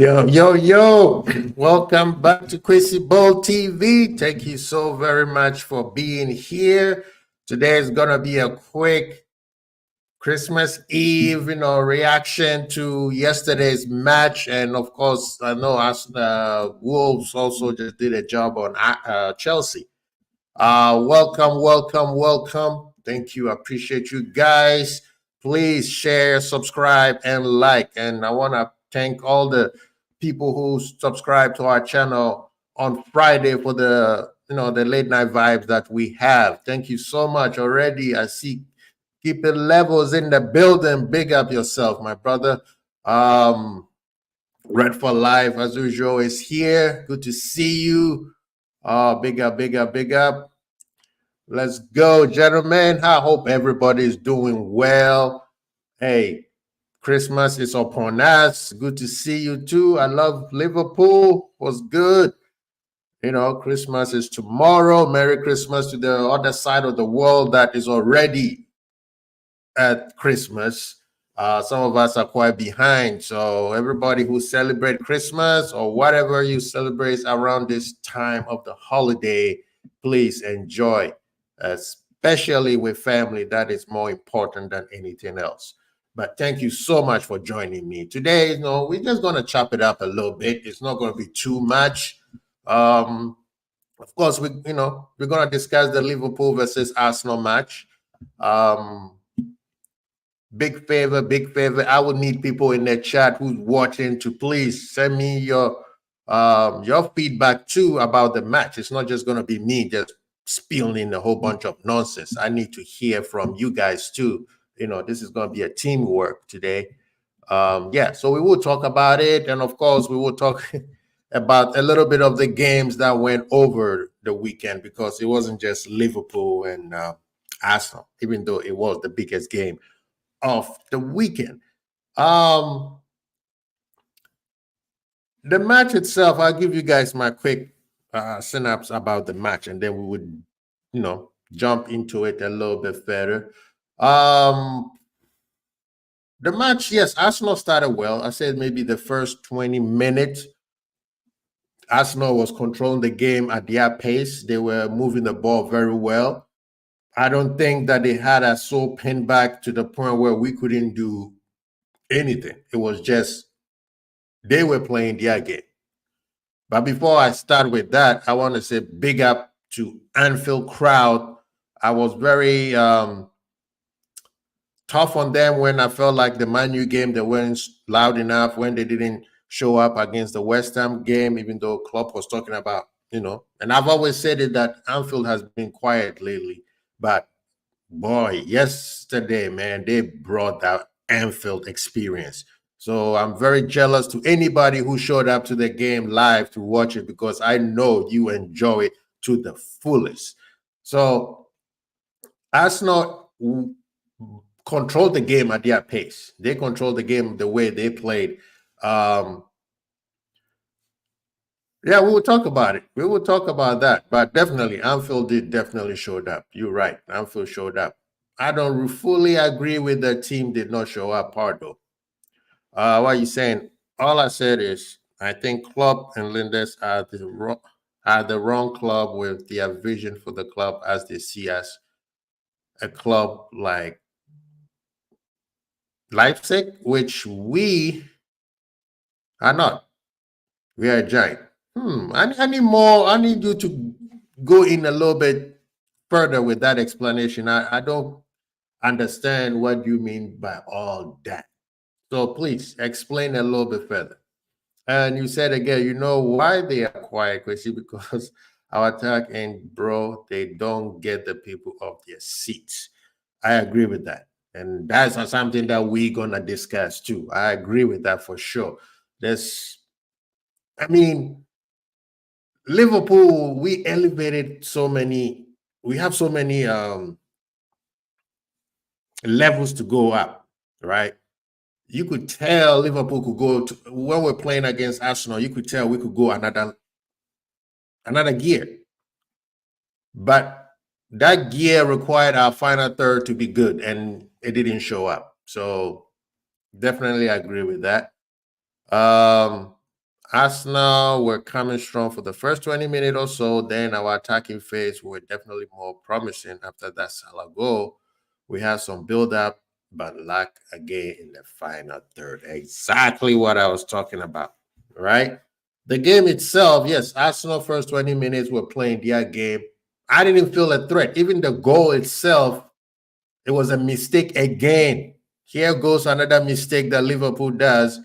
Yo, yo, yo. Welcome back to Quissy Bowl TV. Thank you so very much for being here. Today is going to be a quick Christmas Eve, reaction to yesterday's match. And of course, I know us, Wolves also just did a job on Chelsea. Welcome, welcome, welcome. Thank you. I appreciate you guys. Please share, subscribe, and like. And I want to thank all the people who subscribe to our channel on Friday for the late night vibes that we have. Thank you so much already. I see keeping levels in the building. Big up yourself, my brother. Red for Life, as usual, is here. Good to see you. Big up, big up, big up. Let's go, gentlemen. I hope everybody is doing well. Hey, Christmas is upon us. Good to see you too. I love Liverpool. Was good. Christmas is tomorrow. Merry Christmas to the other side of the world that is already at Christmas. Some of us are quite behind. So everybody who celebrate Christmas or whatever you celebrate around this time of the holiday, please enjoy, especially with family. That is more important than anything else. But thank you so much for joining me today. We're just going to chop it up a little bit. It's not going to be too much. Of course, we're going to discuss the Liverpool versus Arsenal match. Big favor. I would need people in the chat who's watching to please send me your feedback too about the match. It's not just going to be me just spilling a whole bunch of nonsense. I need to hear from you guys too. This is going to be a teamwork today. So we will talk about it. And of course, we will talk about a little bit of the games that went over the weekend, because it wasn't just Liverpool and Arsenal, even though it was the biggest game of the weekend. The match itself, I'll give you guys my quick synapse about the match, and then we would, jump into it a little bit further. The match, yes, Arsenal started well. I said maybe the first 20 minutes, Arsenal was controlling the game at their pace. They were moving the ball very well. I don't think that they had us so pinned back to the point where we couldn't do anything. It was just they were playing their game. But before I start with that, I want to say big up to Anfield crowd. I was very tough on them when I felt like the Man U game, they weren't loud enough, when they didn't show up against the West Ham game, even though Klopp was talking about, and I've always said it that Anfield has been quiet lately. But boy, yesterday, man, they brought that Anfield experience. So I'm very jealous to anybody who showed up to the game live to watch it, because I know you enjoy it to the fullest. So Arsenal controlled the game at their pace. They controlled the game the way they played. We will talk about it. We will talk about that. But definitely, Anfield definitely showed up. You're right. Anfield showed up. I don't fully agree with the team did not show up part, though. What are you saying? All I said is I think Klopp and Lindes are the wrong club with their vision for the club as they see us. A club like Leipzig, which we are not. We are a giant. I need more. I need you to go in a little bit further with that explanation. I don't understand what you mean by all that. So please explain a little bit further. And you said again, you know why they are quiet, Chrissy? Because our attack and bro, they don't get the people off their seats. I agree with that. And that's something that we're gonna discuss too. I agree with that for sure. Liverpool, we elevated so many, we have so many levels to go up, right? You could tell Liverpool could go to, when we're playing against Arsenal, you could tell we could go another gear. But that gear required our final third to be good, and it didn't show up. So definitely agree with that. Arsenal were coming strong for the first 20 minutes or so. Then our attacking phase were definitely more promising. After that Salah goal, we had some build up, but lack again in the final third. Exactly what I was talking about, right? The game itself, yes, Arsenal first 20 minutes were playing their game. I didn't feel a threat. Even the goal itself, it was a mistake again. Here goes another mistake that Liverpool does,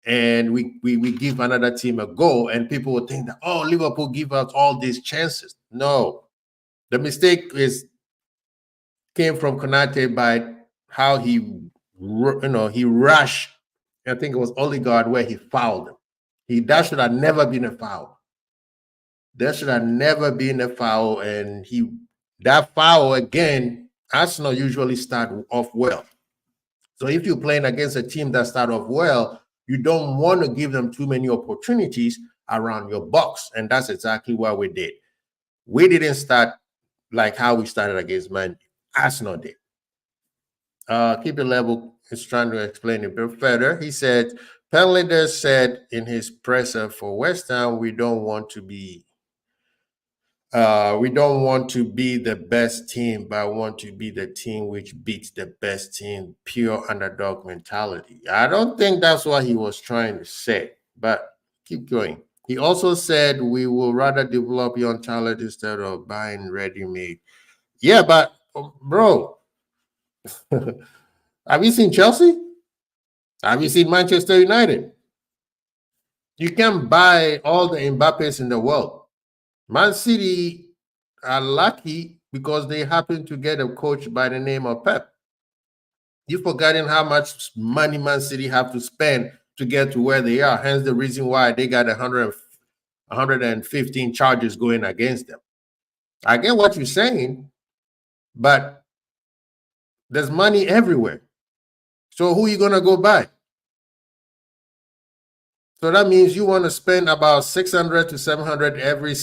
and we give another team a goal, and people will think that, oh, Liverpool give us all these chances. No, the mistake came from Konate by how he rushed. I think it was Odegaard where he fouled him. That should have never been a foul. There should have never been a foul, and that foul again. Arsenal usually start off well. So if you're playing against a team that start off well, you don't want to give them too many opportunities around your box. And that's exactly what we did. We didn't start like how we started against Man. Arsenal did. Keep it level is trying to explain it a bit further. He said, Penlinder said in his presser for West Ham, we don't want to be the best team, but want to be the team which beats the best team. Pure underdog mentality. I don't think that's what he was trying to say, but keep going. He also said we will rather develop young talent instead of buying ready-made. Yeah, but bro, have you seen Chelsea? Have you seen Manchester United? You can buy all the Mbappes in the world. Man City are lucky because they happen to get a coach by the name of Pep. You've forgotten how much money Man City have to spend to get to where they are. Hence the reason why they got 115 charges going against them. I get what you're saying, but there's money everywhere. So who are you going to go buy? So that means you want to spend about 600 to 700 every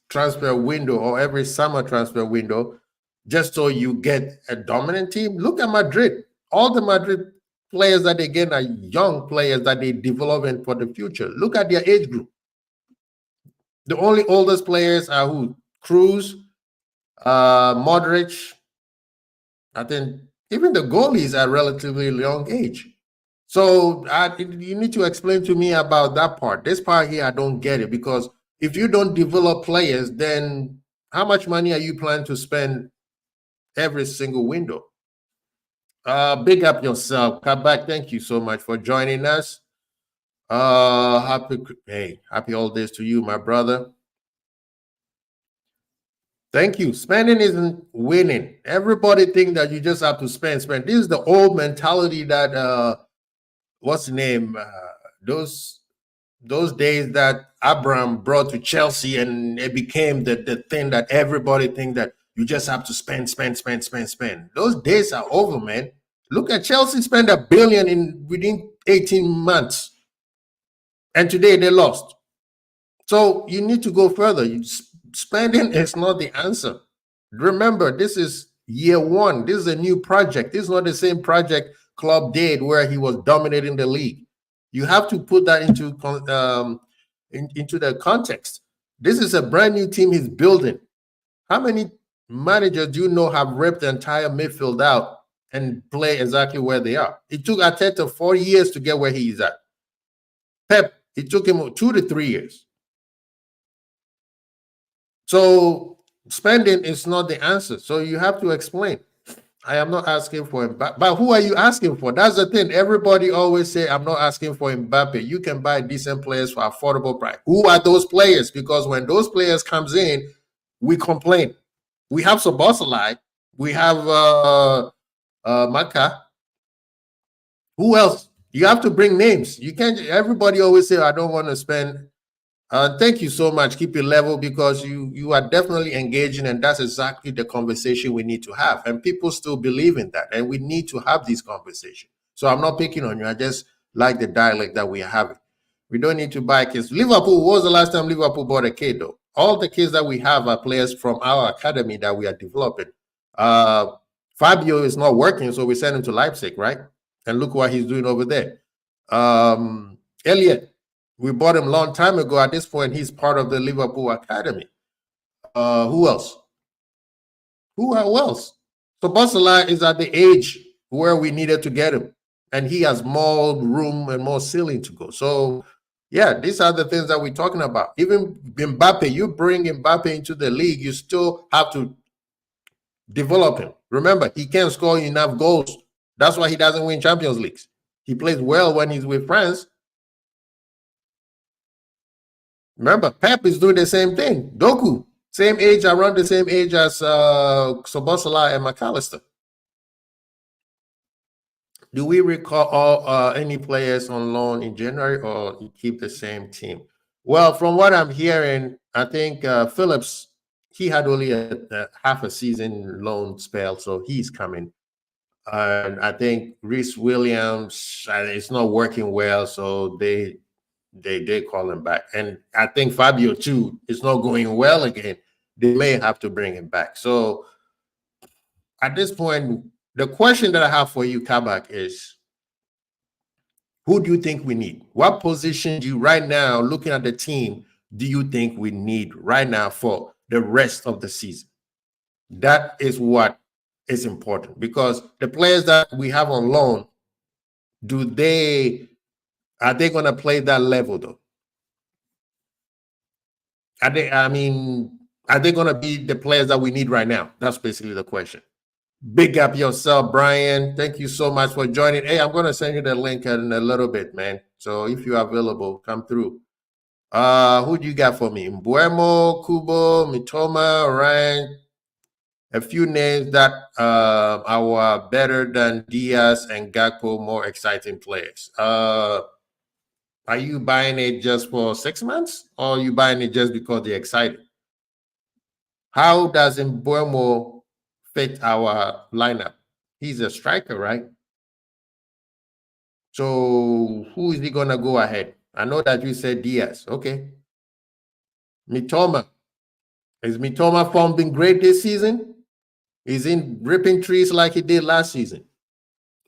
transfer window or every summer transfer window just so you get a dominant team. Look at Madrid. All the Madrid players that they get are young players that they develop for the future. Look at their age group. The only oldest players are who? Cruz, Modric. I think even the goalies are relatively young age. So you need to explain to me about that part. This part here, I don't get it, because if you don't develop players, then how much money are you planning to spend every single window? Big up yourself. Come back. Thank you so much for joining us. Happy holidays to you, my brother. Thank you. Spending isn't winning. Everybody think that you just have to spend. This is the old mentality that what's the name? Those days that Abraham brought to Chelsea, and it became the thing that everybody think that you just have to spend. Those days are over, man. Look at Chelsea spend $1 billion within 18 months, and today they lost. So you need to go further. Spending is not the answer. Remember, this is year one. This is a new project. This is not the same project Klopp did where he was dominating the league. You have to put that into the context. This is a brand new team he's building. How many managers do you know have ripped the entire midfield out and play exactly where they are? It took Arteta 4 years to get where he is at. Pep, it took him 2 to 3 years. So spending is not the answer. So you have to explain. I am not asking for Mbappe. But who are you asking for? That's the thing. Everybody always say, I'm not asking for Mbappe. You can buy decent players for affordable price. Who are those players? Because when those players comes in, we complain. We have Soboslai. We have Maka. Who else? You have to bring names. You can't. Everybody always say, I don't want to spend. Thank you so much. Keep it level, because you are definitely engaging, and that's exactly the conversation we need to have. And people still believe in that, and we need to have these conversations. So I'm not picking on you. I just like the dialect that we are having. We don't need to buy kids. Liverpool, what was the last time Liverpool bought a kid, though? All the kids that we have are players from our academy that we are developing. Fabio is not working, so we send him to Leipzig, right? And look what he's doing over there. Elliot, We bought him a long time ago. At this point, he's part of the Liverpool Academy. Who else? Who else? So Barcelona is at the age where we needed to get him, and he has more room and more ceiling to go. So, yeah, these are the things that we're talking about. Even Mbappe, you bring Mbappe into the league, you still have to develop him. Remember, he can't score enough goals. That's why he doesn't win Champions Leagues. He plays well when he's with France. Remember, Pep is doing the same thing. Doku, same age, around the same age as Sobosala and McAllister. Do we recall any players on loan in January, or you keep the same team? Well, from what I'm hearing, I think Phillips, he had only a half a season loan spell, so he's coming. And I think Reese Williams, it's not working well, so they call him back. And I think Fabio too, it's not going well again. They may have to bring him back. So at this point, the question that I have for you, Kabak, is who do you think we need? What position do you right now, looking at the team, do you think we need right now for the rest of the season? That is what is important, because the players that we have on loan, are they going to play that level though? Are they going to be the players that we need right now? That's basically the question. Big up yourself, Brian. Thank you so much for joining. Hey, I'm going to send you the link in a little bit, man. So if you're available, come through. Who do you got for me? Mbuemo, Kubo, Mitoma, Ryan. A few names that are better than Diaz and Gakpo, more exciting players. Are you buying it just for 6 months, or are you buying it just because they're excited? How does Mbuemo fit our lineup? He's a striker, right? So who is he going to go ahead? I know that you said Diaz. Okay. Mitoma. Is Mitoma form been great this season? Is he ripping trees like he did last season?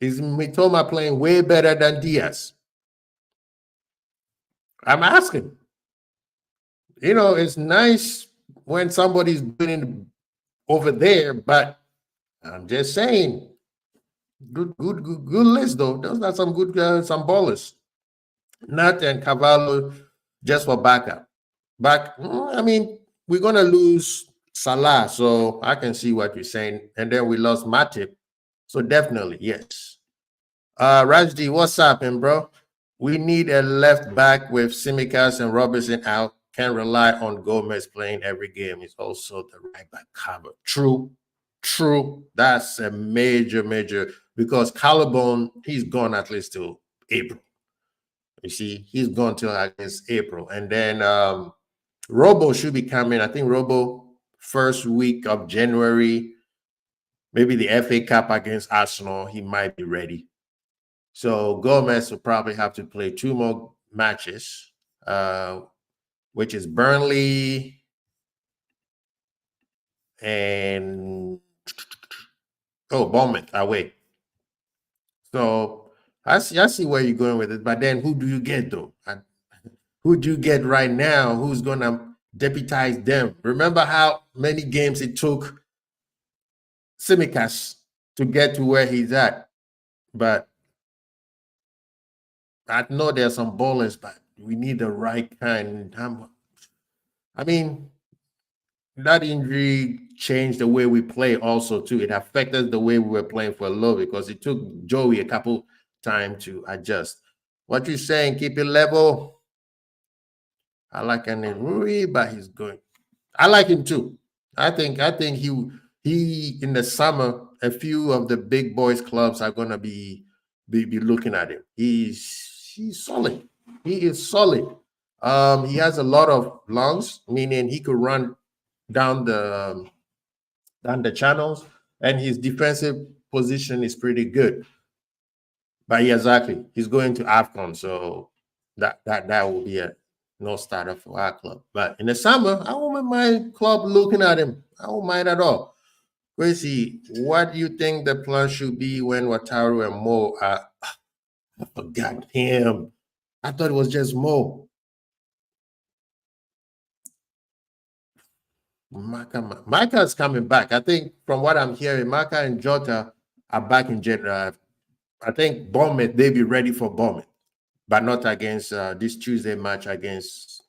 Is Mitoma playing way better than Diaz? I'm asking. You know, it's nice when somebody's doing it over there, but I'm just saying, good list though. Those are some good some ballers. Nat and Cavallo just for backup. I mean, we're gonna lose Salah, so I can see what you're saying. And then we lost Matip, so definitely yes. Rajdi, what's up, bro? We need a left back with Simicas and Robertson out. Can't rely on Gomez playing every game. He's also the right back cover. True. That's a major, because Collarbone, he's gone at least till April. You see, he's gone till against April. And then Robo should be coming. I think Robo first week of January, maybe the FA Cup against Arsenal, he might be ready. So Gomez will probably have to play 2 more matches, which is Burnley and Bournemouth away. So I see where you're going with it. But then who do you get though? Who do you get right now? Who's gonna deputize them? Remember how many games it took Simicas to get to where he's at? But I know there's some ballers, but we need the right kind. I mean, that injury changed the way we play also too. It affected the way we were playing for a little, because it took Joey a couple time to adjust. What you saying? Keep it level. I like Rui, but he's going. I like him too. I think he in the summer, a few of the big boys clubs are gonna be looking at him. He's solid. He is solid. He has a lot of lungs, meaning he could run down the channels, and his defensive position is pretty good. But yeah, exactly, he's going to AFCON, so that will be a no starter for our club. But in the summer, I won't mind my club looking at him. I won't mind at all. Gracie, what do you think the plan should be when Wataru and Mo are? I forgot him. I thought it was just Mo. Micah is coming back. I think from what I'm hearing, Micah and Jota are back in general. I think Bournemouth, they be ready for Bournemouth, but not against this Tuesday match against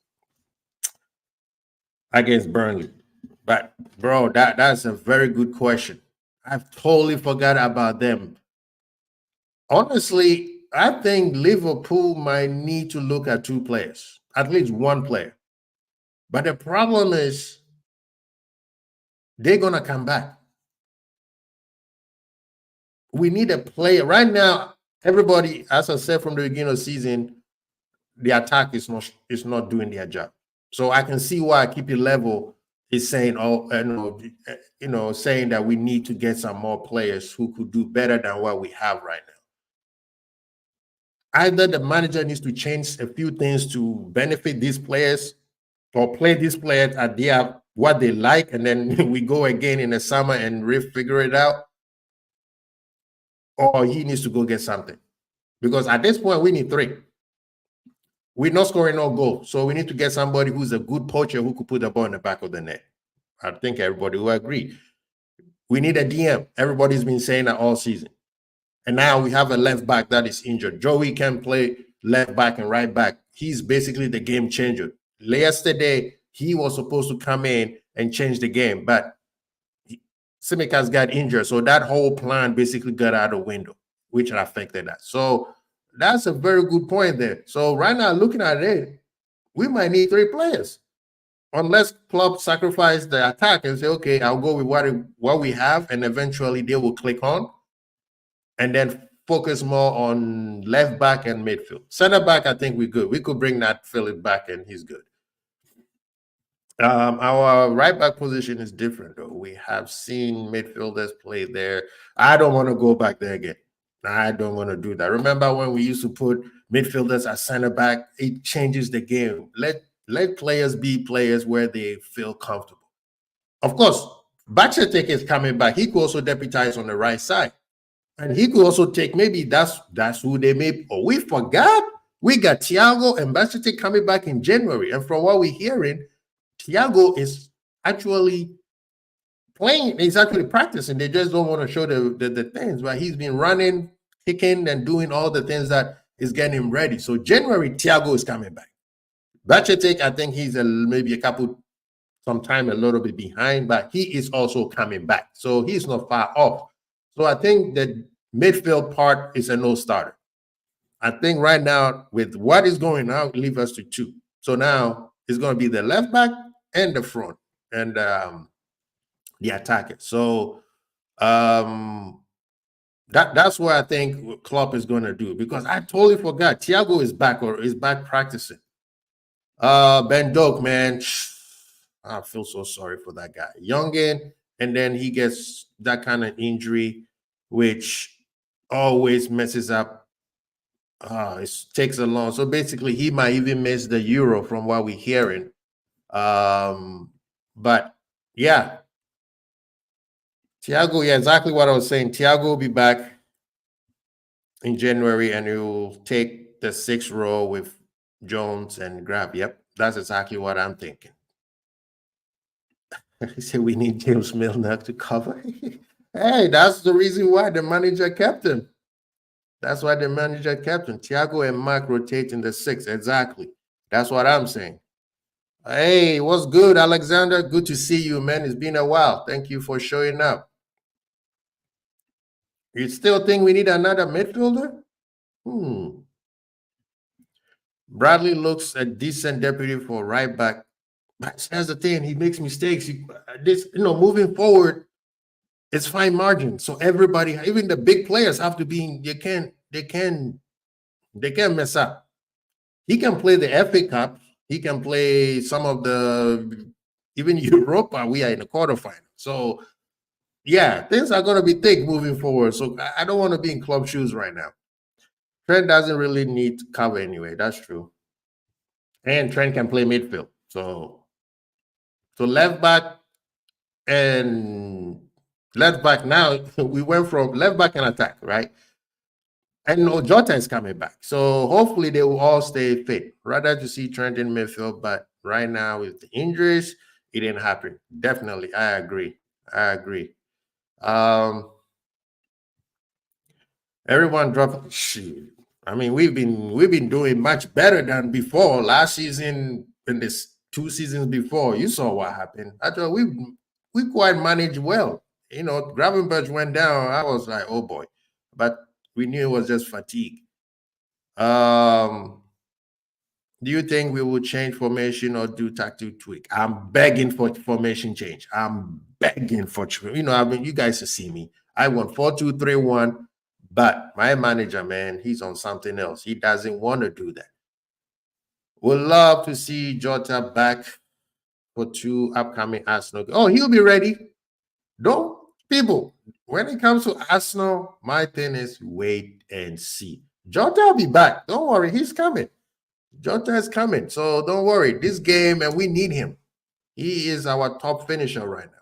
Burnley. But bro, that's a very good question. I've totally forgot about them. Honestly, I think Liverpool might need to look at two players, at least one player. But the problem is they're gonna come back. We need a player right now. Everybody, as I said from the beginning of the season, the attack is not doing their job. So I can see why Keep It Level is saying, saying that we need to get some more players who could do better than what we have right now. Either the manager needs to change a few things to benefit these players, or play these players at what they like, and then we go again in the summer and figure it out, or he needs to go get something. Because at this point, we need three. We're not scoring no goal. So we need to get somebody who's a good poacher who could put the ball in the back of the net. I think everybody will agree. We need a DM. Everybody's been saying that all season. And now we have a left back that is injured. Joey can play left back and right back. He's basically the game changer. Yesterday, he was supposed to come in and change the game, but Simicas got injured. So that whole plan basically got out of the window, which affected that. So that's a very good point there. So right now, looking at it, we might need three players. Unless club sacrifice the attack and say, okay, I'll go with what we have, and eventually they will click on, and then focus more on left back and midfield. Center back, I think we're good. We could bring that Philip back, and he's good. Our right back position is different, though. We have seen midfielders play there. I don't want to go back there again. I don't want to do that. Remember when we used to put midfielders at center back? It changes the game. Let players be players where they feel comfortable. Of course, Bachetek is coming back. He could also deputize on the right side. And he could also take, maybe that's who they may. Oh, we forgot. We got Thiago and Bachetek coming back in January. And from what we're hearing, Thiago is actually playing. He's actually practicing. They just don't want to show the things. But he's been running, kicking, and doing all the things that is getting him ready. So January, Thiago is coming back. Bachetek, I think he's maybe some time a little bit behind, but he is also coming back. So he's not far off. So I think the midfield part is a no-starter. I think right now, with what is going on, leave us to two. So now it's going to be the left back and the front and the attacker. So that's what I think Klopp is going to do, because I totally forgot Thiago is back practicing. Ben Doak, man, I feel so sorry for that guy. Youngin, and then he gets that kind of injury, which always messes up. It takes a long. So basically, he might even miss the Euro from what we're hearing. But yeah, Thiago, yeah, exactly what I was saying. Thiago will be back in January, and he will take the 6th row with Jones and Grab. Yep, that's exactly what I'm thinking. He said we need James Milner to cover. Hey, that's the reason why the manager kept him. That's why the manager kept him. Thiago and Mark rotate in the 6th. Exactly. That's what I'm saying. Hey, what's good, Alexander? Good to see you, man. It's been a while. Thank you for showing up. You still think we need another midfielder? Bradley looks a decent deputy for right back. But that's the thing. He makes mistakes. Moving forward, it's fine margin. So everybody, even the big players, have to be. They can't mess up. He can play the FA Cup. He can play some of even Europa. We are in the quarterfinal. So yeah, things are going to be thick moving forward. So I don't want to be in club shoes right now. Trent doesn't really need cover anyway. That's true. And Trent can play midfield. So left back and left back now, we went from left back and attack, right? And Jota is coming back. So hopefully they will all stay fit. Rather to see Trent in midfield, but right now with the injuries, it didn't happen. Definitely, I agree. I agree. Um, everyone dropped. Shoot. I mean, we've been doing much better than before. Last season and this 2 seasons before, you saw what happened. I thought we quite managed well. Gravenberch went down. I was like, oh boy, but we knew it was just fatigue. Um, do you think we will change formation or do tactic tweak? I'm begging for formation change. I'm begging for, I mean, you guys to see me. I want 4-2-3-1, but my manager, man, he's on something else. He doesn't want to do that. Would love to see Jota back for 2 upcoming Arsenal. Oh, he'll be ready. Don't people. When it comes to Arsenal, my thing is wait and see. Jota will be back. Don't worry, he's coming. Jota is coming. So don't worry. This game, and we need him. He is our top finisher right now.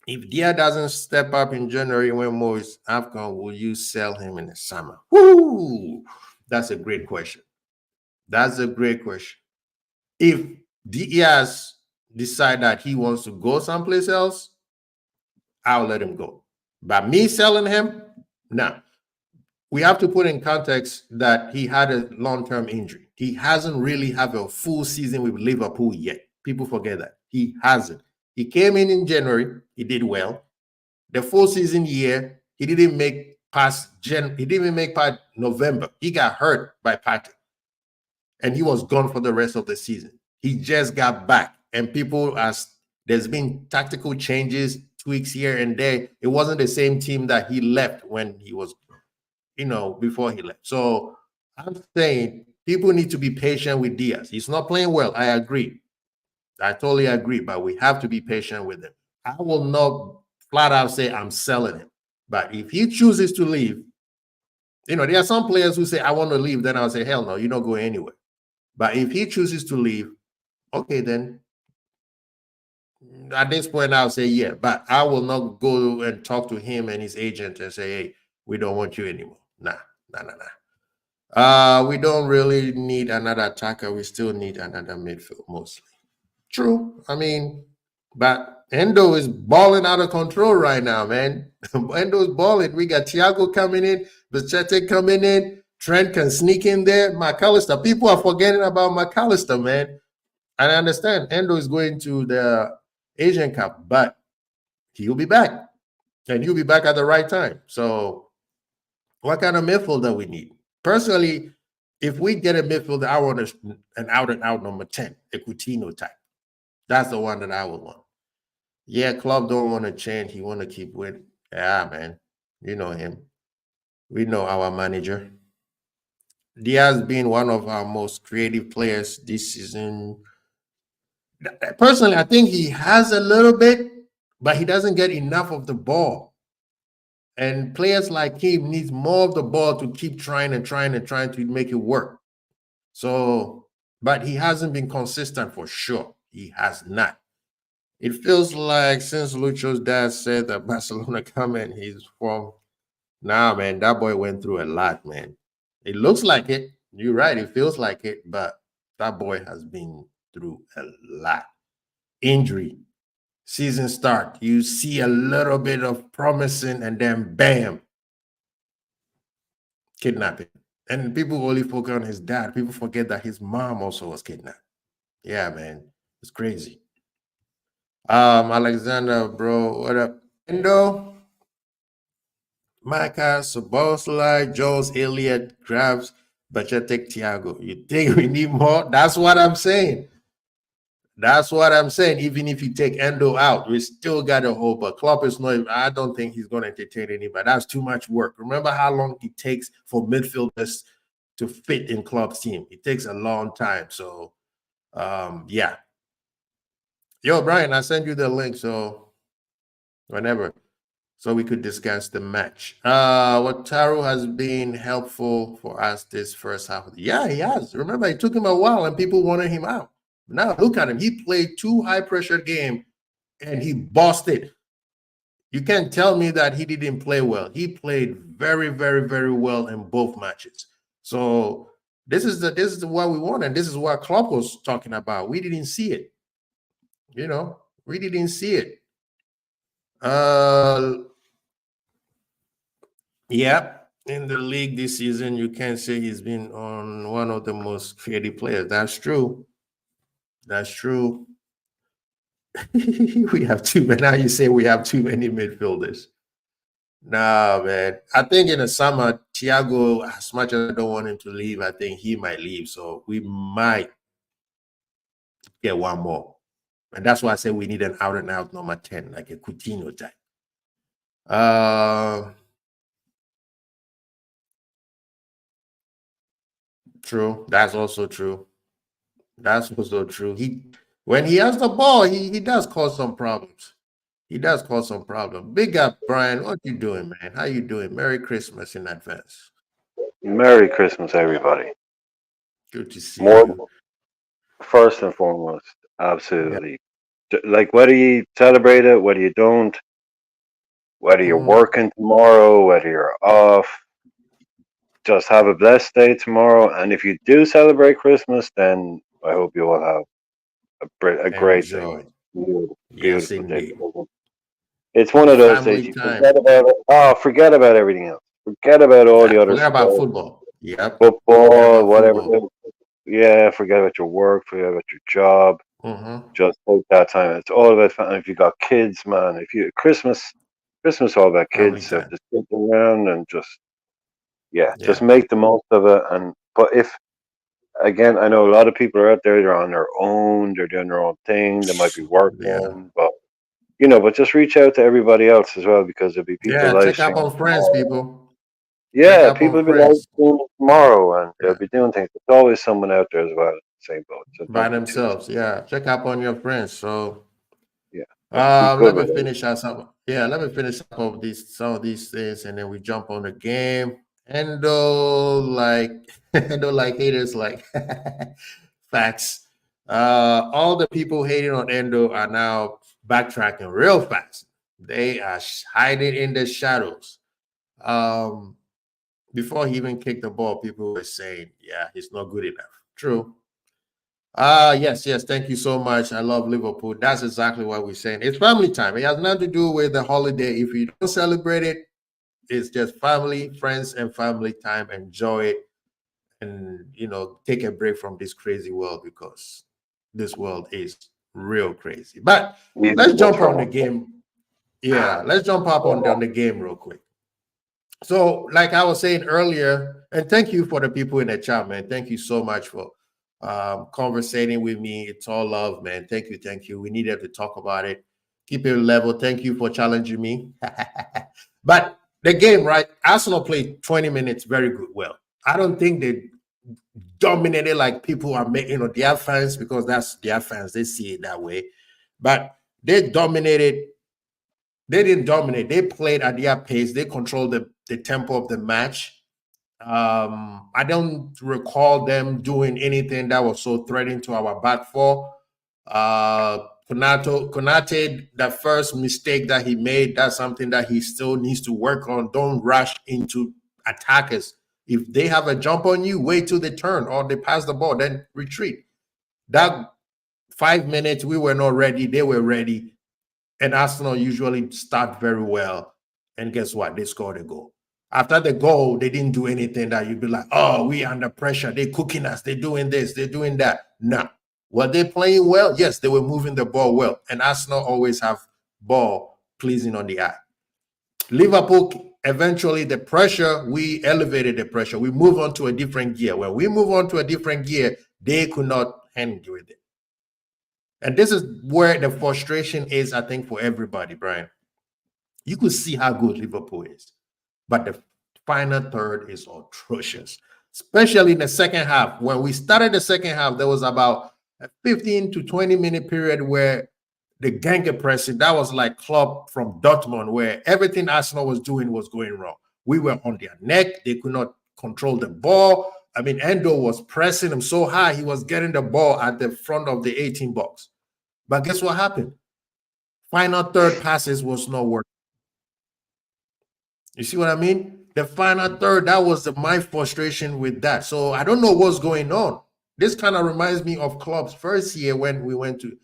If Dia doesn't step up in January when Mo is AFCON, will you sell him in the summer? Woo! That's a great question. That's a great question. If Diaz decide that he wants to go someplace else, I'll let him go. But me selling him, no. We have to put in context that he had a long-term injury. He hasn't really had a full season with Liverpool yet. People forget that. He hasn't. He came in January. He did well. The full season year, he didn't make past he didn't even make past November. He got hurt by Partey. And he was gone for the rest of the season. He just got back. And people, as there's been tactical changes, tweaks here and there. It wasn't the same team that he left when he was, before he left. So I'm saying people need to be patient with Diaz. He's not playing well. I agree. I totally agree. But we have to be patient with him. I will not flat out say I'm selling him. But if he chooses to leave, there are some players who say, I want to leave. Then I'll say, hell no, you're not going anywhere. But if he chooses to leave, okay, then at this point, I'll say, yeah. But I will not go and talk to him and his agent and say, hey, we don't want you anymore. Nah. We don't really need another attacker. We still need another midfield mostly. True. I mean, but Endo is balling out of control right now, man. Endo's balling. We got Thiago coming in, Bachete coming in. Trent can sneak in there. McAllister. People are forgetting about McAllister, man. And I understand Endo is going to the Asian Cup, but he'll be back. And he'll be back at the right time. So what kind of midfielder we need? Personally, if we get a midfielder, I want an out-and-out number 10, a Coutinho type. That's the one that I would want. Yeah, club don't want to change. He want to keep winning. Yeah, man. You know him. We know our manager. Diaz being one of our most creative players this season. Personally, I think he has a little bit, but he doesn't get enough of the ball. And players like him needs more of the ball to keep trying to make it work. So, but he hasn't been consistent for sure. He has not. It feels like since Lucho's dad said that Barcelona coming, he's from. Nah, man, that boy went through a lot, man. It looks like it. You're right. It feels like it, but that boy has been through a lot. Injury, season start, you see a little bit of promising, and then bam, kidnapping. And people only focus on his dad. People forget that his mom also was kidnapped. Yeah, man, it's crazy. Alexander, bro, what up? Endo, Micah, Soboslai, Jones, Elliott, Grabs, Bachetek, Thiago. You think we need more? That's what I'm saying. That's what I'm saying. Even if you take Endo out, we still got a hope. But Klopp is not. I don't think he's going to entertain anybody. That's too much work. Remember how long it takes for midfielders to fit in Klopp's team? It takes a long time. So, yeah. Yo, Brian, I sent you the link. So, whenever, so we could discuss the match. Wataru has been helpful for us this first half. Yeah, he has. Remember, it took him a while, and people wanted him out. Now look at him. He played 2 high-pressure games, and he bossed it. You can't tell me that he didn't play well. He played very, very, very well in both matches. So this is what we want, and this is what Klopp was talking about. We didn't see it. We didn't see it. Yeah, in the league this season, you can't say he's been on one of the most creative players. That's true. That's true. We have too many. Now you say we have too many midfielders. Nah, man. I think in the summer, Thiago, as much as I don't want him to leave, I think he might leave. So we might get one more. And that's why I say we need an out and out number 10, like a Coutinho type. True. That's also true. That's also true. When he has the ball, he does cause some problems. He does cause some problems. Big up, Brian. What you doing, man? How you doing? Merry Christmas in advance. Merry Christmas, everybody. Good to see More you. first and foremost, Yeah. absolutely. Like whether you celebrate it, whether you don't, whether you're working tomorrow, whether you're off, just have a blessed day tomorrow. And if you do celebrate Christmas, then I hope you all have a great day. Enjoy. Beautiful, Yes, beautiful day. indeed. It's one The of those days family you time. forget about it. Oh, forget about everything else. Forget about all the other Forget about stuff, football. Yep. Forget football, about whatever. football. Yeah, forget about your work, forget about your job. Just take that time. It's all about family. If you got kids, man. If you Christmas all about Family kids. So time. just sit around and just Yeah. make the most of it. But if again, I know a lot of people are out there. They're on their own. They're doing their own thing. They might be Yeah. working, but but just reach out to everybody else as well because there'll be people Yeah. live Check up streaming on friends, tomorrow. people. Check Yeah, up people on will be live friends. streaming tomorrow and they'll Yeah. be doing things. There's always someone out there as well in the same boat. So By don't be too themselves. Yeah. Check up on your friends. So yeah. Just keep good let me with it. finish out some. Yeah, let me finish up of these some of these things, and then we jump on the game. Endo like Endo like haters like facts. All the people hating on Endo are now backtracking real fast. They are hiding in the shadows. Um, Before he even kicked the ball, people were saying, "Yeah, he's not good enough." True. Yes. Thank you so much. I love Liverpool. That's exactly what we're saying. It's family time. It has nothing to do with the holiday. If you don't celebrate it, it's just family, friends, and family time. Enjoy it and take a break from this crazy world because this world is real crazy. But Even let's just jump for on the one. game. Yeah, let's jump up on the game real quick. So, like I was saying earlier, and thank you for the people in the chat, man. Thank you so much for conversating with me. It's all love, man. Thank you. We needed to talk about it. Keep it level. Thank you for challenging me. But the game, right? Arsenal played 20 minutes very good. Well, I don't think they dominated like people are making, their fans, because that's their fans. They see it that way. But they dominated. They didn't dominate. They played at their pace. They controlled the tempo of the match. I don't recall them doing anything that was so threatening to our back four. Konate, the first mistake that he made, that's something that he still needs to work on. Don't rush into attackers. If they have a jump on you, wait till they turn or they pass the ball, then retreat. That 5 minutes, we were not ready. They were ready. And Arsenal usually start very well. And guess what? They scored a goal. After the goal, they didn't do anything that you'd be like, oh, we under pressure. They're cooking us. They're doing this. They're doing that. No. Were they playing well? Yes, they were moving the ball well. And Arsenal always have ball pleasing on the eye. Liverpool, eventually the pressure, we elevated the pressure. We move on to a different gear. When we move on to a different gear, they could not handle it. And this is where the frustration is, I think, for everybody, Brian. You could see how good Liverpool is, but the final third is atrocious, especially in the second half. When we started the second half, there was about a 15 to 20-minute period where the Gegenpressing, that was like Klopp from Dortmund, where everything Arsenal was doing was going wrong. We were on their neck. They could not control the ball. I mean, Endo was pressing him so high, he was getting the ball at the front of the 18 box. But guess what happened? Final third passes was not working. You see what I mean? The final third, that was my frustration with that. So I don't know what's going on. This kind of reminds me of Klopp's first year when we went to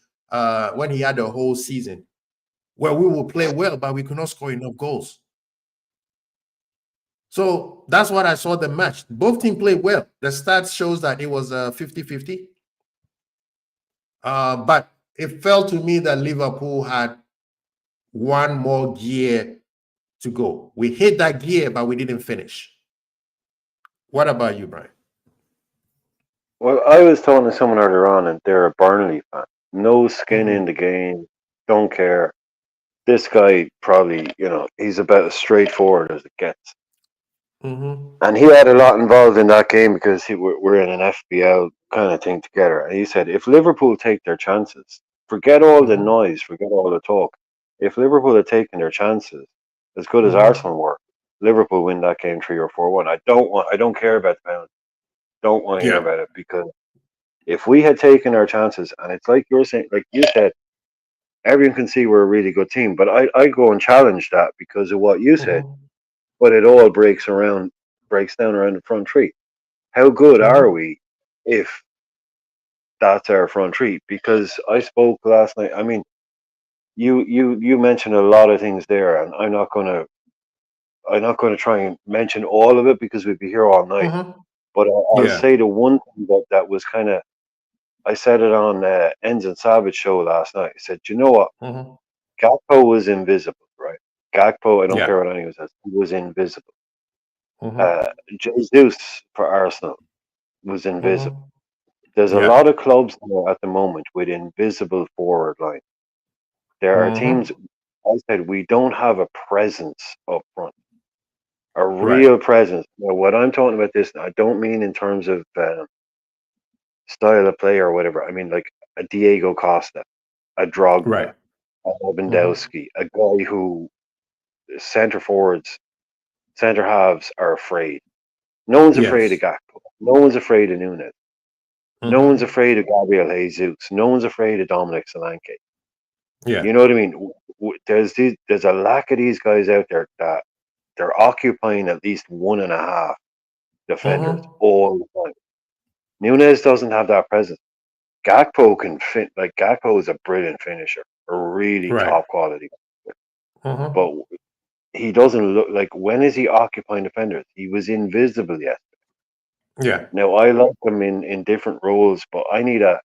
when he had the whole season, where we will play well, but we could not score enough goals. So that's what I saw the match. Both teams played well. The stats shows that it was 50-50. But it felt to me that Liverpool had one more gear to go. We hit that gear, but we didn't finish. What about you, Brian? Well, I was talking to someone earlier on, and they're a Burnley fan. No skin in the game, don't care. This guy probably, he's about as straightforward as it gets. And he had a lot involved in that game because we're in an FBL kind of thing together. And he said, if Liverpool take their chances, forget all the noise, forget all the talk. If Liverpool had taken their chances, as good as Arsenal were, Liverpool win that game 3 or 4-1. I don't care about the penalty. Don't want to hear about it, because if we had taken our chances, and it's like you're saying, like you said, everyone can see we're a really good team, but I go and challenge that because of what you said. But it all breaks down around the front three. How good are we if that's our front three? Because I spoke last night. I mean, you mentioned a lot of things there, and I'm not gonna try and mention all of it because we'd be here all night. But I'll say the one thing that was kind of, I said it on Enz and Savage show last night. I said, you know what? Gakpo was invisible, right? Gakpo, I don't care what anyone says, he was invisible. Jesus for Arsenal was invisible. There's a lot of clubs now at the moment with invisible forward line. There are teams, I said, we don't have a presence up front, a real presence. Now, what I'm talking about this, I don't mean in terms of style of play or whatever. I mean like a Diego Costa, a Drogba, a Lewandowski, a guy who centre halves are afraid. No one's afraid of Gakpo. No one's afraid of Nunes. No one's afraid of Gabriel Jesus. No one's afraid of Dominic Solanke. You know what I mean? There's a lack of these guys out there that they're occupying at least 1.5 defenders all the time. Nunes doesn't have that presence. Gakpo can fit. Like Gakpo is a brilliant finisher, a really top quality. But he doesn't look like, when is he occupying defenders? He was invisible yesterday. Now I like him in different roles, but I need a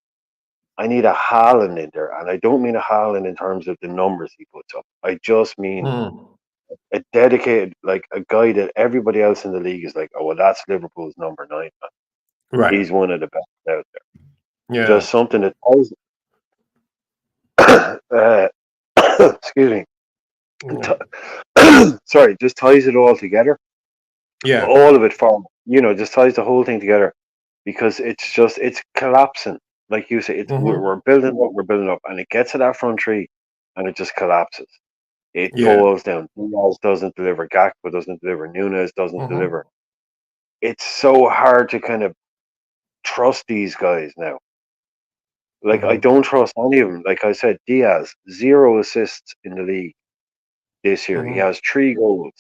Haaland in there, and I don't mean a Haaland in terms of the numbers he puts up. I just mean a dedicated, like a guy that everybody else in the league is like, oh well, that's Liverpool's number 9. He's one of the best out there. Just something that excuse me. Sorry, just ties it all together. All of it just ties the whole thing together, because it's collapsing. Like you say, we're building up, and it gets to that front three, and it just collapses. It falls down. Diaz doesn't deliver. Gakpo doesn't deliver. Nunes doesn't deliver. It's so hard to kind of trust these guys now. Like I don't trust any of them. Like I said, Diaz, 0 assists in the league this year. He has 3 goals.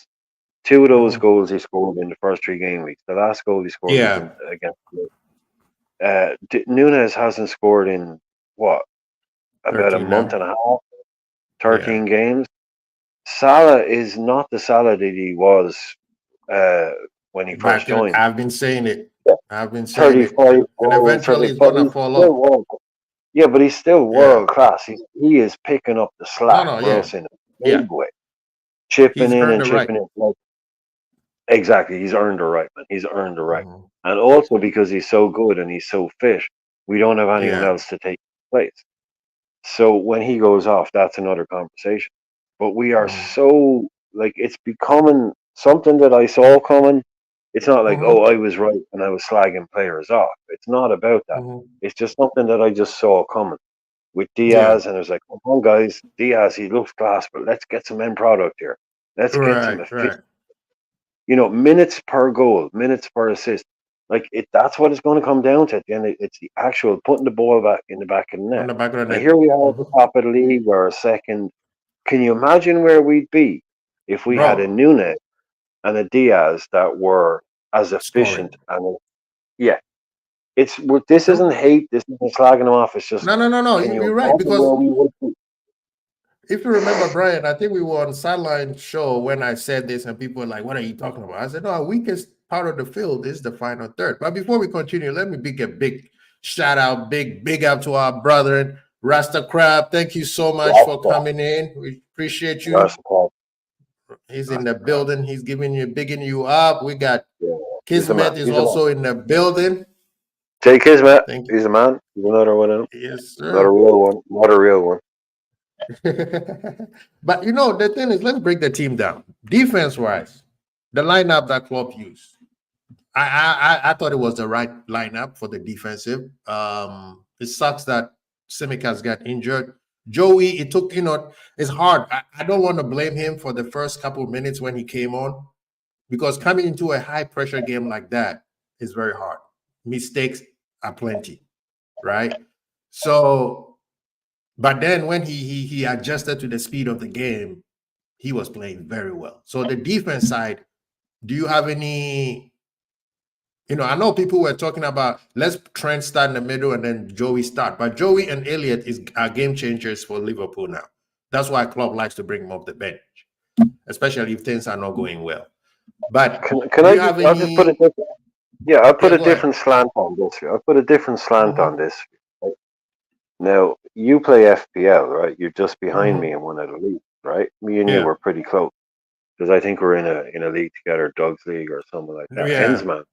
2 of those goals he scored in the first 3 game weeks. The last goal he scored was against Nunes hasn't scored in about a month and a half, 13 games. Salah is not the Salah that he was when he first joined. I've been saying it. I've been saying it. And eventually it's gonna fall off. Yeah, but he's still world class. He is picking up the slack for us in a big way. Chipping in. Like, exactly. He's earned the right, man. He's earned the right. And also because he's so good and he's so fit, we don't have anyone else to take his place. So when he goes off, that's another conversation. But we are so, like, it's becoming something that I saw coming. It's not like, oh, I was right and I was slagging players off. It's not about that. It's just something that I just saw coming with Diaz. And I was like, come on, guys, Diaz, he looks class, but let's get some end product here. Let's get some efficient, minutes per goal, minutes per assist. Like, that's what it's going to come down to at the end. It's the actual putting the ball back in the back of the net. And here we are at the top of the league, we're second. Can you imagine where we'd be if we had a Nunes and a Diaz that were as efficient? And This isn't hate. This isn't slagging them off. It's just, No. can you You're right imagine because where we would be? if you remember, Brian, I think we were on sideline show when I said this, and people were like, "What are you talking about?" I said, "No, our weakest part of the field is the final third." But before we continue, let me a big shout out, big up to our brother Rasta Crab. Thank you so much for Rasta, coming in. We appreciate you. Rasta Crab, He's in Rasta the Crab. building. He's bigging you up. We got Yeah, he's a Kismet man. is He's a man. also in the building. Take his man. Thank you. He's a man. He's another one of them. Yes, Not a sir. real one. Not a real one. But the thing is, let's break the team down. Defense wise, the lineup that Klopp used, I thought it was the right lineup for the defensive. It sucks that Simicas got injured. Joey, it took, it's hard. I don't want to blame him for the first couple of minutes when he came on, because coming into a high pressure game like that is very hard. Mistakes are plenty, right? So, but then when he adjusted to the speed of the game, he was playing very well. So the defense side, do you have any? I know people were talking about let's Trent start in the middle and then Joey start, but Joey and Elliott are game changers for Liverpool now. That's why Klopp likes to bring them off the bench, especially if things are not going well. But Can do I you just? have I'll just put any? it different. Yeah, I'll put Yeah, a go ahead. different slant on this. I'll put a different slant on Mm-hmm, this. Right? Now, you play FPL, right? You're just behind me mm-hmm. in one of the leagues, right? Me and you Yeah, were pretty close because I think we're in a league together, Doug's League or something like that. yeah, Ensman.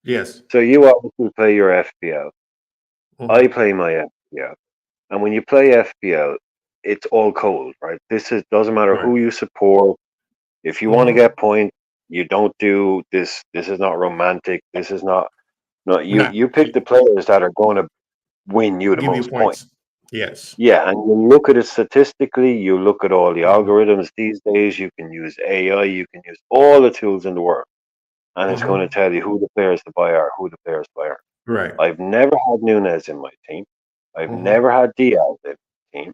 yes. So you obviously play your FPL. I Mm-hmm, play my FPL, and when you play FPL, it's all cold, right? Doesn't matter right. who you support. If you want to Mm-hmm. get points, you don't do this. This is not romantic. This is not. No, you Not you pick the players that are going to win you the give you most points. points. Yes. Yeah, and you look at it statistically, you look at all the Mm-hmm, algorithms these days, you can use AI, you can use all the tools in the world, and it's going to mm-hmm. tell you who the players to buy are, who the players to buy are. Right. I've never had Nunez in my team. I've Mm-hmm, never had Diaz in my team,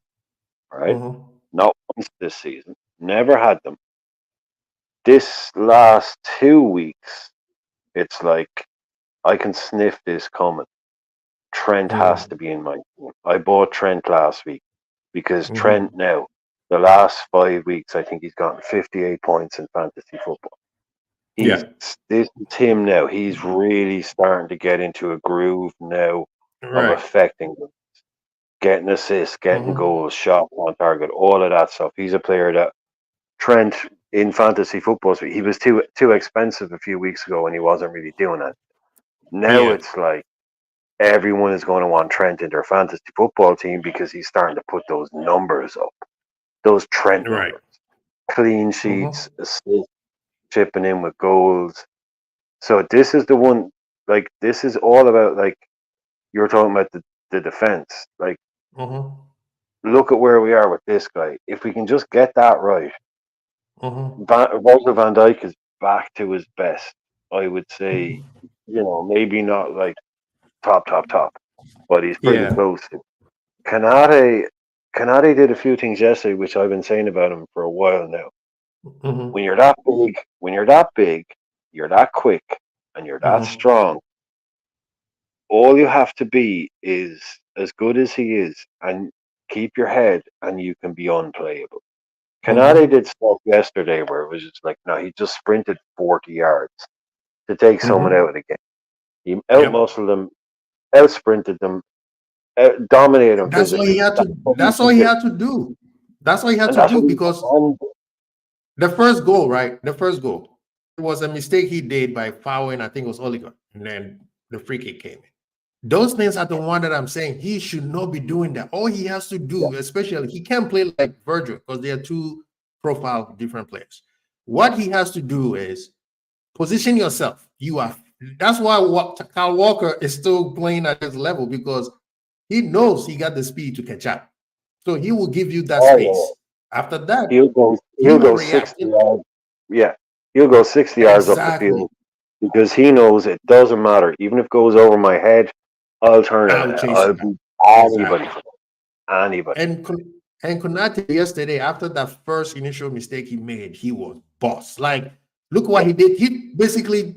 right? mm-hmm, Not once this season. Never had them. This last 2 weeks, it's like I can sniff this coming. Trent has mm-hmm, to be in my team. I bought Trent last week because Trent mm-hmm. now, the last 5 weeks, I think he's gotten 58 points in fantasy football. He's Yeah. This is him now. He's really starting to get into a groove now of Right. affecting them, getting assists, getting Mm-hmm. goals, shots on target, all of that stuff. He's a player that Trent in fantasy football, he was too expensive a few weeks ago and he wasn't really doing that. Now Yeah. it's like everyone is going to want Trent in their fantasy football team because he's starting to put those numbers up, those Trent Right. numbers, clean Mm-hmm. sheets, assists, chipping in with goals. So this is the one. Like this is all about like you're talking about the defense. Like Mm-hmm. look at where we are with this guy. If we can just get that right, Mm-hmm. Virgil van Dijk is back to his best. I would say, maybe not like top, but he's pretty Yeah. close to. Canate, Canate did a few things yesterday, which I've been saying about him for a while now. Mm-hmm. When you're that big, you're that quick, and you're that Mm-hmm. strong. All you have to be is as good as he is, and keep your head, and you can be unplayable. Canate Mm-hmm. did stuff yesterday where it was just like, no, he just sprinted 40 yards to take someone out Mm-hmm. of the game. He Yep. outmuscled them, out sprinted them, dominated them That's all he physically. had That's to. what he That's all can he do. had to do. That's all he had And to that's do what he because can do. the first goal, right? The first goal, it was a mistake he did by fouling. I think it was Oliver, and then the free kick came in. Those things are the one that I'm saying he should not be doing that. All he has to Yeah. do, especially he can't play like Virgil because they are two profile different players. What he has to do is position yourself. You are. That's why Kyle Walker is still playing at this level because he knows he got the speed to catch up. So he will give you that Oh, space. After that, yeah. He'll he will go react. 60 yards. Yeah. He'll go 60 yards up the Exactly. field because he knows it doesn't matter. Even if it goes over my head, I'll turn I will it. chase I'll him back. be anybody Exactly. for that. Anybody. And Konate yesterday, after that first initial mistake he made, he was boss. Like, look what Yeah. he did. He basically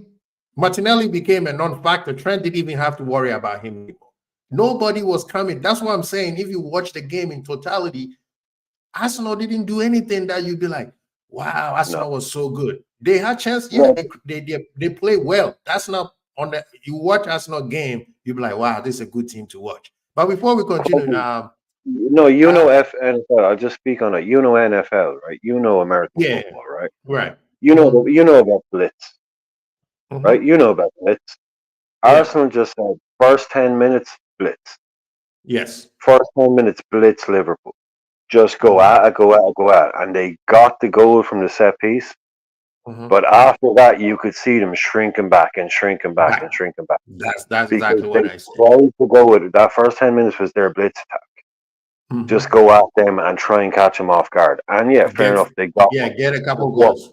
Martinelli became a non-factor. Trent didn't even have to worry about him anymore. Nobody was coming. That's what I'm saying. If you watch the game in totality, Arsenal didn't do anything that you'd be like, wow, Arsenal was so good. They had chance. Yeah, they play well. That's not on the. You watch Arsenal game, you'll be like, wow, this is a good team to watch. But before we continue, No, NFL. I'll just speak on it. NFL, right? American yeah, football, right? right. You know about blitz, right? You know about blitz. Yeah. Arsenal just said first 10 minutes blitz. Yes. First 10 minutes blitz Liverpool. Just go at it, go at it, go at it. And they got the goal from the set piece. But after that, you could see them shrinking back and shrinking back and shrinking back. That's exactly what I said. Tried to go with it. That first 10 minutes was their blitz attack. Just go at them and try and catch them off guard. And yeah, fair enough. They got get a couple goals.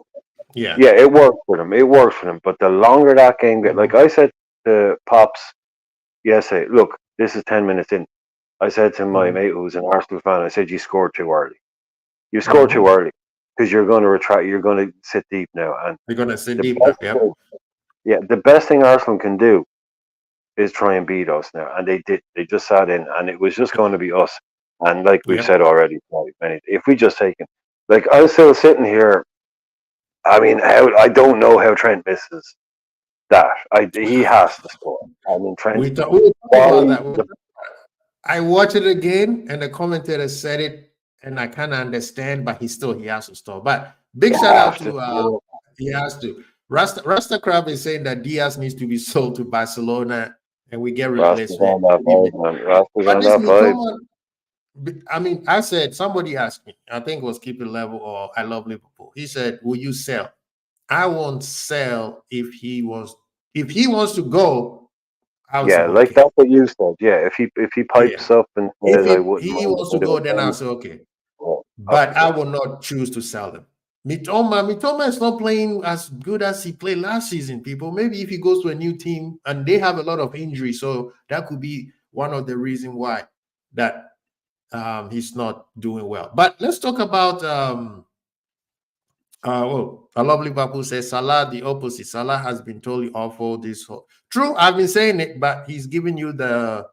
Yeah. Yeah, it worked for them. It worked for them. But the longer that game get, like I said to Pops yesterday, look, this is 10 minutes in. I said to my mate who's an Arsenal fan, I said, you scored too early. You scored too early because you're going to retract. You're going to sit deep now. And you're going to sit deep now. Yeah, the best thing Arsenal can do is try and beat us now. And they did. They just sat in, and it was just going to be us. And like we've said already, if we just take it, like I'm still sitting here. I mean, I don't know how Trent misses that. He has to score. I mean, Trent. We talk about that. I watched it again, and the commentator said it, and I kind of understand, but he has to stop. But big shout out to he has to. Rasta Crab is saying that Diaz needs to be sold to Barcelona, and we get replaced. I mean, I said, somebody asked me, I think it was Keep It Level or I Love Liverpool. He said, will you sell? I won't sell if he wants to go. Like that's what you said. Yeah, if he pipes up and says I wouldn't. If he wants to go, then I'll say okay. But I will not choose to sell them. Mitoma is not playing as good as he played last season, people. Maybe if he goes to a new team and they have a lot of injuries, so that could be one of the reasons why that he's not doing well. But let's talk about I love Liverpool says Salah, the opposite. Salah has been totally awful this whole. True, I've been saying it, but he's giving you the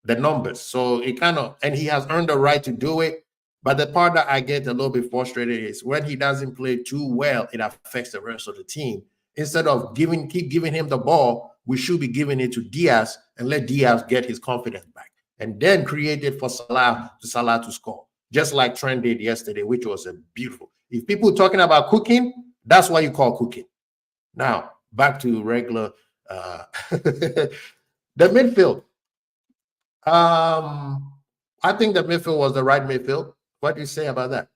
numbers. So it kind of, and he has earned the right to do it. But the part that I get a little bit frustrated is when he doesn't play too well, it affects the rest of the team. Instead of keep giving him the ball, we should be giving it to Diaz and let Diaz get his confidence back. And then create it for Salah to score. Just like Trent did yesterday, which was a beautiful. If people talking about cooking, that's what you call cooking. Now, back to regular the midfield. I think the midfield was the right midfield. What do you say about that?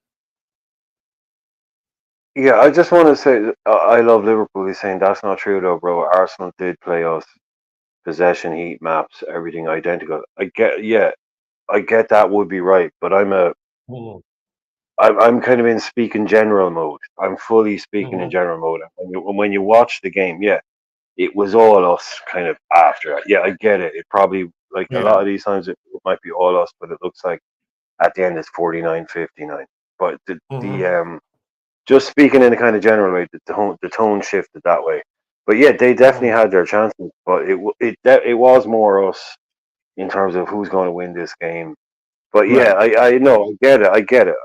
Yeah, I just want to say I love Liverpool. He's saying that's not true though, bro. Arsenal did play us possession, heat maps, everything identical. I get that would be right, but I'm kind of in speaking general mode. I'm fully speaking in general mode. When you watch the game, it was all us kind of after that. Yeah, I get it. It probably like a lot of these times it might be all us, but it looks like at the end it's 49-59. But the just speaking in a kind of general way, the tone shifted that way. But yeah, they definitely had their chances, but it was more us in terms of who's going to win this game. But yeah, I know, I get it.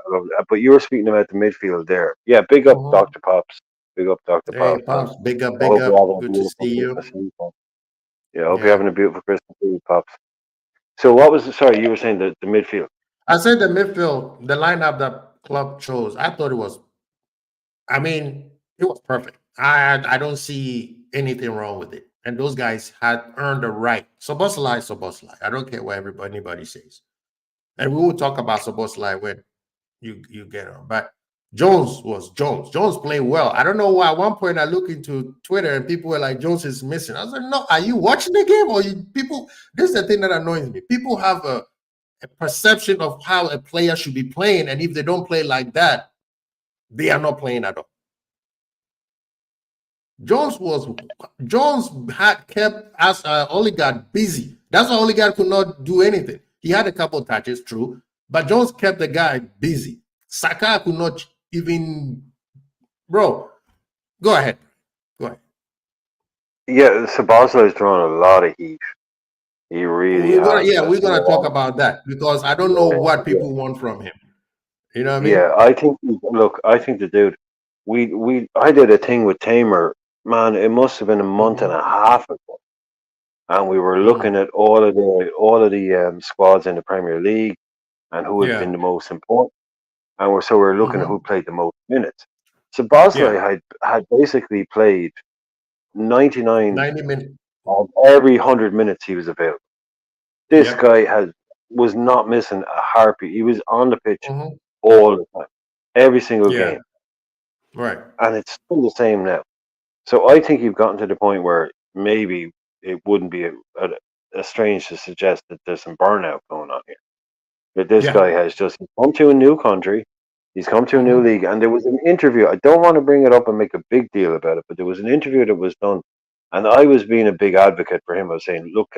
But you were speaking about the midfield there. Yeah, big up Dr. Pops. Big up Dr. Pops. Pops. Big up. Good to see you. Yeah, I hope you're having a beautiful Christmas Eve, Pops. So what was sorry, you were saying the midfield. I said the midfield, the lineup that club chose, I thought it was perfect. I don't see anything wrong with it. And those guys had earned the right. Soboslai. I don't care what anybody says. And we will talk about Soboslai when you get on. But Jones was Jones. Jones played well. I don't know why. At one point I looked into Twitter and people were like, Jones is missing. I was like, no, are you watching the game? Or people, this is the thing that annoys me. People have a perception of how a player should be playing. And if they don't play like that, they are not playing at all. Jones had kept as Odegaard busy. That's why Odegaard could not do anything. He had a couple of touches, true, but Jones kept the guy busy. Saka could not even. Bro, go ahead. Yeah, Sabazla is throwing a lot of heat. He really has. We're gonna talk about that because I don't know Yeah, what yeah, people want from him. You know what I mean? yeah. I think. Look, I think the dude. I did a thing with Tamer. Man, it must have been a month and Mm-hmm. a half ago, and we were looking Mm. at all of the squads in the Premier League and who had been Yeah. the most important, and we're looking at who Mm-hmm. played the most minutes. So Bosley Yeah. had basically played 99 90 minutes. of every 100 minutes he was available. This Yep. guy was not missing a heartbeat. He was on the pitch Mm-hmm. all the time, every single Yeah. game, Right. and it's still the same now. So I think you've gotten to the point where maybe it wouldn't be a strange to suggest that there's some burnout going on here. That this Yeah. guy has just come to a new country, he's come to a new Mm-hmm. league, and there was an interview. I don't want to bring it up and make a big deal about it, but there was an interview that was done, and I was being a big advocate for him. I was saying, look,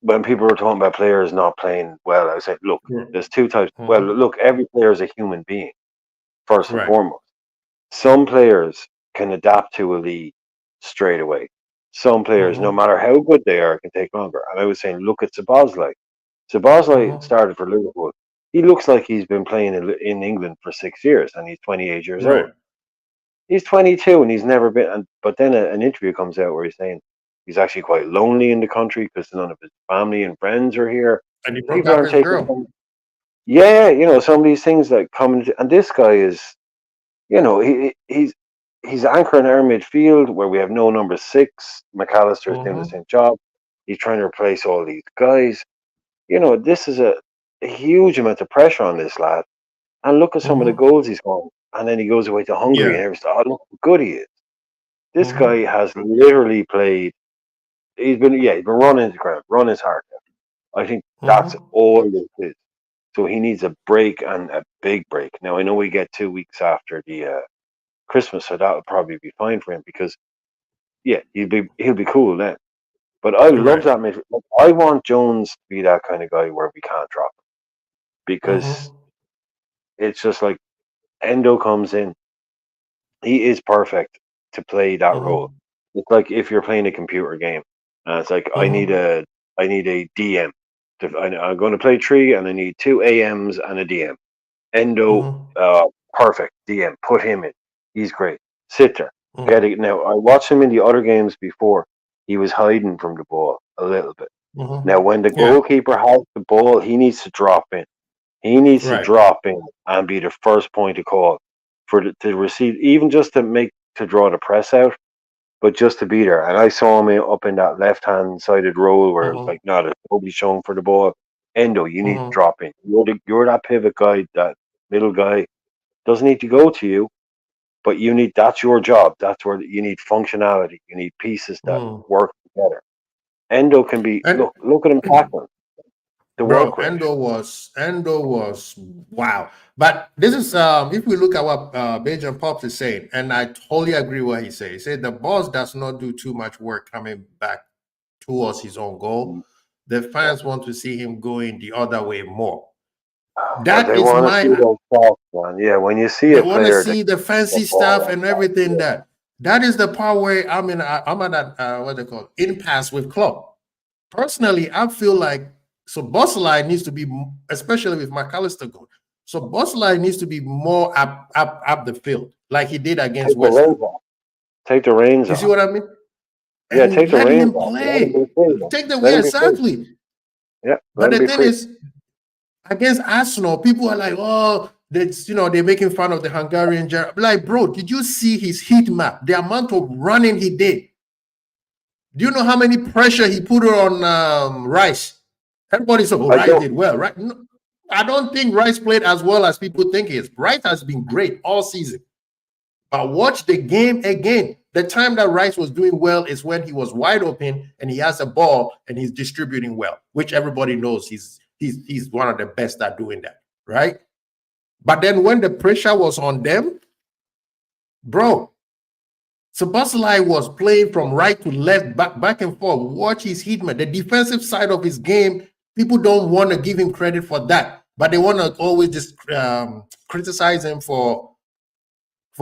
when people were talking about players not playing well, I was saying, look, there's two types. Well, Mm-hmm. look, every player is a human being first and Right. foremost. Some players can adapt to a league straight away. Some players, no Mm-hmm. matter how good they are, can take longer. And I was saying, look at Sabazlai. Sabazlai Mm-hmm. started for Liverpool. He looks like he's been playing in England for 6 years, and he's 28 years Right. old. He's 22, and he's never been. But then an interview comes out where he's saying he's actually quite lonely in the country because none of his family and friends are here. And he broke People up aren't his taking girl. him. Yeah, some of these things that come into, and this guy is, he's anchoring our midfield where we have no number six. McAllister's doing the Mm-hmm. same job. He's trying to replace all these guys. This is a huge amount of pressure on this lad. And look at some of the Mm-hmm. goals he's scoring. And then he goes away to Hungary Yeah. and everything. Oh, look how good he is. This guy Mm-hmm. has literally played. He's been running his ground, running his heart out. I think that's Mm-hmm. all it is. So he needs a break and a big break. Now I know we get 2 weeks after the Christmas, so that would probably be fine for him because he'll be cool then. But I love Right. that midfield. Like, I want Jones to be that kind of guy where we can't drop him because Mm-hmm. it's just like Endo comes in, he is perfect to play that role. Mm-hmm. It's like if you're playing a computer game, and it's like Mm-hmm. I need a DM. I'm going to play three, and I need two AMs and a DM. Endo, Mm-hmm. perfect DM. Put him in. He's great. Sit there. Get Mm-hmm. it. Now I watched him in the other games before. He was hiding from the ball a little bit. Now Mm-hmm. when the Yeah. goalkeeper has the ball, he needs to drop in. He needs to Right. drop in and be the first point of call to receive, even just to draw the press out, but just to be there. And I saw him up in that left hand sided role where it was Mm-hmm. like, no, there's nobody showing for the ball. Endo, you need to Mm-hmm. drop in. You're that pivot guy, that middle guy. Doesn't need to go to you, but that's your job. That's where you need functionality. You need pieces that Mm. work together. Endo can be, And look at him tackling, the bro, work rate. Endo was wow. But this is if we look at what Benjamin Pops is saying, and I totally agree what he said. He said the boss does not do too much work coming back towards his own goal. The Yeah. fans want to see him going the other way more. Well, That they is want to see my those shots, man. Yeah, when you see they a want to player that see the the fancy stuff ball and like everything that, that is the part where I'm at that what they call impasse with club. Personally, I feel like so Bosley needs to be, especially with McAllister going. So Bosley needs to be more up the field, like he did against take the West Ham. reins off. Take the reins You see off. what I mean? Yeah, And take the let reins him off. Let him play. be free, man. Take the Let way him be free. exactly. Yeah, let But him the be thing free. is, against Arsenal, people are like, oh, that's they're making fun of the Hungarian. Like, bro, did you see his heat map? The amount of running he did. Do you know how many pressure he put on Rice? Everybody said, oh, I Rice don't. did well, right? No, I don't think Rice played as well as people think he is. Rice has been great all season. But watch the game again. The time that Rice was doing well is when he was wide open and he has a ball and he's distributing well, which everybody knows he's one of the best at doing that, right? But then when the pressure was on them, bro, Sabasli was playing from right to left, back and forth. Watch his hitman. The defensive side of his game, people don't want to give him credit for that, but they want to always just criticize him for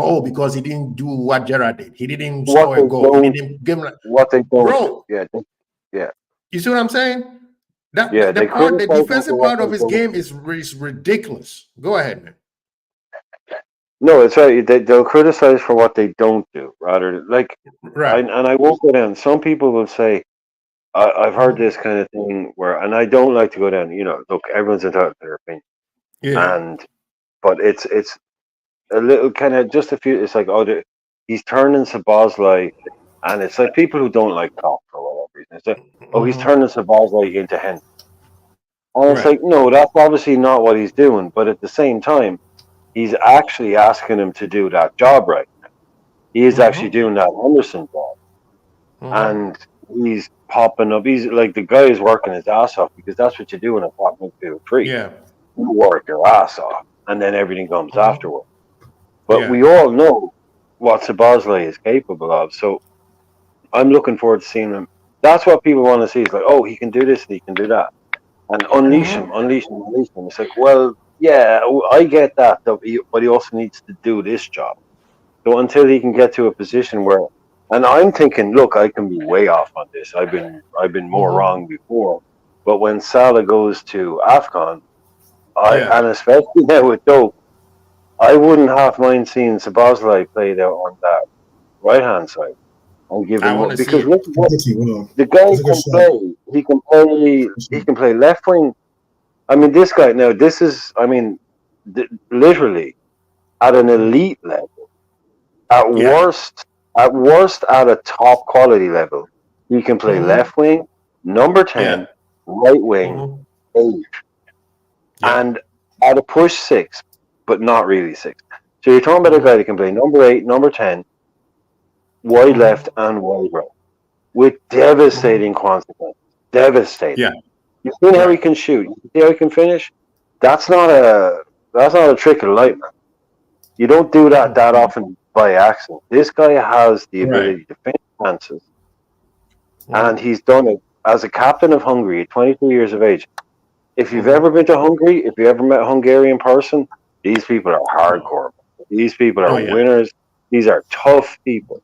Oh, because he didn't do what Gerrard did. He didn't What score a they goal. He don't, didn't give him, what they don't do. bro. Yeah. You see what I'm saying? Yeah, The they part, the criticize him for defensive what part they of his don't. game is ridiculous. Go ahead, man. No, it's right. They'll criticize for what they don't do, rather like. Right. And I won't go down. Some people will say, I've heard Mhm. this kind of thing where, and I don't like to go down. Look, everyone's entitled to their opinion, Yeah. and but it's a little kind of just a few. It's like, he's turning Sabozlai, and it's like people who don't like Klopp for whatever reason. It's like, oh, he's Mhm. turning Sabozlai into Henry, and it's Right. like, no, that's obviously not what he's doing. But at the same time, he's actually asking him to do that job right. He is actually Mhm. doing that Henderson job, Mhm. and he's popping up. He's like the guy is working his ass off because that's what you do in a top midfield three. Yeah. You work your ass off, and then everything comes Mhm. afterward. But Yeah. we all know what Sabozlai is capable of. So I'm looking forward to seeing him. That's what people want to see. It's like, oh, he can do this and he can do that, and unleash him, Mhm. unleash him, unleash him. It's like, well, yeah, I get that, but he also needs to do this job. So until he can get to a position where, and I'm thinking, look, I can be way off on this. I've been more Mhm. wrong before. But when Salah goes to Afcon, Yeah. and especially now with Dope, I wouldn't half mind seeing Sabozlai play there on that right hand side and give I him want to see because it. look I what think he will. the guy That's a good can shout. play. He can play. He can play left wing. I mean, this guy now. This is, I mean, literally at an elite level. At Yeah. worst, at worst, at a top quality level, he can play Mhm. left wing, number 10, Yeah. right wing, Mhm. 8, Yeah. and at a push 6, but not really 6. So you're talking about a guy Mhm. that can play number 8, number 10, wide left, Mhm. and wide right with Mhm. devastating consequences. Devastating. Yeah. You've seen how he Right. can shoot. You see how he can finish. That's not a that's not a trick of the light, man. You don't do that Mhm. often by accident. This guy has the Right. ability to finish chances, and Mhm. he's done it as a captain of Hungary at 22 years of age. If you've ever Mhm. been to Hungary, if you ever met a Hungarian person, these people are hardcore. These people Oh are yeah. winners. These are tough people.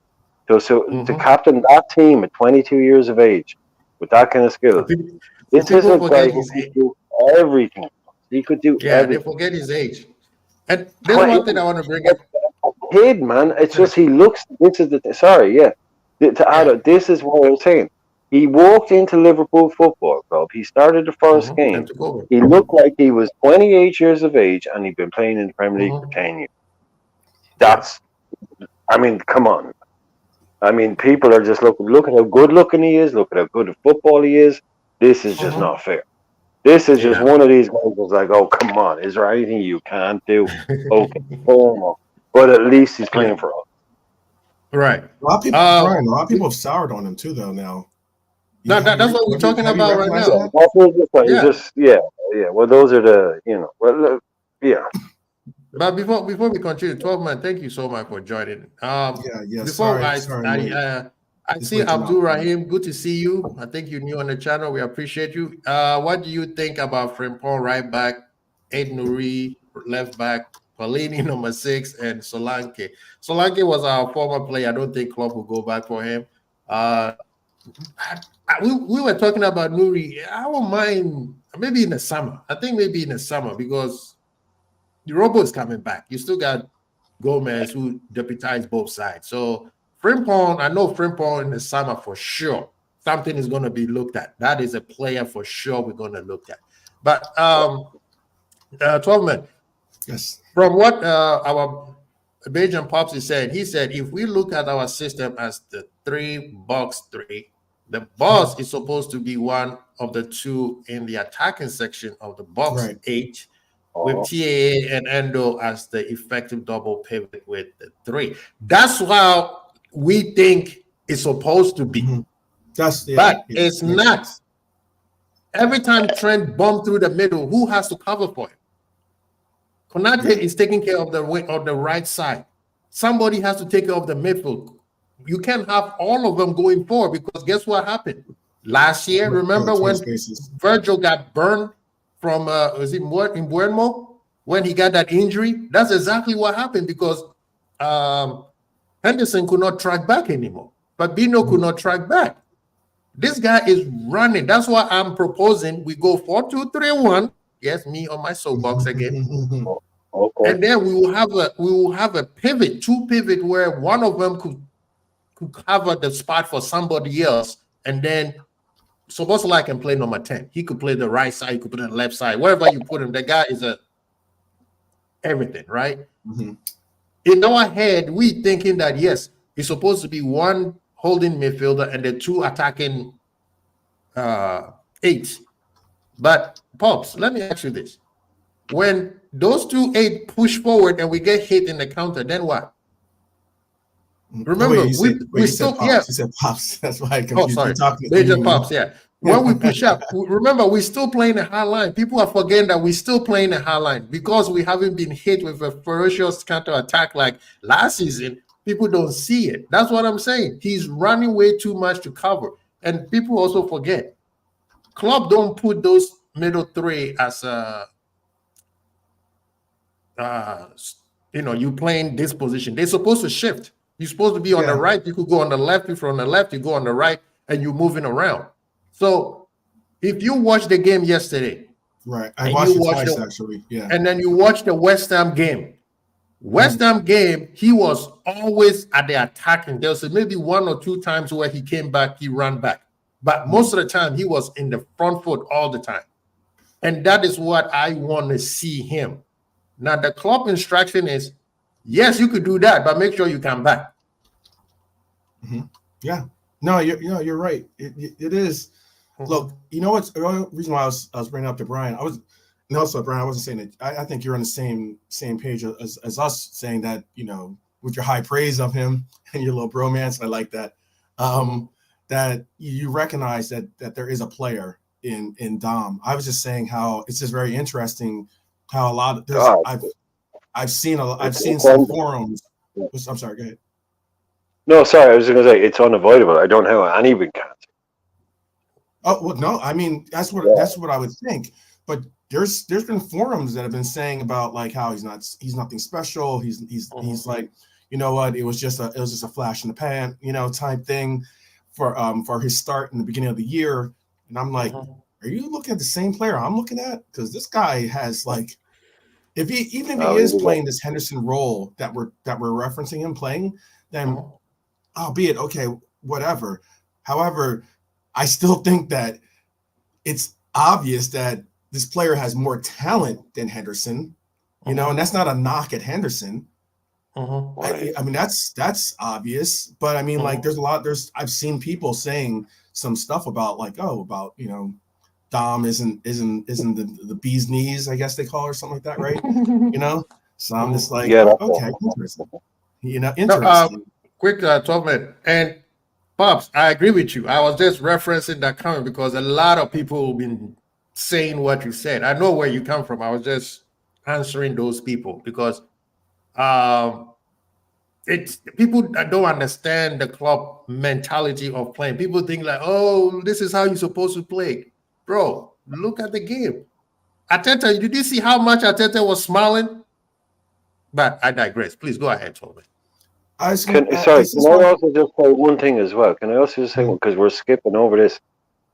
So to Mhm. captain that team at 22 years of age with that kind of skills, People, this is people a guy forget who his could age. do everything. He could do Yeah, they everything. forget his age. And there's 20, one thing I want to bring a up. kid, man. It's Yeah. just he looks. This is the sorry, yeah. To add Yeah. up, this is what I was saying. He walked into Liverpool Football Club. He started the first Mhm. game. And took over. He looked like he was 28 years of age, and he'd been playing in the Premier League for Mhm. 10 years. Yeah. That's. I mean, come on. I mean, people are just looking. Look at how good looking he is. Look at how good at football he is. This is just not Mhm. fair. This is just Yeah. one of these guys that's like, oh, come on. Is there anything you can't do? Okay, fair enough. But at least he's Yeah. playing for us. Right. A lot of people, Uh, Brian. A lot of people have soured on him too, though. Now, that's what we're talking have you about right recognized now. Yeah, that? that's what it's like. It's Yeah. just yeah. Well, those are yeah. But before we continue, 12 man, thank you so much for joining. Yeah, yeah. Before Sorry, I'm late. I It's see late to my Abdul appointment. Rahim. Good to see you. I think you're new on the channel. We appreciate you. What do you think about Frimpong right back, Ed Nuri left back, Palini number 6, and Solanke? Solanke was our former player. I don't think club will go back for him. Uh, we were talking about Nuri. I won't mind maybe in the summer. I think maybe in the summer because the Robo is coming back. You still got Gomez who deputized both sides. So Frimpong, I know Frimpong in the summer for sure. Something is going to be looked at. That is a player for sure we're going to look at. But 12 men, Yes. from what our Belgian Pops is saying, he said if we look at our system as the 3-box-3, the boss is supposed to be one of the two in the attacking section of the box Right. 8, with Uh-huh. TAA and Endo as the effective double pivot with the 3. That's how we think it's supposed to be, Mm-hmm. That's but yeah. it's Makes not. sense. Every time Trent bump through the middle, who has to cover for him? Konate Yeah. is taking care of the right side. Somebody has to take care of the midfield. You can't have all of them going forward because guess what happened last year? Yeah. Remember Tight when spaces. Virgil got burned from was it in Buenmo when he got that injury? That's exactly what happened because Henderson could not track back anymore. But Bino could not track back. This guy is running. That's why I'm proposing we go 4-2-3-1. Yes, me on my soapbox again. Okay. And then we will have a pivot, two pivot where one of them could cover the spot for somebody else, and then Szoboszlai can play number 10. He could play the right side, he could play the left side, wherever you put him. The guy is a everything, right? Mm-hmm. In our head, we thinking that yes, it's supposed to be one holding midfielder and the two attacking eights. But Pops, let me ask you this: when those two eight push forward and we get hit in the counter, then what? Remember, we still said pops. yeah. You said pops. That's why I confused. Oh, sorry, talking major pops. Yeah. When we push up, remember we still playing a high line. People are forgetting that we still playing a high line because we haven't been hit with a ferocious counter attack like last season. People don't see it. That's what I'm saying. He's running way too much to cover, and people also forget. Club don't put those middle three as a you playing this position. They're supposed to shift. You're supposed to be on the right. You could go on the left. If you're on the left, you go on the right, and you're moving around. So if you watch the game yesterday, right? I watched it twice actually. Yeah. And then you watch the West Ham game. West Ham game, he was always at the attacking. There was maybe one or two times where he came back, he ran back. But most of the time, he was in the front foot all the time. And that is what I want to see him. Now, the club instruction is, yes, you could do that, but make sure you come back. Mm-hmm. Yeah. No, you're right. It is. Mm-hmm. Look, you know what's the reason why I was bringing up to Brian. Brian, I wasn't saying that. I think you're on the same page as us, saying that, with your high praise of him and your little bromance. I like that. That you recognize that there is a player in Dom. I was just saying how it's just very interesting how a lot of I've seen some forums. I'm sorry, go ahead. No, sorry, I was going to say it's unavoidable. I don't know how anyone can. Oh well, no, I mean that's what I would think. But there's been forums that have been saying about like how he's nothing special. He's like, you know what? It was just a flash in the pan, type thing for his start in the beginning of the year. And I'm like, are you looking at the same player I'm looking at? Because this guy has like, if he is playing this Henderson role that we're referencing him playing, then albeit okay, whatever. However, I still think that it's obvious that this player has more talent than Henderson, and that's not a knock at Henderson. I mean, that's obvious, but I mean, like, I've seen people saying some stuff about like, Dom isn't the bee's knees, I guess they call her, something like that, right? So I'm just like, okay, interesting. Interesting. Quick 12-minute. And Pops, I agree with you. I was just referencing that comment because a lot of people have been saying what you said. I know where you come from. I was just answering those people because it's people that don't understand the club mentality of playing. People think like, oh, this is how you're supposed to play. Bro, look at the game. Arteta, did you see how much Arteta was smiling? But I digress. Please go ahead, Tolman. Can I also just say one thing as well? Can I also just say one, because we're skipping over this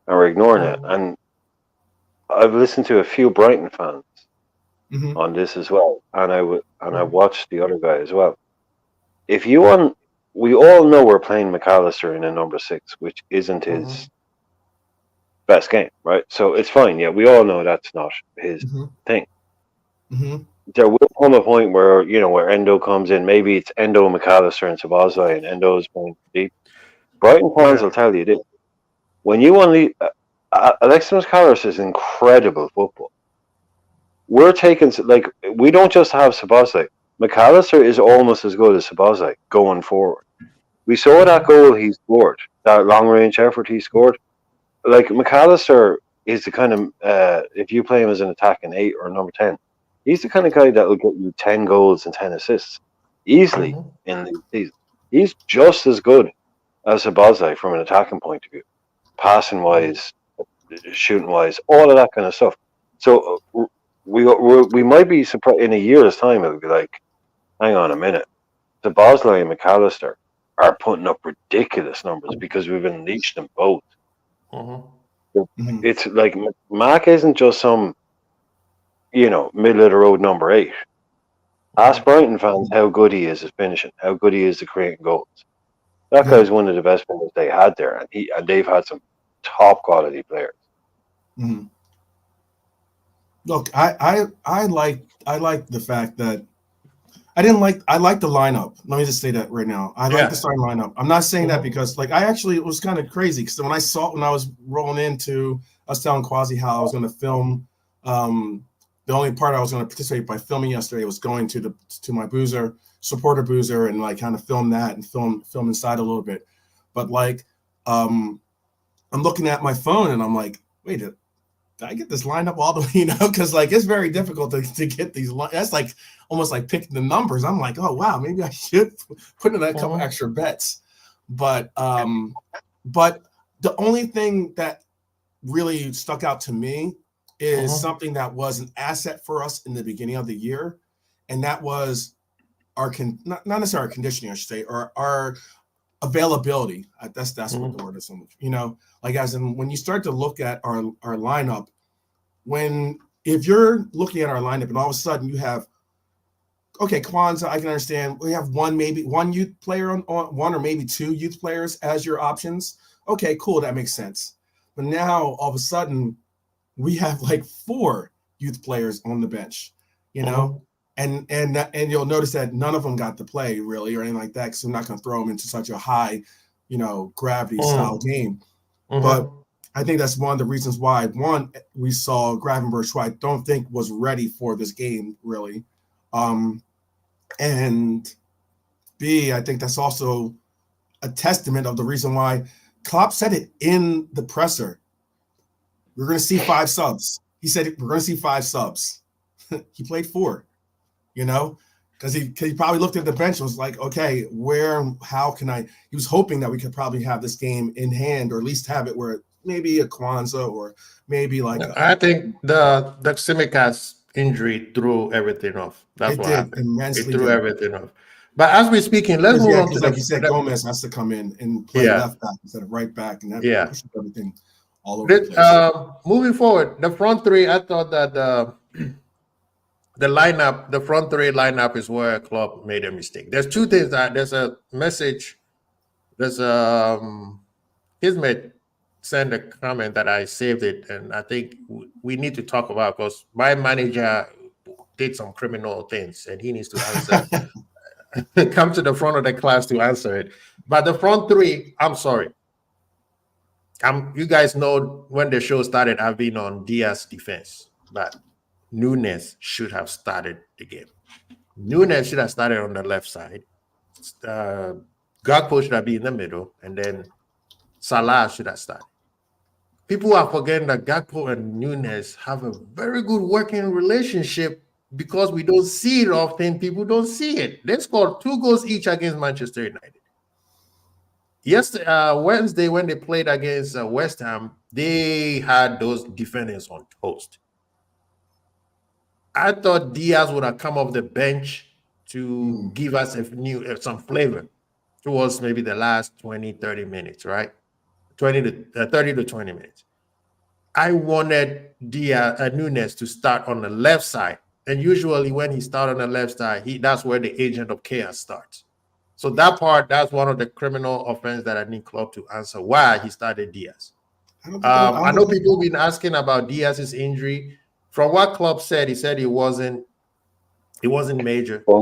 and we're ignoring it. And I've listened to a few Brighton fans on this as well, and I watched the other guy as well. We all know we're playing McAllister in a number 6, which isn't his best game, right? So it's fine. Yeah, we all know that's not his thing. There will come a point where where Endo comes in. Maybe it's Endo, McAllister, and Szoboszlai, and Endo's playing deep. Brighton fans will tell you this: when you only Alexis McAllister is incredible football. We're taking we don't just have Szoboszlai. McAllister is almost as good as Szoboszlai going forward. We saw that goal he scored, that long range effort he scored. Like McAllister is the kind of if you play him as an attacking 8 or number 10. He's the kind of guy that will get you 10 goals and 10 assists easily in the season. He's just as good as Szoboszlai from an attacking point of view, passing wise, shooting wise, all of that kind of stuff. So we might be surprised in a year's time. It would be like, hang on a minute, Bosley and McAllister are putting up ridiculous numbers because we've unleashed them both. Mhm. It's like Mac isn't just some, middle of the road number 8. Ask Brighton fans how good he is at finishing, how good he is at creating goals. That Yeah. guy's one of the best players they had there, and they've had some top quality players. Mhm. Look, I like the fact that I like the lineup. Let me just say that right now. I like the starting lineup. I'm not saying that because it was kind of crazy because when I was rolling into, I was telling Quasi how I was going to film. The only part I was going to participate by filming yesterday was going to my supporter boozer, and like kind of film that and film inside a little bit. But like, I'm looking at my phone and I'm like, wait, did I get this lined up all the way, because like it's very difficult to get these. That's like almost like picking the numbers. I'm like, oh wow, maybe I should put in a couple extra bets. But the only thing that really stuck out to me is something that was an asset for us in the beginning of the year, and that was not necessarily our conditioning, I should say, or our availability. That's what the word is. Like as in when you start to look at our lineup, if you're looking at our lineup and all of a sudden you have, okay, Kwanzaa, I can understand. We have maybe one youth player on one or maybe 2 youth players as your options. Okay, cool, that makes sense. But now all of a sudden we have like 4 youth players on the bench, and you'll notice that none of them got to play really or anything like that because I'm not going to throw them into such a high, gravity style game. But I think that's one of the reasons why, one, we saw Gravenberch, who I don't think was ready for this game, really. And B, I think that's also a testament of the reason why Klopp said it in the presser. We're going to see 5 subs. He said, we're going to see 5 subs. He played 4, because he probably looked at the bench and was like, okay, how can I? He was hoping that we could probably have this game in hand, or at least have it where maybe a Kwanzaa or maybe like I think the Tsimikas injury threw everything off. That's what happened. Immensely It threw everything off. But as we're speaking, let's move on to like you said, Gomez has to come in and play left back instead of right back, and that pushes everything all over the place. Moving forward, the front 3, I thought that the lineup, the front 3 lineup is where Klopp made a mistake. There's 2 things. There's a message. There's Hizmet sent a comment that I saved it, and I think we need to talk about because my manager did some criminal things, and he needs to answer. Come to the front of the class to answer it. But the front 3, I'm sorry. You guys know when the show started, I've been on Diaz defense, but Nunes should have started the game. Nunes should have started on the left side. Gakpo should have been in the middle, and then Salah should have started. People are forgetting that Gakpo and Nunes have a very good working relationship because we don't see it often. People don't see it. They scored 2 goals each against Manchester United. Wednesday, when they played against West Ham, they had those defenders on toast. I thought Diaz would have come off the bench to give us some flavor towards maybe the last 20, 30 minutes, right? 30 to 20 minutes. I wanted Nunes to start on the left side. And usually when he starts on the left side, that's where the agent of chaos starts. So that's one of the criminal offense that I need Klopp to answer why he started Diaz. I know people have been asking about Diaz's injury. From what Klopp said, he said it wasn't major. I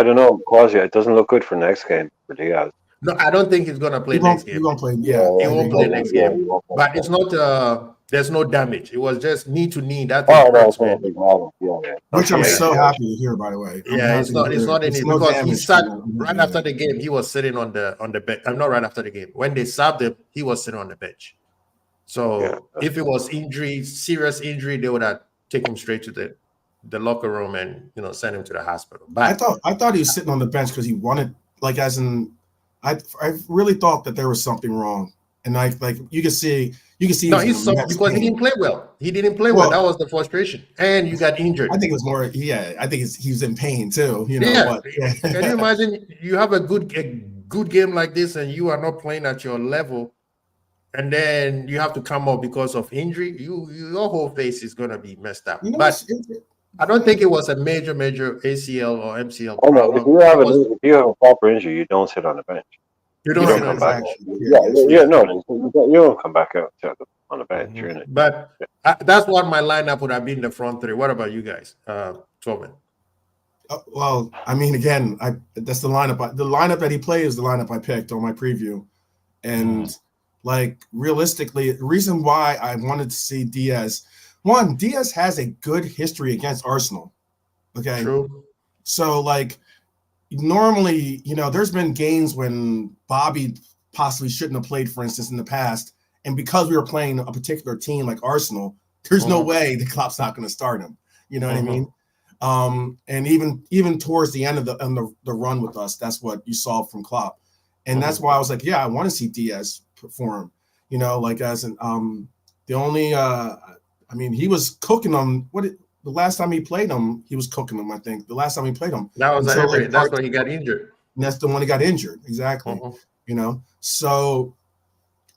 don't know, Quasi. It doesn't look good for next game for Diaz. No, I don't think he's gonna play next game. He won't play. He won't play next game. But it's not. There's no damage. It was just knee to knee. That thing hurts, man. Which I'm so happy to hear, by the way. It's not any because he sat right after the game. He was sitting on the bench. I'm not right after the game. When they subbed him, he was sitting on the bench. So if it was serious injury, they would have taken him straight to the locker room and send him to the hospital. But I thought he was sitting on the bench because he wanted, like, as in, I really thought that there was something wrong, and you You can see No, he's so because he didn't play well. He didn't play well. That was the frustration, and you got injured. I think it was more. Yeah, I think he was in pain too. Yeah. But yeah. Can you imagine you have a good game like this, and you are not playing at your level, and then you have to come up because of injury? Your whole face is gonna be messed up. But I don't think it was a major ACL or MCL problem. If you have a proper injury, you don't sit on the bench. You don't come back. You don't come back out on the bench. Mm-hmm. But that's what my lineup would have been, the front three. What about you guys, Tobin? Well, I mean, again, that's the lineup. The lineup that he played is the lineup I picked on my preview, and like realistically, the reason why I wanted to see Diaz. One, Diaz has a good history against Arsenal. Okay. True. So, like, normally, there's been games when Bobby possibly shouldn't have played, for instance, in the past. And because we were playing a particular team like Arsenal, there's no way the Klopp's not going to start him. You know what I mean? And even towards the end of the run with us, that's what you saw from Klopp. And that's why I was like, yeah, I want to see Diaz perform, like as an the only I mean, he was cooking them. The last time he played them, he was cooking them. I think the last time he played them, that was that's why he got injured. And that's the one he got injured. Exactly. So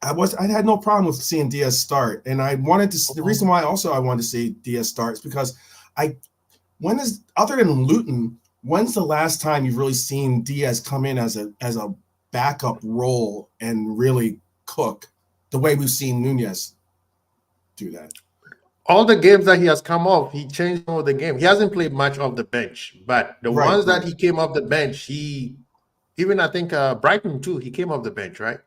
I had no problem with seeing Diaz start, and I wanted to. The reason why also I wanted to see Diaz start is because other than Luton, when's the last time you've really seen Diaz come in as a backup role and really cook the way we've seen Nunez do that? All the games that he has come off, he changed all the game. He hasn't played much off the bench, but the ones that he came off the bench, I think Brighton too, he came off the bench, right?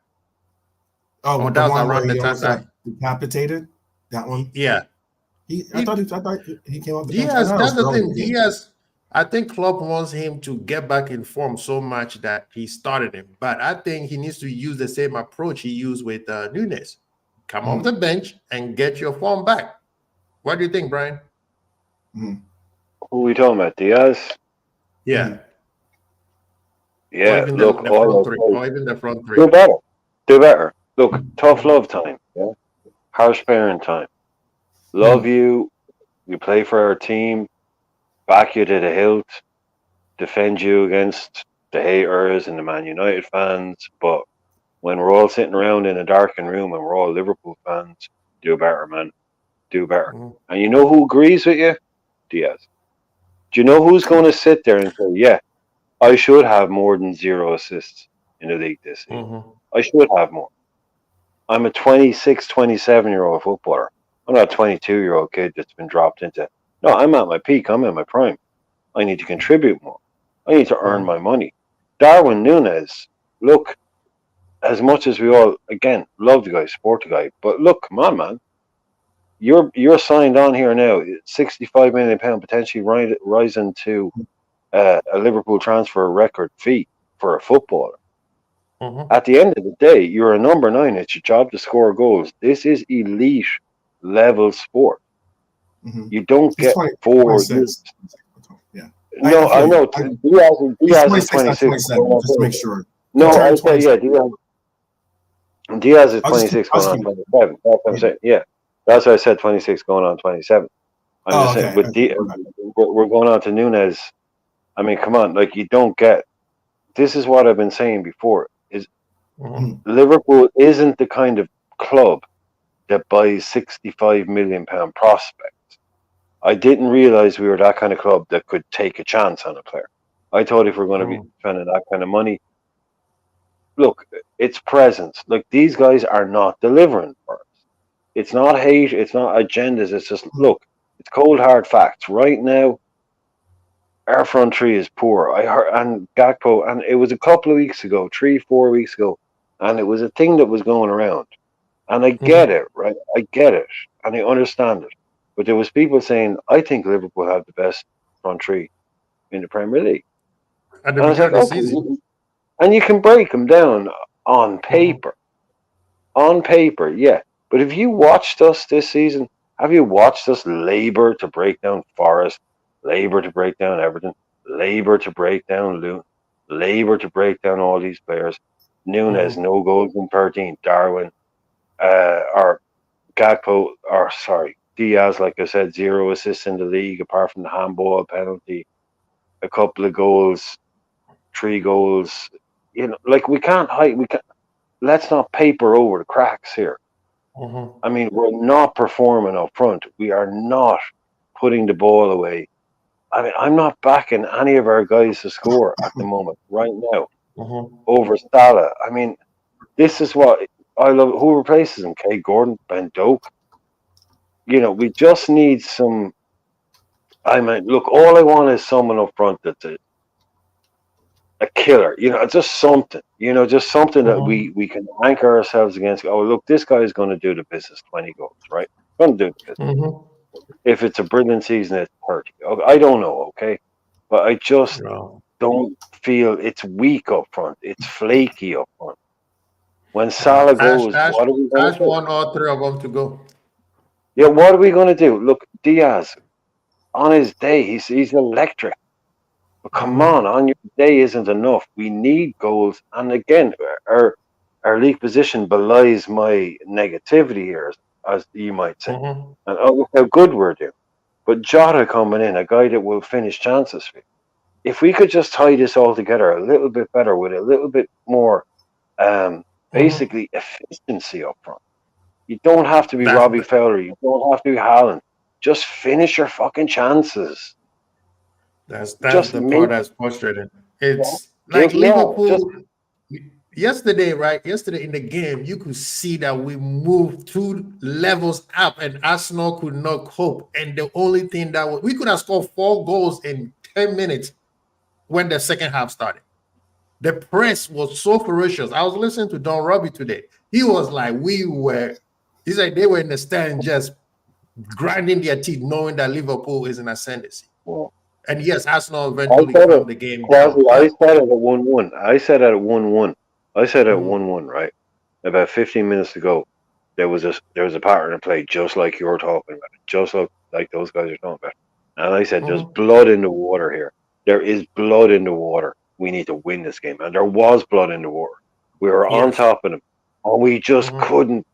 Oh, that was around the time decapitated. That one, yeah. I thought he came off the bench. That's the thing. Diaz, I think Klopp wants him to get back in form so much that he started him, but I think he needs to use the same approach he used with Nunez. Come off the bench and get your form back. What do you think, Brian? Who are we talking about? Diaz? Yeah. Yeah, look, even the front three. Do better. Look, tough love time. Yeah? Harsh parent time. Love you. You play for our team. Back you to the hilt. Defend you against the haters and the Man United fans. But when we're all sitting around in a darkened room and we're all Liverpool fans, do better, man. Do better. And you know who agrees with you? Diaz. Do you know who's going to sit there and say, yeah, I should have more than 0 assists in the league this season. I should have more. I'm a 26, 27-year-old footballer. I'm not a 22-year-old kid that's been dropped into. No, I'm at my peak. I'm at my prime. I need to contribute more. I need to earn my money. Darwin Nunez, look, as much as we all, again, love the guy, support the guy, but look, come on, man. You're signed on here now, £65 million potentially rising to a Liverpool transfer record fee for a footballer. At the end of the day, you're a number 9. It's your job to score goals. This is elite level sport. You don't get 4 years. Yeah. No, I know. Diaz is 26. Just to make sure. No, I say Diaz is 26 going on 27. That's what I'm saying. Yeah. That's why I said 26 going on 27. I'm just saying, we're going on to Nunez. I mean, come on, like you don't get. This is what I've been saying before. Is Liverpool isn't the kind of club that buys £65 million prospects. I didn't realize we were that kind of club that could take a chance on a player. I thought if we're going to be spending that kind of money, look, it's presence. Like these guys are not delivering for us. It's not hate. It's not agendas. It's just, look, it's cold, hard facts. Right now, our front three is poor. I heard, and Gakpo, and it was a couple of weeks ago, 3-4 weeks ago, and it was a thing that was going around. And I get it, right? I get it, and I understand it. But there was people saying, I think Liverpool have the best front three in the Premier League. At the beginning of the season. And you can break them down on paper. On paper, yeah. But if you watched us this season, have you watched us labour to break down Forest, labour to break down Everton, labour to break down Luton, labour to break down all these players? Nunez, no goals in 13. Darwin, or Diaz, like I said, 0 assists in the league apart from the handball penalty, a couple of goals, 3 goals. Like we can't hide. We can't. Let's not paper over the cracks here. Mhm. I mean, we're not performing up front. We are not putting the ball away. I mean, I'm not backing any of our guys to score at the moment, right now, Mhm. over Salah. I mean, this is what I love. Who replaces him? Kay Gordon, Ben Doak. We just need some. I mean, look, all I want is someone up front that's a killer. Just something. Just something that Mhm. we can anchor ourselves against. Oh, look, this guy is going to do the business. 20 goals, right? Going to do the business. Mhm. If it's a brilliant season, it's 30. Okay, I don't know, okay, but I just No. don't feel it's weak up front. It's flaky up front. When Salah Ash, goes, Ash, what are we going to Ash do? want all 3 of them to go. Yeah, what are we going to do? Look, Diaz on his day, he's electric. But come Mhm. on your day isn't enough. We need goals. And again, our league position belies my negativity here, as you might say. Mhm. And look how good we're doing. But Jota coming in, a guy that will finish chances for you. If we could just tie this all together a little bit better with a little bit more, Mhm. basically efficiency up front. You don't have to be That's Robbie Fowler. You don't have to be Haaland. Just finish your fucking chances. that's Just the make part that's frustrating. It's like give just Liverpool yesterday, right? Yesterday in the game, you could see that we moved 2 levels up, and Arsenal could not cope. And the only thing we could have scored 4 goals in 10 minutes when the second half started. The press was so ferocious. I was listening to Don Robbie today. He was like, he said they were in the stand just grinding their teeth, knowing that Liverpool is in ascendancy. And yes, Arsenal I eventually said it. calmed the game down. Quasi, I But said it at 1-1. I said it at 1-1. I said it at mhm, 1-1, right? About 15 minutes ago, there was a pattern of play just like you're talking about, just like those guys are talking about. And I said, there's mhm, blood in the water here. There is blood in the water. We need to win this game. And there was blood in the water. We were on yes, top of them. And we just mhm, couldn't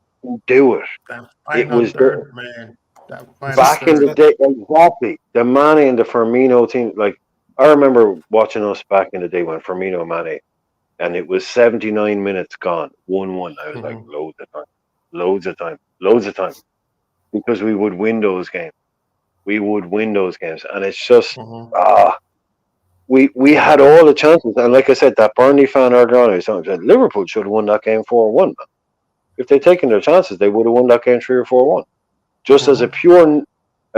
do it. that It final was there. third, man. That It's final just Back in it's the third. not, day, exactly. The Mane and the Firmino team, like I remember watching us back in the day when Firmino Mane, and it was 79 minutes gone, 1-1. I was like, Mhm, loads of time, loads of time, loads of time, because we would win those games. We would win those games, and it's just mhm. ah, we had Yeah. all the chances, and like I said, that Burnley fan earlier on, said Liverpool should have won that game 4-1. If they'd taken their chances, they would have won that game 3 or 4-1. Just as a Mhm,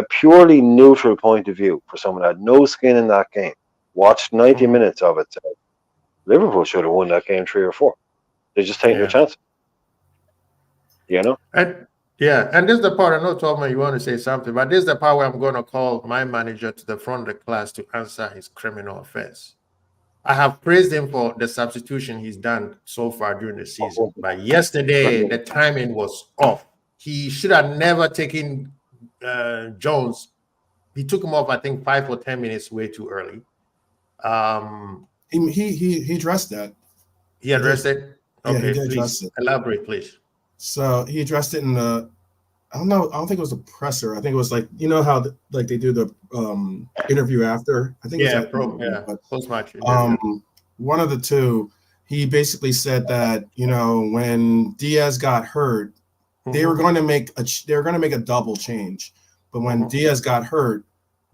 purely neutral point of view for someone that had no skin in that game, watched 90 mhm. minutes of it, said Liverpool should have won that game 3 or 4. They just taking their Yeah. chances, you know. And yeah, and this is the part I know, Tolman, you want to say something, but this is the part where I'm going to call my manager to the front of the class to answer his criminal offense. I have praised him for the substitution he's done so far during the season, but yesterday the timing was off. He should have never taken Jones. He took him off, I think, 5 or 10 minutes way too early. Um, he addressed that. he He did. addressed it. Yeah, he Okay, did address please it. elaborate, please. So he addressed it in the. I don't know. I don't think it was a presser. I think it was like how like they do the interview after. I think it was Yeah, that interview, but post match interview. um, one of the two. He basically said that when Diaz got hurt, they were Mhm, going to make a double change, but when mhm, Diaz got hurt,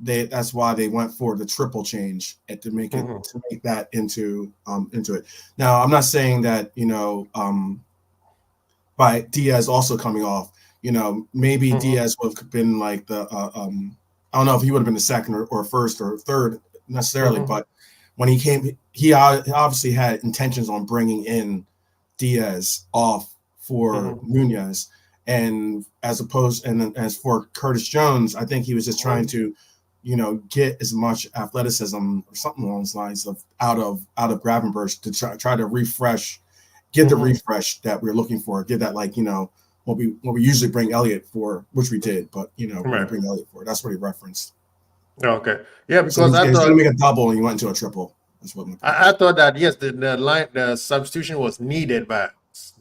that's why they went for the triple change and to make mhm, that into it. Now, I'm not saying that by Diaz also coming off, maybe mhm, Diaz would have been like the I don't know if he would have been the second or first or third necessarily, mhm, but when he came, he obviously had intentions on bringing in Diaz off for mhm, Nunez, and and as for Curtis Jones, I think he was just trying to, get as much athleticism or something along those lines of out of Gravenberch to try to give the mhm. refresh that we're looking for, give that what we usually bring Elliott for, which we did, but we're gonna Right. bring Elliott for. That's what he referenced. Okay. Yeah, So because he's gonna make a double and he went into a triple. That's what my point I is. thought that yes, the substitution was needed, but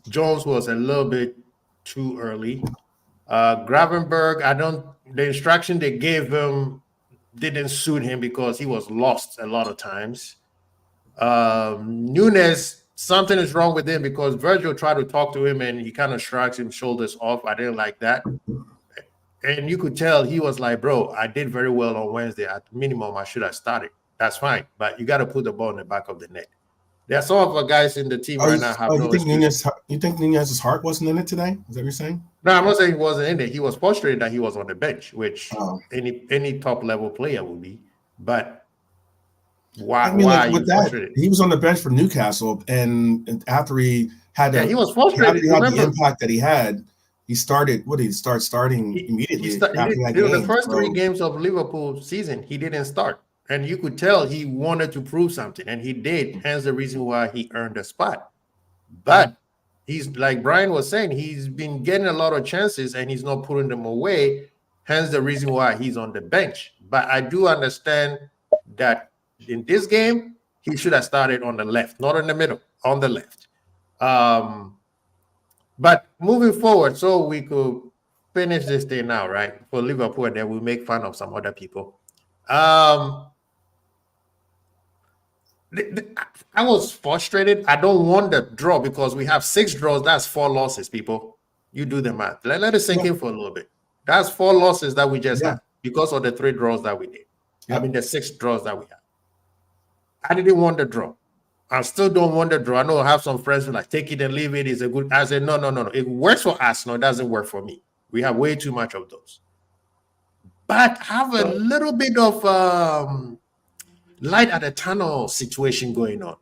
Jones was a little bit too early. Gravenberg, the instruction they gave him didn't suit him because he was lost a lot of times. Nunes, something is wrong with him because Virgil tried to talk to him and he kind of shrugs his shoulders off. I didn't like that. And you could tell he was like, bro, I did very well on Wednesday. At minimum, I should have started. That's fine. But you got to put the ball in the back of the net. There are some of the guys in the team right now have no excuse. You think Nunez's heart wasn't in it today? Is that what you're saying? No, I'm not saying he wasn't in it. He was frustrated that he was on the bench, which any top level player would be. But why with that, he was on the bench for Newcastle, and after he had he was frustrated. After he had the impact that he had, he started. What did he start starting immediately? The first 3 games of Liverpool season, he didn't start, and you could tell he wanted to prove something, and he did. Hence the reason why he earned a spot. But he's like Brian was saying, he's been getting a lot of chances, and he's not putting them away. Hence the reason why he's on the bench. But I do understand that in this game, he should have started on the left, not in the middle, on the left. But moving forward, so we could finish this thing now, right? For Liverpool, and then we'll make fun of some other people. I was frustrated. I don't want the draw because we have 6 draws. That's 4 losses, people. You do the math. Let it sink in for a little bit. That's 4 losses that we just had because of the 3 draws that we did. I mean, the 6 draws that we had. I didn't want the draw. I still don't want the draw. I know I have some friends who like take it and leave it. It's a good. I said, no. It works for Arsenal. It doesn't work for me. We have way too much of those. But have a little bit of light at the tunnel situation going on.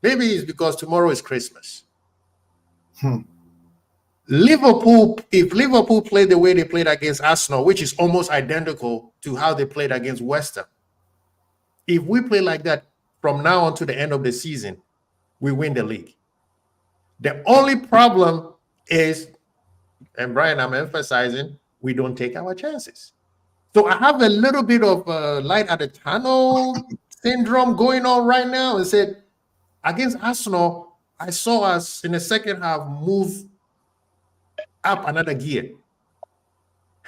Maybe it's because tomorrow is Christmas. Liverpool, if Liverpool played the way they played against Arsenal, which is almost identical to how they played against West Ham, if we play like that from now on to the end of the season, we win the league. The only problem is, and Brian, I'm emphasizing, we don't take our chances. So I have a little bit of light at the tunnel syndrome going on right now. And said, against Arsenal, I saw us in the second half move up another gear.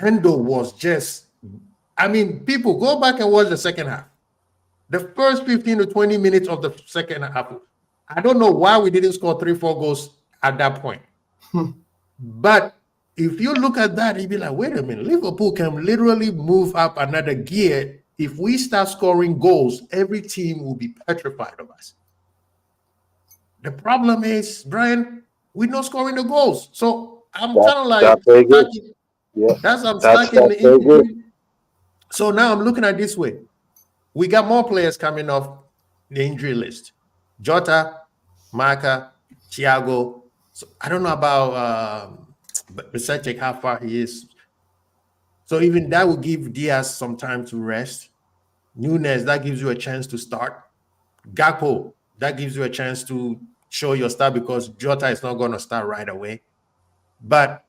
Hendo was just, people go back and watch the second half. The first 15 to 20 minutes of the second half, I don't know why we didn't score 3-4 goals at that point. But if you look at that, you'd be like, wait a minute, Liverpool can literally move up another gear. If we start scoring goals, every team will be petrified of us. The problem is, Brian, we're not scoring the goals. So I'm kind of like, I'm stuck in the injury. So now I'm looking at it this way. We got more players coming off the injury list. Jota, Maka, Thiago. So I don't know about Besetic, how far he is. So even that will give Diaz some time to rest. Nunes, that gives you a chance to start. Gakpo, that gives you a chance to show your start because Jota is not going to start right away. But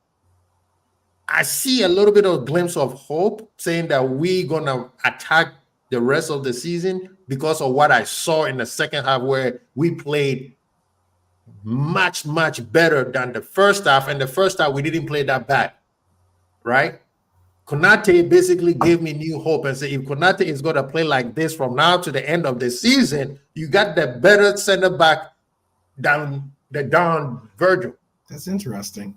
I see a little bit of glimpse of hope saying that we're going to attack the rest of the season because of what I saw in the second half where we played much, much better than the first half. And the first half, we didn't play that bad, right? Konate basically gave me new hope and said, if Konate is going to play like this from now to the end of the season, you got the better center back than Virgil. That's interesting.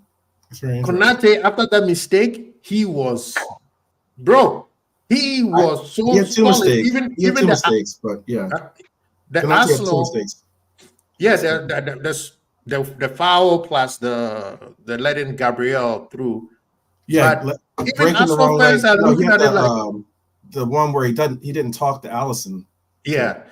That's very interesting. Konate, after that mistake, he was, he was so he had 2 solid. mistakes. Even he had 2 the mistakes, but yeah. The Arsenal, the foul plus the letting Gabriel through. Yeah, but breaking the wrong leg. The one where he didn't talk to Allison. Yeah.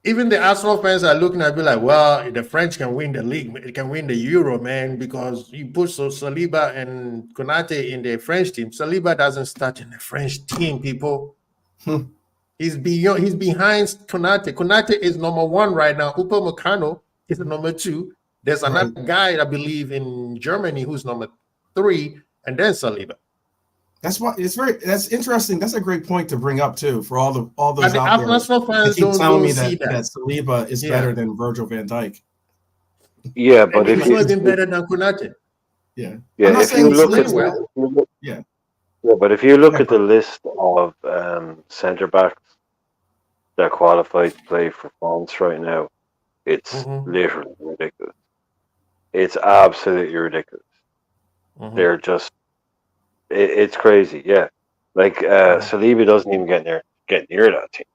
Even the Arsenal fans are looking at me like, well, the French can win the league, it can win the Euro, man, because you put Saliba and Konate in the French team. Saliba doesn't start in the French team, people. He's behind Konate. Konate is number 1 right now. Upamecano is the number 2. There's another guy, I believe, in Germany who's number 3, and then Saliba. That's interesting. That's a great point to bring up too for all those out there. Arsenal fans keep telling me that Saliba is better than Virgil van Dijk. Yeah, but he's even better than Konate. Yeah. Yeah, I'm not if saying you he's look at playing well. yeah. yeah, but if you look Yeah, at the bro. list of centre backs that qualify to play for France right now, it's Mm-hmm. literally ridiculous. It's absolutely ridiculous. Mm-hmm. They're just it's crazy. Yeah, like Saliba doesn't even get near that team.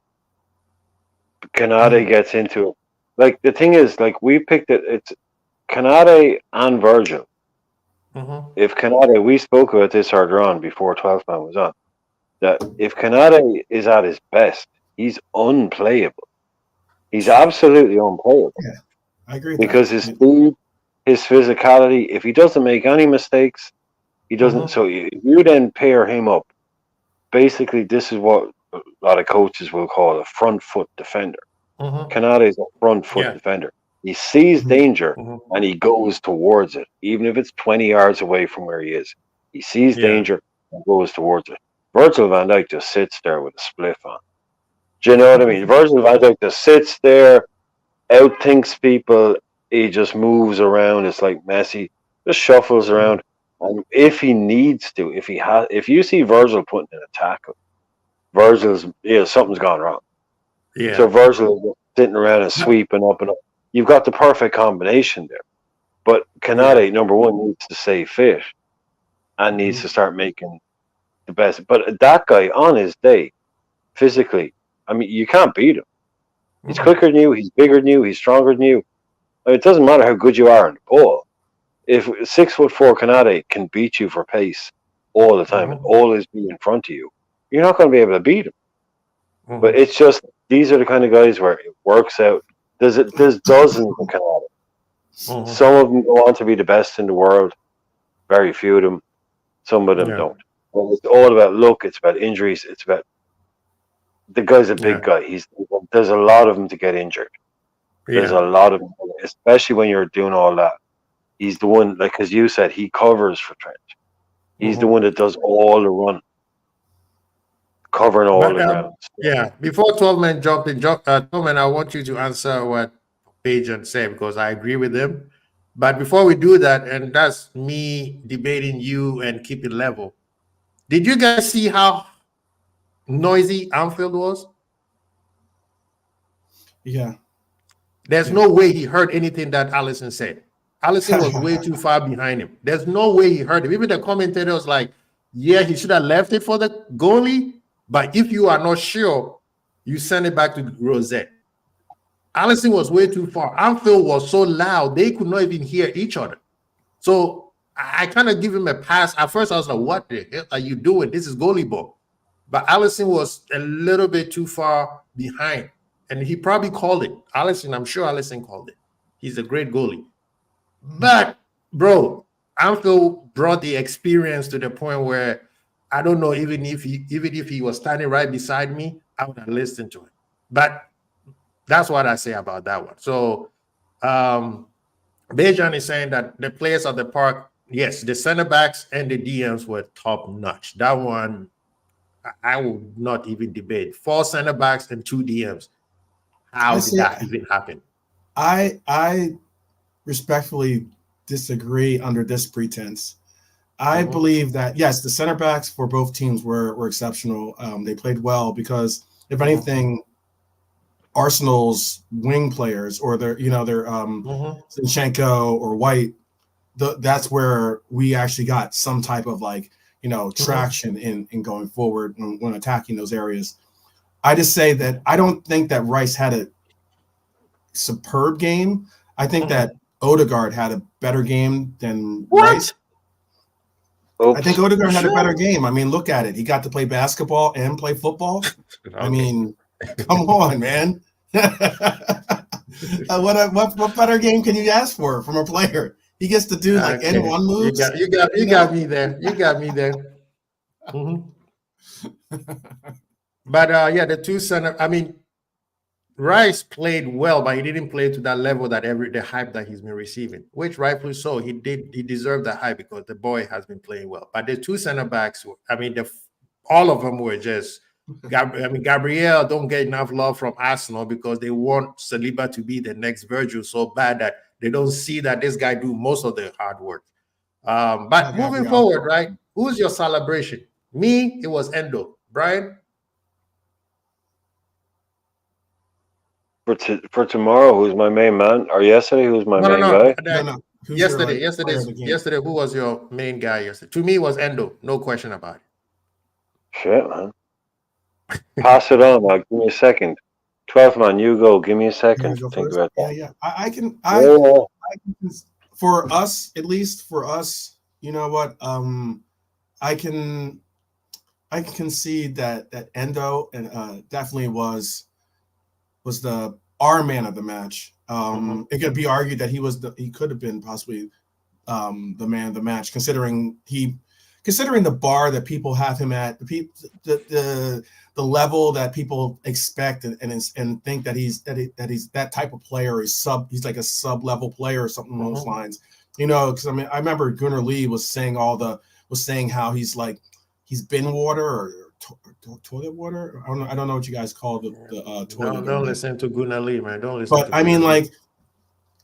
Canada Mm, gets into it. Like the thing is, like we picked it. It's Canada and Virgil. Mm-hmm. If Canada, we spoke about this earlier on before 12th man was on. That if Canada is at his best, he's unplayable. He's absolutely unplayable yeah, I agree with that. because his speed, his physicality. If he doesn't make any mistakes, he doesn't. Mm-hmm. So you then pair him up. Basically, this is what a lot of coaches will call a front foot defender. Mm-hmm. Canada is a front foot Yeah. defender. He sees Mhm. danger Mm-hmm. and he goes towards it, even if it's 20 yards away from where he is. He sees Yeah. danger and goes towards it. Virgil van Dijk just sits there with a spliff on. Do you know what I mean? Virgil van Dijk just sits there, outthinks people. He just moves around. It's like Messi, just shuffles around. And if he needs to, if you see Virgil putting in a tackle, something's gone wrong. So Yeah. Virgil is just sitting around and But sweeping up and up. You've got the perfect combination there. But yeah. Canade, number one, needs to stay fit and needs Mm-hmm. to start making the best. But that guy on his day, physically, I mean, you can't beat him. He's Mm-hmm. quicker than you. He's bigger than you. He's stronger than you. I mean, it doesn't matter how good you are in the ball. If 6'4" Canade can beat you for pace all the time and Mm-hmm. always be in front of you, you're not going to be able to beat him. But Mm-hmm. it's just these are the kind of guys where it works out. There's dozens of Canada. Mm-hmm. Some of them go on to be the best in the world. Very few of them. Some of them Yeah. don't. But it's all about luck. It's about injuries. It's about the guy's a big Yeah. guy. There's a lot of them to get injured. There's Yeah. a lot of them, especially when you're doing all that. He's the one, like as you said, he covers for Trent. He's the Mm-hmm. one that does all the run, covering all But the ground. yeah, before 12 men jump in, 12 men, I want you to answer what Pajan said because I agree with him. But before we do that, and that's me debating you and keep it level. Did you guys see how noisy Anfield was? Yeah, There's yeah. no way he heard anything that Allison said. Allison was way too far behind him. There's no way he heard him. Even the commentator was like, yeah, he should have left it for the goalie. But if you are not sure, you send it back to Rosette. Allison was way too far. Anfield was so loud, they could not even hear each other. So I kind of give him a pass. At first, I was like, what the hell are you doing? This is goalie ball. But Allison was a little bit too far behind. And he probably called it. Allison, I'm sure Allison called it. He's a great goalie. But, bro, Anfield brought the experience to the point where I don't know, even if he was standing right beside me, I would have listened to it. But that's what I say about that one. So Bejan is saying that the players of the park, yes, the center backs and the DMs were top notch. That one, I would not even debate. 4 center backs and 2 DMs. I How did see. that even happen? I respectfully disagree under this pretense. I Mm-hmm. believe that yes, the center backs for both teams were exceptional. They played well because if anything, Arsenal's wing players or their Mm-hmm. Zinchenko or White, that's where we actually got some type of Mm-hmm. traction in going forward when attacking those areas. I just say that I don't think that Rice had a superb game. I think Mm-hmm. that Odegaard had a better game than Rice. What? I think Oops. Odegaard had a better Sure. game. I mean, look at it. He got to play basketball and play football. I Okay. mean, come on, man. What better game can you ask for from a player? He gets to do like Okay. N1 You moves. got you got you You got know? me there. You got me there. Mhm. But yeah, the 2 center. I mean, Rice played well, but he didn't play to that level that the hype that he's been receiving, which rightfully so. He deserved the hype because the boy has been playing well. But the 2 center backs, I mean, all of them were just. I mean, Gabriel don't get enough love from Arsenal because they want Saliba to be the next Virgil so bad that they don't see that this guy do most of the hard work. But Okay, moving yeah. forward, right? Who's your celebration? Me, it was Endo. Brian? For tomorrow, who's my main man? Or yesterday, who's my No, no, main no. guy? No. Who's your like player of the game? Yesterday, who was your main guy yesterday? To me, it was Endo. No question about Shit, man. it. Pass it on. Like, give me a second. 12th man, you go. Give me a You second want to to go think first? about that. Yeah. I can. Yeah, yeah. I can. For us, at least for us, you know what? I can. I can concede that Endo and definitely was the our man of the match. It could be argued that he could have been possibly the man of the match, considering the bar that people have him at, the level that people expect and think that he's that type of player. He's like a sub level player or something along those lines. You know, because I mean, I remember Gunnar Lee was saying how he's bin water or toilet water. I don't know what you guys call the toilet. Don't listen to Gunnar Lee, man. Don't listen But to I mean, Gunnar Lee. like,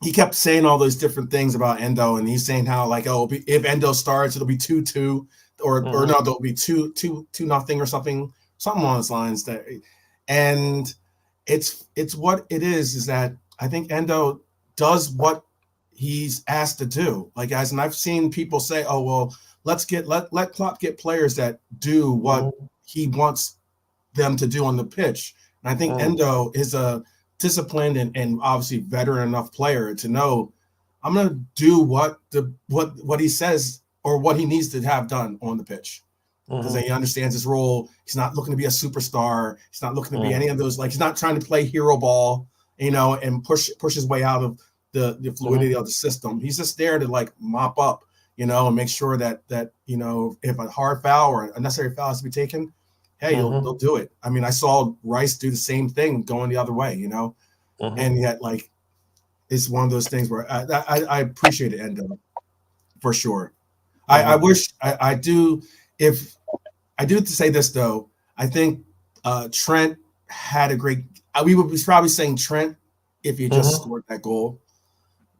he kept saying all those different things about Endo, and he's saying how, like, oh, if Endo starts, it'll be 2-2, or no, there'll be 2-0 or something along those lines. And it's what it is that I think Endo does what he's asked to do. Like, guys, and I've seen people say, oh, well, let Klopp get players that do what he wants them to do on the pitch. And I think Endo is a disciplined and obviously veteran enough player to know I'm going to do what he says or what he needs to have done on the pitch, because he understands his role. He's not looking to be a superstar. He's not looking to be any of those. Like, he's not trying to play hero ball, and push his way out of the fluidity of the system. He's just there to, like, mop up, and make sure that if a hard foul or a necessary foul has to be taken, hey, they'll do it. I mean, I saw Rice do the same thing going the other way, and yet, like, it's one of those things where I appreciate it, Endo, for sure. I wish I do. If I do say this though, I think Trent had a great. We would be probably saying Trent if he just scored that goal,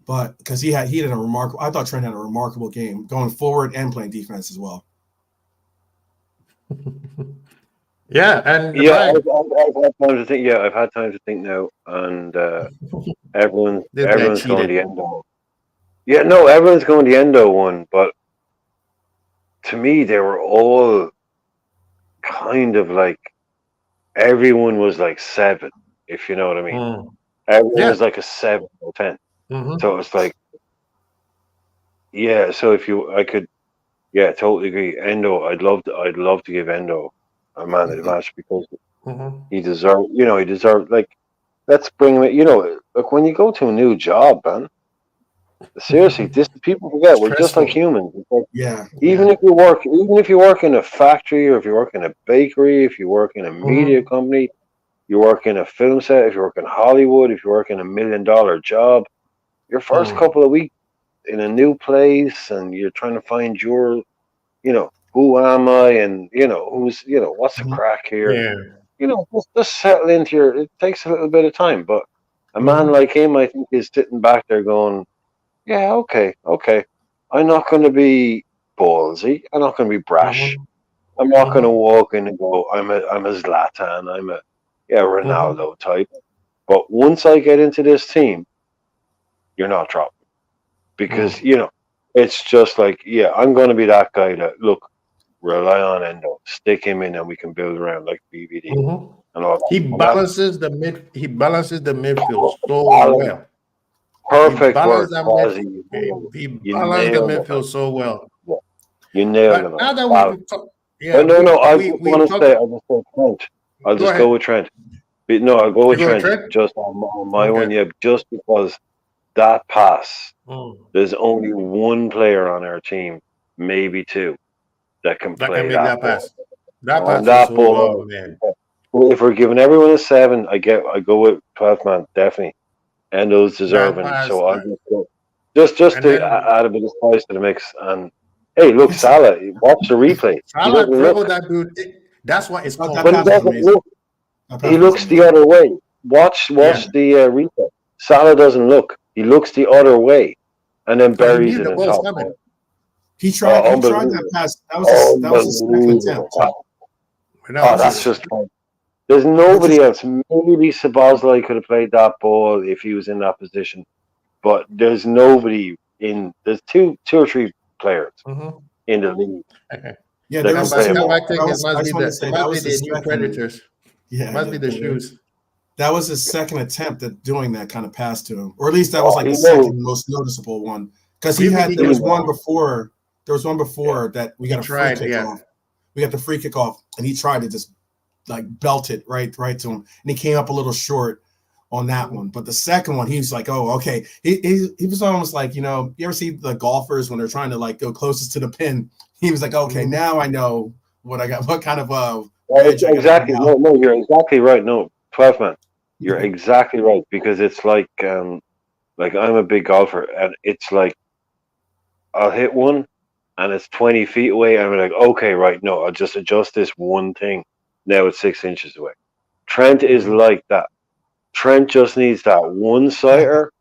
but because he had a remarkable. I thought Trent had a remarkable game going forward and playing defense as well. Yeah, and I've had time to think. Yeah, I've had time to think now, and everyone's going the Endo. Yeah, no, everyone's going the Endo one, but to me, they were all kind of like everyone was like 7, if you know what I mean. Everyone was like a 7 or 10. So it's like, yeah. So I could, totally agree. Endo, I'd love to give Endo a man of the match because he deserved. Like, let's bring him. Look, when you go to a new job, man. Seriously, people forget we're just like humans. Like, even if you work in a factory, or if you work in a bakery, if you work in a media company, you work in a film set, if you work in Hollywood, if you work in $1 million job, your first couple of weeks in a new place, and you're trying to find your, who am I, and who's, what's the crack here, just settle into it takes a little bit of time, but a man like him, I think, is sitting back there going, yeah, okay. I'm not going to be ballsy. I'm not going to be brash. I'm not going to walk in and go, I'm a Zlatan. I'm a Ronaldo type. But once I get into this team, you're not dropping. Because, it's just like, I'm going to be that guy that, look, rely on Endo. Stick him in and we can build around like BVD. And all that. He balances the midfield so well. Perfect word. He balanced the midfield so well. You nailed it. Now that I want to say Trent. I'll just go with Trent. No, I'll go with Trent. Just on my one, just because that pass, there's only one player on our team, maybe 2, that can play that pass. That pass is so well, man. If we're giving everyone a 7, I go with 12th man, definitely. Endo's deserving, so I'll just to add a bit of spice to the mix. And hey, look, Salah, watch the replay. Salah dribbled that dude. That's why it's called. But he doesn't look. He looks the other way. Watch the replay. Salah doesn't look. He looks the other way, and then buries it in top. He tried that Unbelievable. pass. That was his second attempt. That's just. There's nobody else. Maybe Sabazlai could have played that ball if he was in that position, but there's nobody in. There's two or three players in the league. Yeah, that there can was play two. a ball. I think it must be the new second. Predators. Yeah, must be the shoes. That was his second attempt at doing that kind of pass to him, or at least that was like the second most noticeable one. Because there was one before that we got a free kick off. We got the free kick off, and he tried to just like belt it right to him, and he came up a little short on that one. But the second one, he was like, "Oh, okay." He was almost like, you ever see the golfers when they're trying to like go closest to the pin? He was like, "Okay, now I know what I got. What kind of exactly. No, you're exactly right. No, 12 man, you're exactly right, because it's like I'm a big golfer, and it's like I'll hit one, and it's 20 feet away, and I'm like, okay, right, no, I'll just adjust this one thing. Now it's 6 inches away. Trent is like that. Trent just needs that one sighter,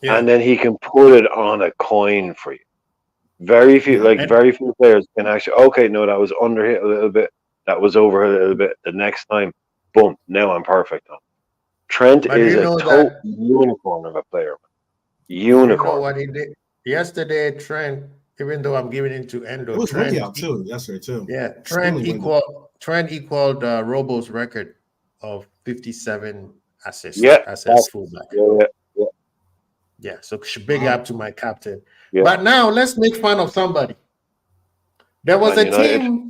and then he can put it on a coin for you. Very few players can actually. Okay, no, that was under hit a little bit. That was over a little bit. The next time, boom, now I'm perfect on. Trent is a total unicorn of a player. Unicorn. You know what he did yesterday? Trent, even though I'm giving it to Endo, it was Trent windy out too yesterday too. Yeah, Trent equaled Robo's record of 57 assists as a fullback. Yeah, so big up to my captain. Yeah. But now let's make fun of somebody. There was a team.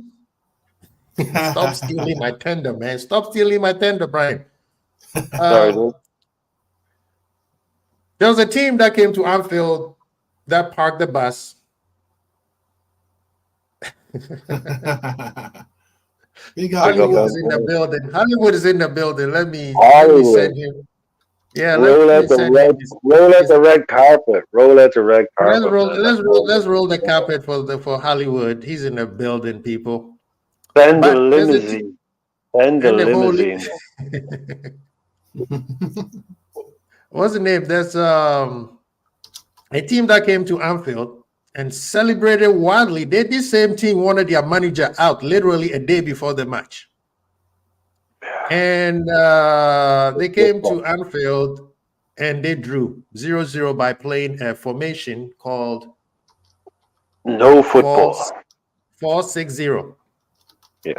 Stop stealing my tender, man. Stop stealing my tender, Brian. Sorry, there was a team that came to Anfield that parked the bus. Hollywood is in the building. Hollywood is in the building. Let me send him. Yeah, roll out the red carpet. Roll out the red carpet. Let's roll the carpet for Hollywood. He's in the building, people. Send the limousine. Send the limousine. What's the name? There's a team that came to Anfield and celebrated wildly. This same team wanted their manager out literally a day before the match. And they came to Anfield and they drew 0-0 by playing a formation called no football. 4-6-0. Yeah.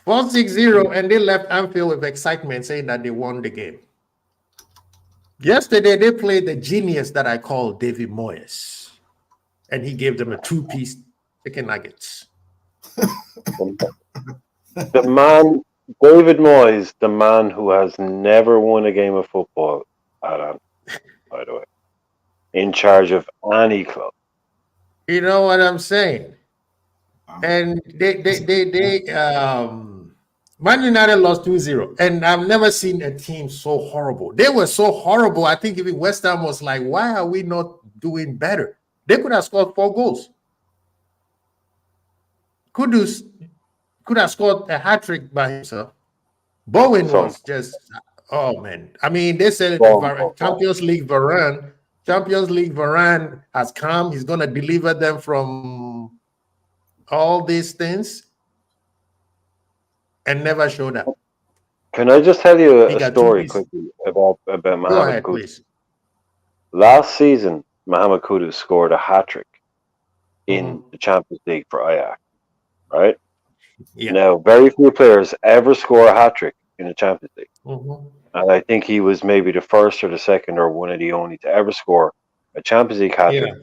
4-6-0, and they left Anfield with excitement, saying that they won the game. Yesterday, they played the genius that I call David Moyes, and he gave them a 2-piece chicken nuggets. The man, David Moyes, the man who has never won a game of football at Anfield, by the way, in charge of any club. You know what I'm saying? And Man United lost 2-0, and I've never seen a team so horrible. They were so horrible. I think even West Ham was like, why are we not doing better? They could have scored 4 goals. Kudus could have scored a hat-trick by himself. Bowen was just, oh, man. I mean, they said Champions League Varane has come. He's going to deliver them from all these things. And never showed up. Can I just tell you a story quickly about Mohamed Go ahead, Kudus? Please. Last season, Mohamed Kudus scored a hat-trick in the Champions League for Ajax, right? Yeah. Now, very few players ever score a hat-trick in the Champions League. And I think he was maybe the first or the second or one of the only to ever score a Champions League hat-trick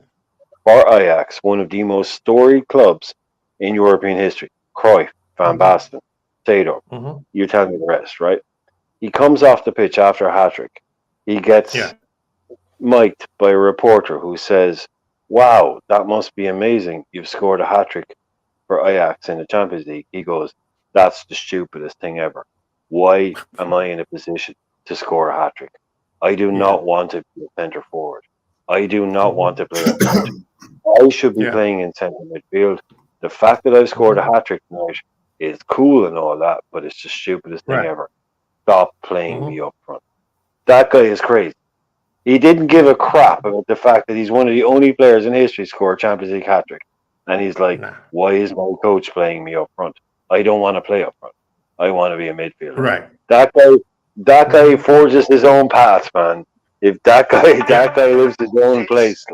for Ajax, one of the most storied clubs in European history. Cruyff, Van Basten, Tato, you tell me the rest, right? He comes off the pitch after a hat-trick. He gets mic'd by a reporter who says, wow, that must be amazing. You've scored a hat-trick for Ajax in the Champions League. He goes, that's the stupidest thing ever. Why am I in a position to score a hat-trick? I do not want to be a centre forward. I do not want to play a hat-trick. I should be playing in centre midfield. The fact that I've scored a hat-trick tonight is cool and all that, but it's the stupidest thing ever. Stop playing me up front. That guy is crazy. He didn't give a crap about the fact that he's one of the only players in history to score a Champions League hat-trick. And he's like, Nah. why is my coach playing me up front? I don't want to play up front. I want to be a midfielder. Right. That guy forges his own path, man. If that guy lives his own place.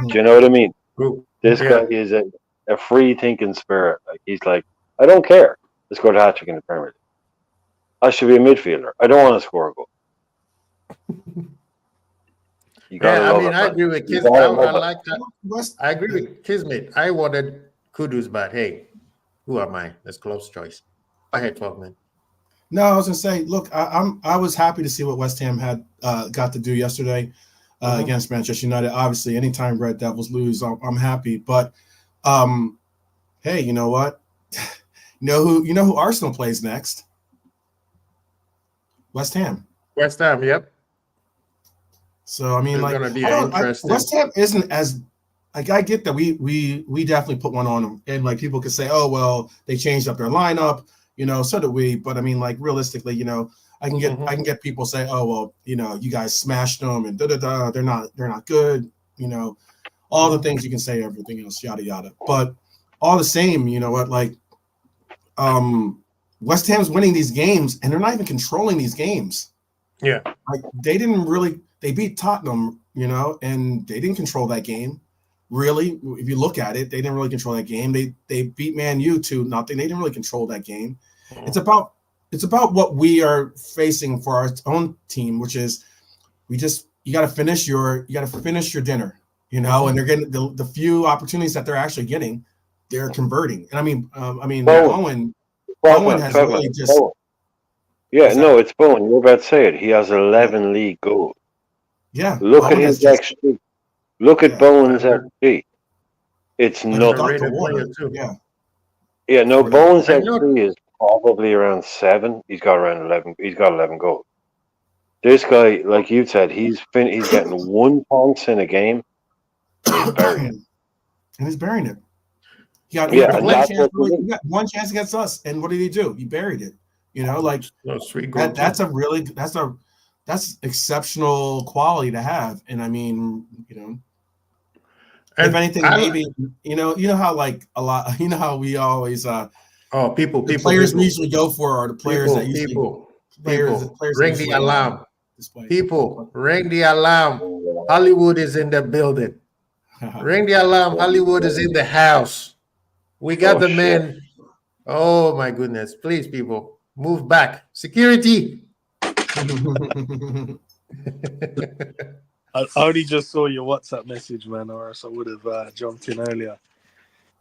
Do you know what I mean? Cool. This Yeah. guy is a free thinking spirit. Like he's like, I don't care. Let's go to hat-trick in the Premier League. I should be a midfielder. I don't want to score a goal. You gotta Yeah, I love mean, it, I man. agree with You Kismet. gotta I love it. like that. I agree with Kismet. I wanted Kudus, but hey, who am I? That's close choice. Go ahead, 12 man. No, I was gonna say, look, I was happy to see what West Ham had got to do yesterday against Manchester United. Obviously, anytime Red Devils lose, I'm happy. But hey, you know what? You know who Arsenal plays next? West Ham. West Ham, yep. So I mean, It's like, gonna be interesting. West Ham isn't as like, I get that we definitely put one on them, and like people could say, oh well, they changed up their lineup, so do we. But I mean, like realistically, I can get people say, oh well, you guys smashed them and they're not good, all the things you can say, everything else, yada yada. But all the same, you know what, like, West Ham's winning these games and they're not even controlling these games. Yeah. Like they beat Tottenham, and they didn't control that game. Really, if you look at it, they didn't really control that game. They beat Man U 2-0. They didn't really control that game. It's about what we are facing for our own team, which is you got to finish your dinner, and they're getting the few opportunities that they're actually getting, they're converting. And I mean, Bowen has really just. Bowen. Yeah, no, it's Bowen. You're about to say it. He has 11 league goals. Yeah. Look at his XG. Look at Bowen's XG. It's not. Yeah. Yeah, no, Bowen's XG is probably around 7. He's got around 11. He's got 11 goals. This guy, like you said, he's getting 1 chance in a game, and he's burying it. And he's burying it. He got one chance against us, and what did he do? He buried it. Like that's exceptional quality to have. And I mean, if anything, maybe you know how like a lot, how we always the players we usually go for are the players that usually players ring the alarm. People, ring the alarm. Hollywood is in the building. Ring the alarm. Hollywood is in the house. We got the man. Oh my goodness. Please, people, move back. Security. I only just saw your WhatsApp message, man, or else I would have jumped in earlier.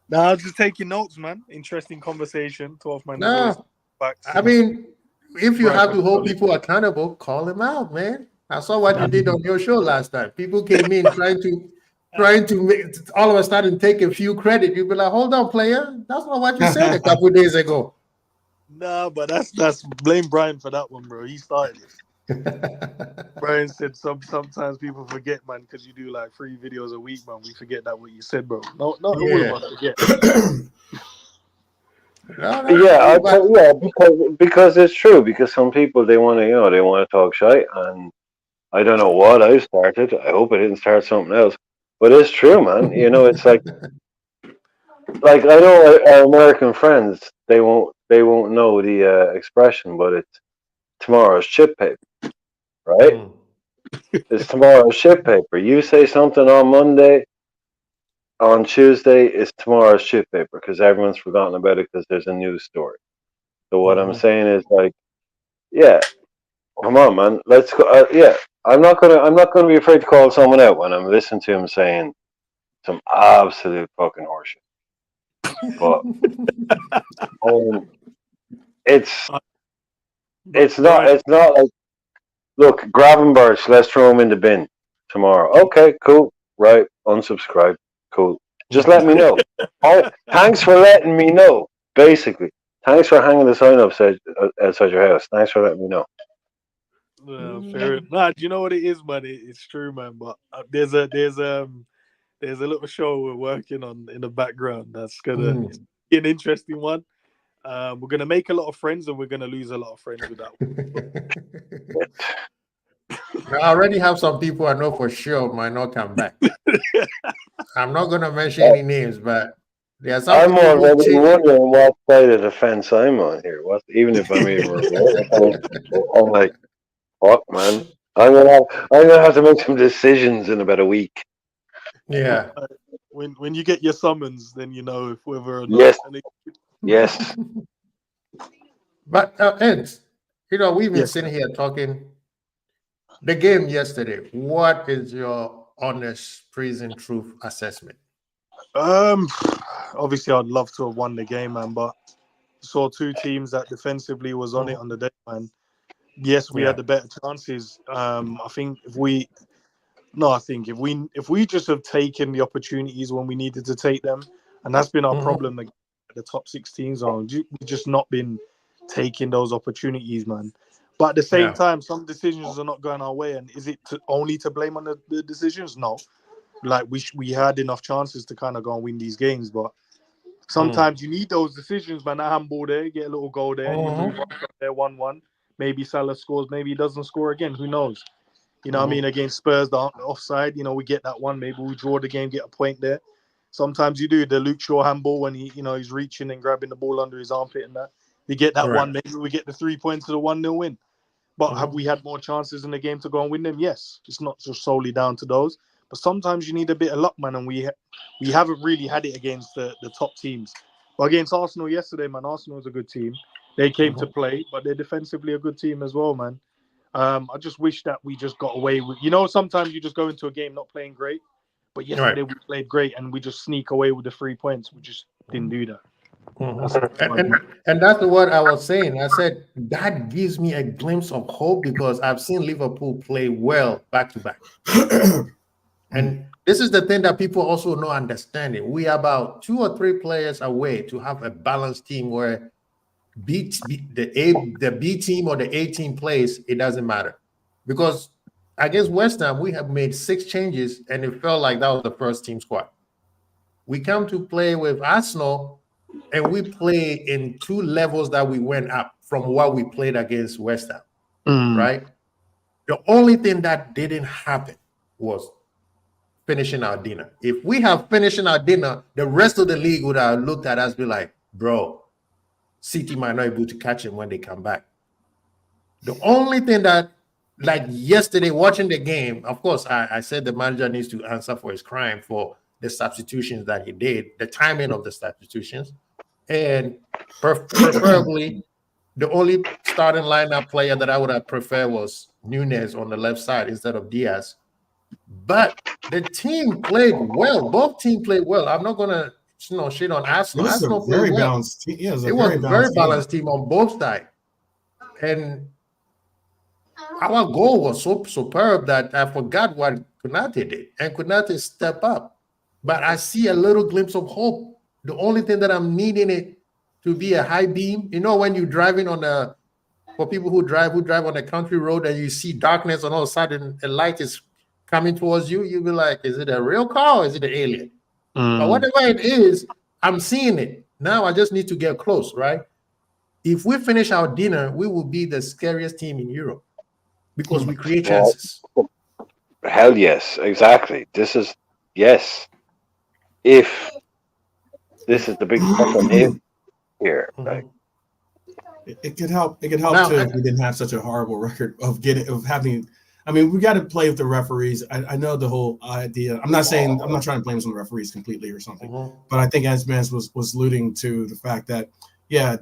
No, I was just taking notes, man. Interesting conversation. 12 man. No, I mean, if you have to hold people accountable, call them out, man. I saw what you did on your show last time. People came in trying to make, all of a sudden take a few credit. You'd be like, hold on, player. That's not what you said a couple of days ago. No, but that's blame Brian for that one, bro. He started it. Brian said sometimes people forget, man, because you do like 3 videos a week, man. We forget that what you said, bro. Not all of us forget. Because it's true. Because some people they want to talk shit, and I don't know what I started. I hope I didn't start something else. But it's true, man. It's like I know our American friends, they won't know the expression, but it's tomorrow's chip paper, right? It's tomorrow's chip paper. You say something on Monday, on Tuesday, it's tomorrow's chip paper because everyone's forgotten about it because there's a news story. So what I'm saying is like, yeah, come on, man, let's go. I'm not gonna be afraid to call someone out when I'm listening to him saying some absolute fucking horseshit. But it's not like, look, Gravenberch, let's throw him in the bin tomorrow. Okay, cool, right? Unsubscribe, cool. Just let me know. Thanks for letting me know. Basically, thanks for hanging the sign up outside your house. Thanks for letting me know. Fair. Nah, do you know what it is, man? It's true, man. But there's a little show we're working on in the background that's gonna be an interesting one. We're gonna make a lot of friends and we're gonna lose a lot of friends with that one. I already have some people I know for sure might not come back. I'm not going to mention any names, but there are some I'm people who already change. wondering what side of the fence I'm on here. What, even if I'm even I'm like, fuck, man. I'm gonna have to make some decisions in about a week. Yeah. When you get your summons, then you know if whether or not. Yes, And yes. But Ed, we've been yes, sitting here talking the game yesterday. What is your honest, prison truth assessment? um, obviously I'd love to have won the game, man, but saw two teams that defensively was on it on the day, man. Yes, we Yeah. had the better chances. I think if we just have taken the opportunities when we needed to take them, and that's been our problem. Like, the top 16 zone, we've just not been taking those opportunities, man. But at the same Yeah. time, some decisions are not going our way, and is it only to blame on the decisions? No, like we had enough chances to kind of go and win these games, but sometimes you need those decisions, man. That handball there, get a little goal there, you move on from there, 1-1. Maybe Salah scores, maybe he doesn't score again. Who knows? You know what I mean? Against Spurs, the offside, we get that one. Maybe we draw the game, get a point there. Sometimes you do the Luke Shaw handball when he's reaching and grabbing the ball under his armpit and that. You get that Right. one. Maybe we get the 3 points to the 1-0 win. But have we had more chances in the game to go and win them? Yes. It's not just solely down to those. But sometimes you need a bit of luck, man. And we haven't really had it against the top teams. But against Arsenal yesterday, man, Arsenal is a good team. They came to play, but they're defensively a good team as well, man. I just wish that we just got away with. Sometimes you just go into a game not playing great, but Right. yesterday we played great and we just sneak away with the 3 points. We just didn't do that. And that's what I was saying. I said that gives me a glimpse of hope because I've seen Liverpool play well back to back. And this is the thing that people also not understanding. We are about 2 or 3 players away to have a balanced team where the B team or the A team plays, it doesn't matter. Because against West Ham, we have made 6 changes and it felt like that was the first team squad. We come to play with Arsenal and we play in 2 levels that we went up from what we played against West Ham, right? The only thing that didn't happen was finishing our dinner. If we have finishing our dinner, the rest of the league would have looked at us be like, bro, City might not be able to catch him when they come back. The only thing that, like yesterday, watching the game, of course, I said the manager needs to answer for his crime for the substitutions that he did, the timing of the substitutions, and preferably the only starting lineup player that I would have preferred was Nunez on the left side instead of Diaz. But the team played well. Both teams played well. I'm not gonna shit on Arsenal. It was a Arsenal very played well. balanced team. Yeah, It was a very balanced team on both sides. And our goal was so superb that I forgot what Konate did. And Konate stepped up. But I see a little glimpse of hope. The only thing that I'm needing it to be a high beam. When you're driving for people who drive on a country road and you see darkness and all of a sudden a light is coming towards you, you'll be like, is it a real car or is it an alien? But whatever it is, I'm seeing it. Now I just need to get close, right? If we finish our dinner, we will be the scariest team in Europe because we create chances. Hell yes, exactly. Yes. If this is the big fucking if here, like. It could help. It could help Now, too if we didn't have such a horrible record of having. I mean, we got to play with the referees. I know the whole idea. I'm not trying to blame some of the referees completely or something, but I think as Mans was alluding to the fact that, yeah,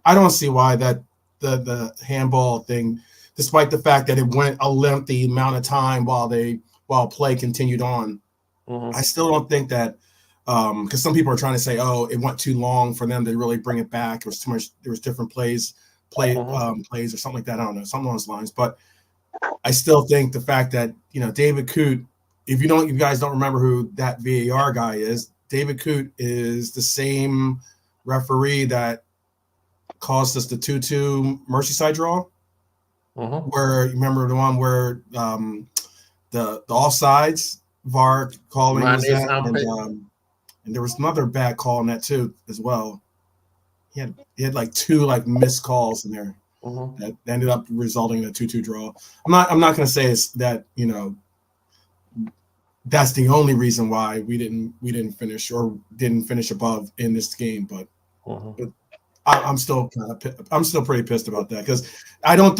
I don't see why that the handball thing, despite the fact that it went a lengthy amount of time while play continued on, I still don't think that. Because some people are trying to say, oh, it went too long for them to really bring it back. There was too much. There was different plays or something like that. I don't know, something along those lines. But I still think the fact that David Coote, if you guys don't remember who that VAR guy is, David Coote is the same referee that caused us the 2-2 Merseyside draw. Where you remember the one where the offsides VAR calling was that, and there was another bad call in that too as well. He had like 2 missed calls in there. that ended up resulting in a 2-2 draw. I'm not going to say it's that, you know, that's the only reason why we didn't finish above in this game, but I'm still pretty pissed about that because I don't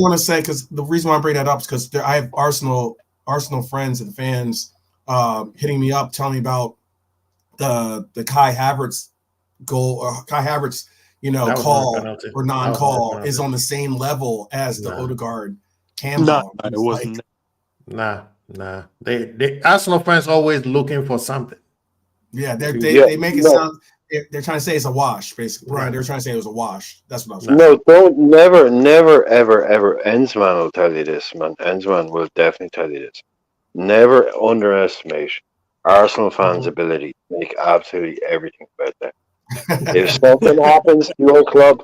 want to say, because the reason why I bring that up is because I have Arsenal friends and fans hitting me up telling me about the Kai Havertz goal, or Kai Havertz, you know, call or non-call is on the same level as the Odegaard handball. It wasn't. Nah. They Arsenal fans always looking for something. Yeah, they make it sound. They're trying to say it's a wash, basically. Right? They're trying to say it was a wash. That's what I'm saying. No, don't never, ever. Ensman will tell you this, man. Ensman will definitely tell you this. Never underestimate Arsenal fans' ability to make absolutely everything about that. If something happens to your club,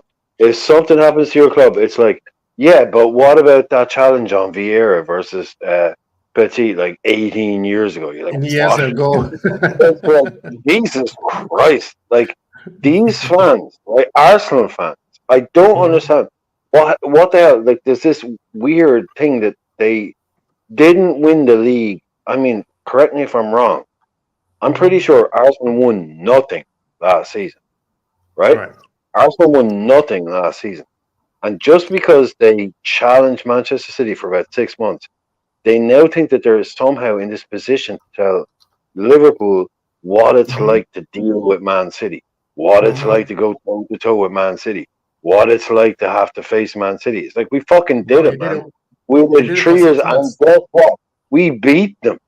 it's like, yeah, but what about that challenge on Vieira versus Petit like 18 years ago? You're like, years ago. It's like, Jesus Christ. Like, these fans, like Arsenal fans, I don't understand. What the hell? Like, there's this weird thing that they didn't win the league. I mean, correct me if I'm wrong. I'm pretty sure Arsenal won nothing last season. Right? Arsenal won nothing last season. And just because they challenged Manchester City for about 6 months, they now think that they're somehow in this position to tell Liverpool what it's like to deal with Man City, what it's like to go toe-to-toe with Man City, what it's like to have to face Man City. It's like, we fucking did it, man. We were 3 years, and guess what? We beat them.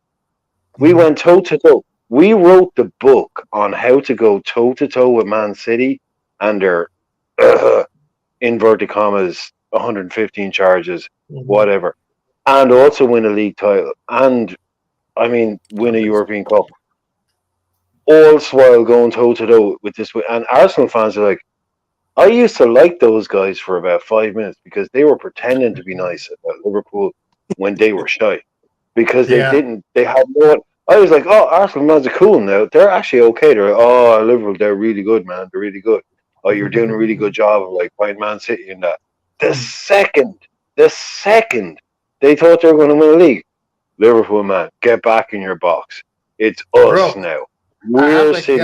We went toe-to-toe. We wrote the book on how to go toe-to-toe with Man City and their inverted commas 115 charges, whatever, and also win a league title, and I mean win a European Cup, all while going toe-to-toe with this. And Arsenal fans are like, I used to like those guys for about 5 minutes because they were pretending to be nice about Liverpool when they were shy, because they had no. I was like, oh, Arsenal fans are cool now. They're actually okay. They're like, oh, Liverpool, they're really good, man. They're really good. Oh, you're doing a really good job of like fighting Man City and that. The second they thought they were going to win the league, Liverpool, man, get back in your box. It's us now. We're City.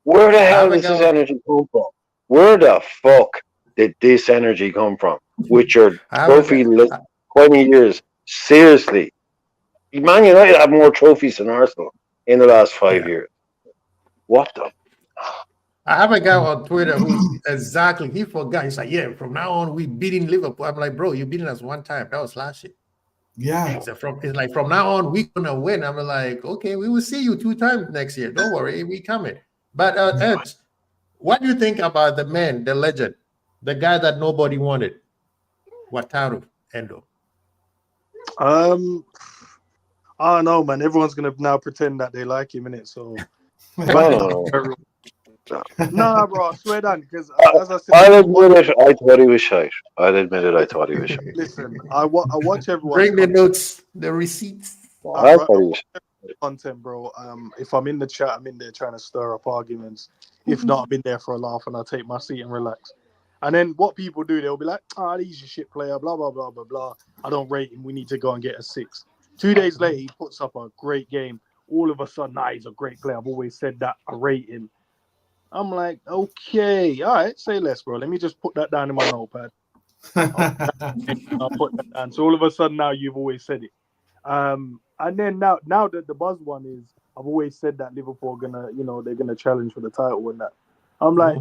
Where the hell does this energy come from? Where the fuck did this energy come from? With your trophy list, 20 years. Seriously. Man United have more trophies than Arsenal in the last 5 years. What the? I have a guy on Twitter who he forgot. He's like, yeah, from now on we beating Liverpool. I'm like, bro, you beating us one time. That was last year. Yeah. It's like from now on we're gonna win. I'm like, okay, we will see you 2 times next year. Don't worry, we coming. But Ed, what do you think about the man, the legend, the guy that nobody wanted? Wataru Endo. I don't know, man. Everyone's gonna now pretend that they like him, innit? So nah, bro, I swear down, because as I said, I'll admit it, I thought he was shite. I'll admit it, I thought he was shite. Listen, I watch everyone. Bring the notes, the receipts. I thought he was content, bro. If I'm in the chat, I'm in there trying to stir up arguments. If not, I'm in there for a laugh and I'll take my seat and relax. And then what people do, they'll be like, he's a shit player, blah, blah, blah, blah, blah. I don't rate him. We need to go and get a 6. 2 days later, he puts up a great game. All of a sudden, he's a great player. I've always said that. I rate him. I'm like, okay, all right, say less, bro. Let me just put that down in my notepad. I'll put that down. So all of a sudden now you've always said it. And then now that the buzz one is, I've always said that Liverpool are they're gonna challenge for the title and that. I'm like,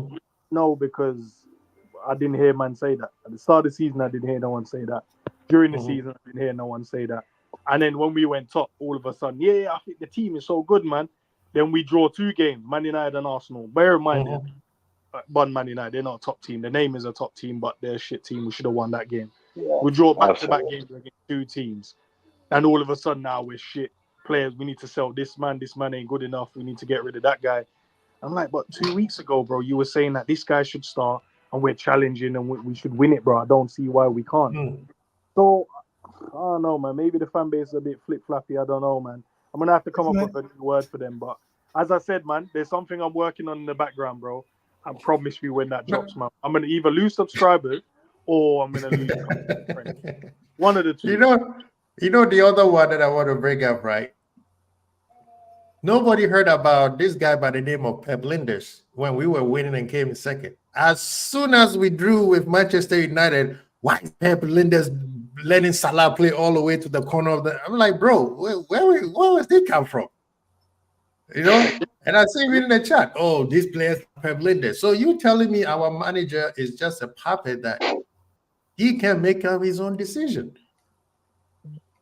no, because I didn't hear man say that. At the start of the season, I didn't hear no one say that. During the season, I didn't hear no one say that. And then when we went top, all of a sudden, I think the team is so good, man. Then we draw 2 games, Man United and Arsenal. Bear in mind, Man United, they're not a top team. The name is a top team, but they're a shit team. We should have won that game. Yeah, we draw back-to-back games against 2 teams. And all of a sudden now we're shit players. We need to sell this man. This man ain't good enough. We need to get rid of that guy. I'm like, but 2 weeks ago, bro, you were saying that this guy should start and we're challenging and we should win it, bro. I don't see why we can't. So, I don't know, man. Maybe the fan base is a bit flip-floppy. I don't know, man. I'm going to have to come up with a new word for them. But as I said, man, there's something I'm working on in the background, bro. I promise you when that drops, man. I'm gonna either lose subscribers or I'm gonna lose friends. One of the two. You know the other one that I want to bring up, right? Nobody heard about this guy by the name of Pep Linders when we were winning and came in second. As soon as we drew with Manchester United, why is Pep Linders letting Salah play all the way to the corner of the? I'm like, bro, where was they come from? You know? And I see it in the chat. Oh, these players Pep Linders. So you telling me our manager is just a puppet that he can make up his own decision?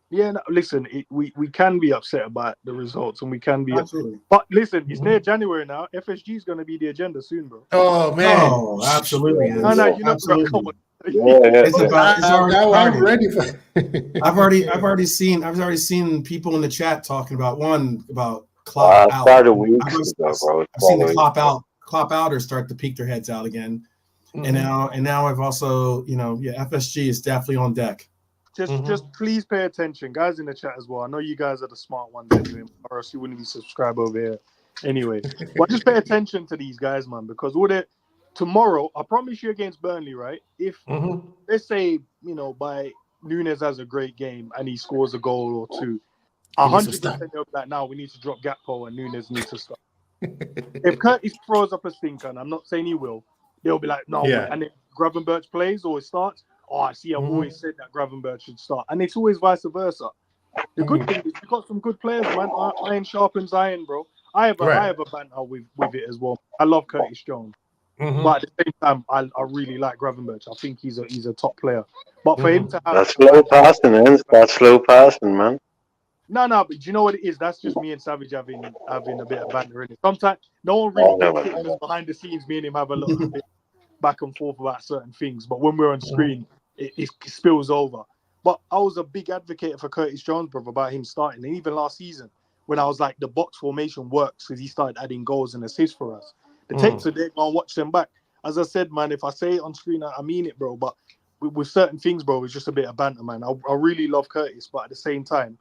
Yeah, no, listen, we can be upset about the results and we can be. Absolutely. But listen, it's near January now. FSG is going to be the agenda soon, bro. Oh, man. Oh, absolutely. No, you know, absolutely. come on. It's about. It's already I'm started. ready for. I've already seen people in the chat talking about Klopp out. Started weeks ago, bro. I've seen the Klopp outers start to peek their heads out again, and now I've also FSG is definitely on deck. Just please pay attention, guys in the chat as well. I know you guys are the smart ones anyway, or else you wouldn't be subscribed over here anyway. But just pay attention to these guys, man, because tomorrow, I promise you against Burnley, right? If let's say by Nunes has a great game and he scores a goal or two, 100% of that now we need to drop Gakpo and Nunes needs to start. If Curtis throws up a stinker, and I'm not saying he will, they'll be like, no. Yeah. And if Gravenberch plays or starts, I see. I've always said that Gravenberch should start, and it's always vice versa. The good thing is we've got some good players, man. Iron sharpens iron, bro. I have a banter with it as well. I love Curtis Jones, but at the same time, I really like Gravenberch. I think he's a top player. But for him to have that's slow passing, man. That's slow passing, man. No, but do you know what it is? That's just me and Savage having a bit of banter in it. Sometimes no one really gets it because behind the scenes, me and him have a little bit back and forth about certain things. But when we're on screen, it spills over. But I was a big advocate for Curtis Jones, brother, about him starting. And even last season, when I was like, the box formation works because he started adding goals and assists for us. The tapes are there, go and watch them back. As I said, man, if I say it on screen, I mean it, bro. But with certain things, bro, it's just a bit of banter, man. I really love Curtis, but at the same time,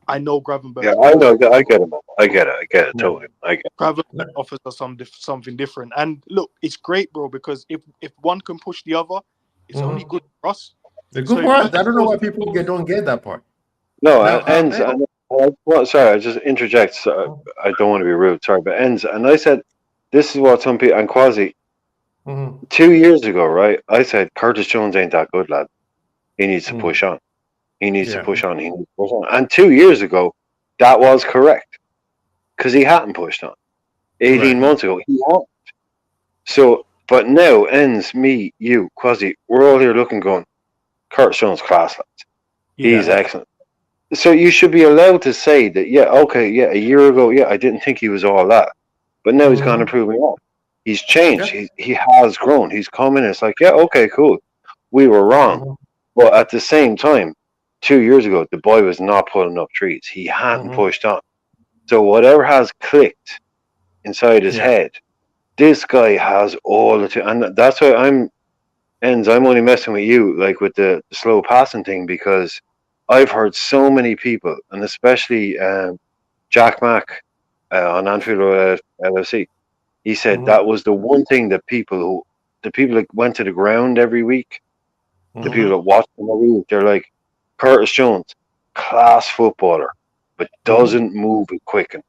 I know Gravenberch. Yeah, I know. I get it, man. I get it. Totally. I get it. Gravenberch offers us something different. And look, it's great, bro, because if one can push the other, it's only good for us. It's good for us. I don't know why people don't get that part. No, Ends. Sorry, I just interject. So I don't want to be rude. Sorry, but Ends. And I said, this is what some people, and Quasi, 2 years ago, right? I said, Curtis Jones ain't that good, lad. He needs to push on. He needs to push on. He needs to push on. And 2 years ago, that was correct. Because he hadn't pushed on. 18 months ago, he hadn't. So, but now, Ends, me, you, Quasi, we're all here looking, going, Curtis Jones, class, lads. He's excellent. So you should be allowed to say that, a year ago, I didn't think he was all that. But now he's gone to prove me wrong. He's changed. Yeah. He has grown. He's come in. It's like, cool. We were wrong. But at the same time, 2 years ago, the boy was not pulling up trees. He hadn't pushed on. So whatever has clicked inside his head, this guy has all the and that's why I'm only messing with you, like with the slow passing thing, because I've heard so many people, and especially Jack Mack on Anfield LFC, he said that was the one thing that the people that went to the ground every week, the people that watched them every week, they're like, Curtis Jones, class footballer, but doesn't move it quick enough.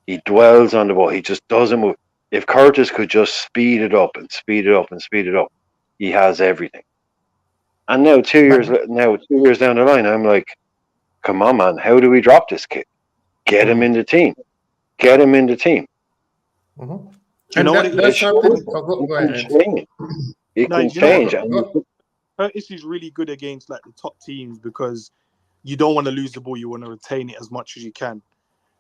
He dwells on the ball. He just doesn't move. If Curtis could just speed it up and speed it up and speed it up, he has everything. And now 2 years down the line, I'm like, come on, man, how do we drop this kid? Get him in the team. Get him in the team. You know what it is? It can change. Curtis is really good against like the top teams because you don't want to lose the ball. You want to retain it as much as you can.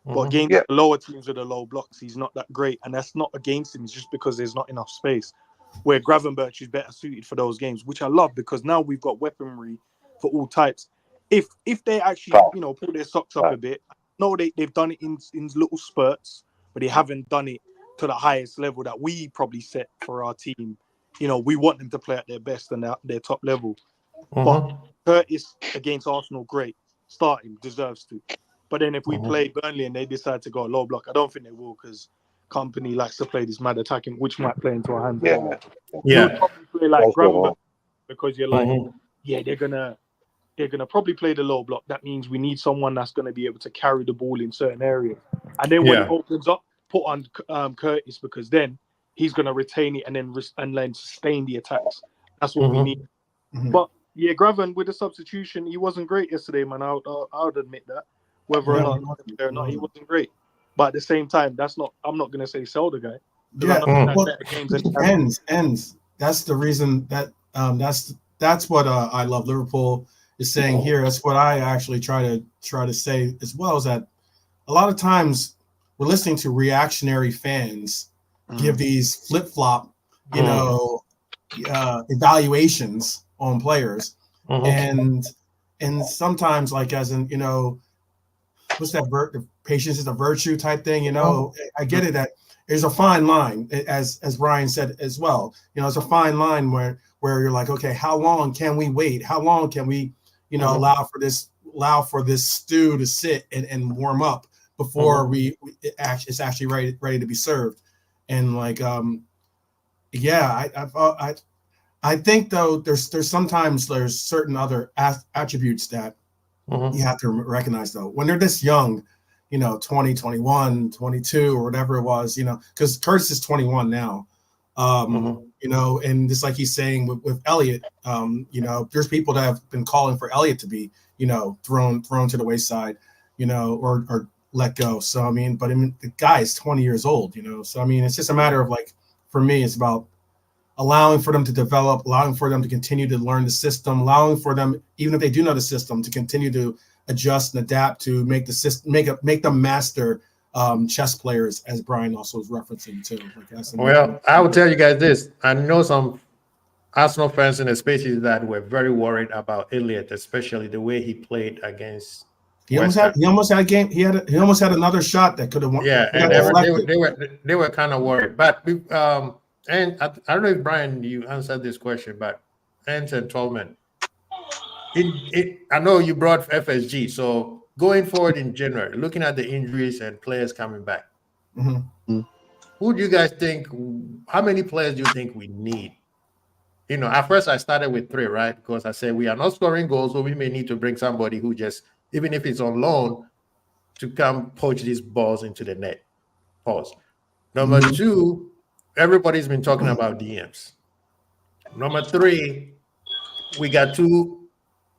But against the lower teams with the low blocks, he's not that great. And that's not against him. It's just because there's not enough space. Where Gravenberch is better suited for those games, which I love because now we've got weaponry for all types. If they actually, pull their socks up a bit, no, they've done it in little spurts, but they haven't done it to the highest level that we probably set for our team. We want them to play at their best and their top level. But Curtis against Arsenal, great. Starting, deserves to. But then if we play Burnley and they decide to go low block, I don't think they will because Company likes to play this mad attacking, which might play into our hands. Yeah. You would probably play like That's the Gravenberch one. because you're like, Mhm. yeah, they're gonna probably play the low block. That means we need someone that's gonna be able to carry the ball in certain areas. And then when Yeah. it opens up, put on Curtis, because then he's gonna retain it and then sustain the attacks. That's what we Mhm. need. Mhm. But yeah, Graven with the substitution, he wasn't great yesterday, man. I would admit that. Whether or Yeah, not he wasn't. or not, he wasn't great. But at the same time, I'm not gonna say sell the guy. Because I Yeah, know he's had well, better games than he has. ends. That's the reason that's what I love Liverpool is saying here. That's what I actually try to say as well, is that a lot of times we're listening to reactionary fans give these flip-flop, evaluations on players, Mhm. and sometimes, like, as in, what's that? Patience is a virtue type thing. I get it that there's a fine line, as Ryan said as well. It's a fine line where you're like, okay, how long can we wait? How long can we, allow for this stew to sit and warm up before it's actually ready to be served? And like, I think though there's sometimes there's certain other attributes that you have to recognize though when they're this young, 20, 21, 22 or whatever it was, because Curtis is 21 now. And just like he's saying with Elliott, there's people that have been calling for Elliott to be, thrown to the wayside, or let go. So but the guy is 20 years old, so it's just a matter of, like, for me, it's about allowing for them to develop, allowing for them to continue to learn the system, allowing for them, even if they do know the system, to continue to adjust and adapt to make the system, make them master chess players, as Brian also was referencing too. Well, I will tell you guys this. I know some Arsenal fans in the spaces that were very worried about Elliott, especially the way he played against. He almost had a game. He almost had another shot that could have won. Yeah, and they were kind of worried. But and I don't know if Brian, you answered this question, but Ant and Tolman, I know you brought FSG, so going forward in January, looking at the injuries and players coming back, who do you guys think? How many players do you think we need? At first I started with 3, right? Because I said we are not scoring goals, so we may need to bring somebody who just, even if it's on loan, to come poach these balls into the net. Pause. Number 2, everybody's been talking about DMs. Number 3, we got 2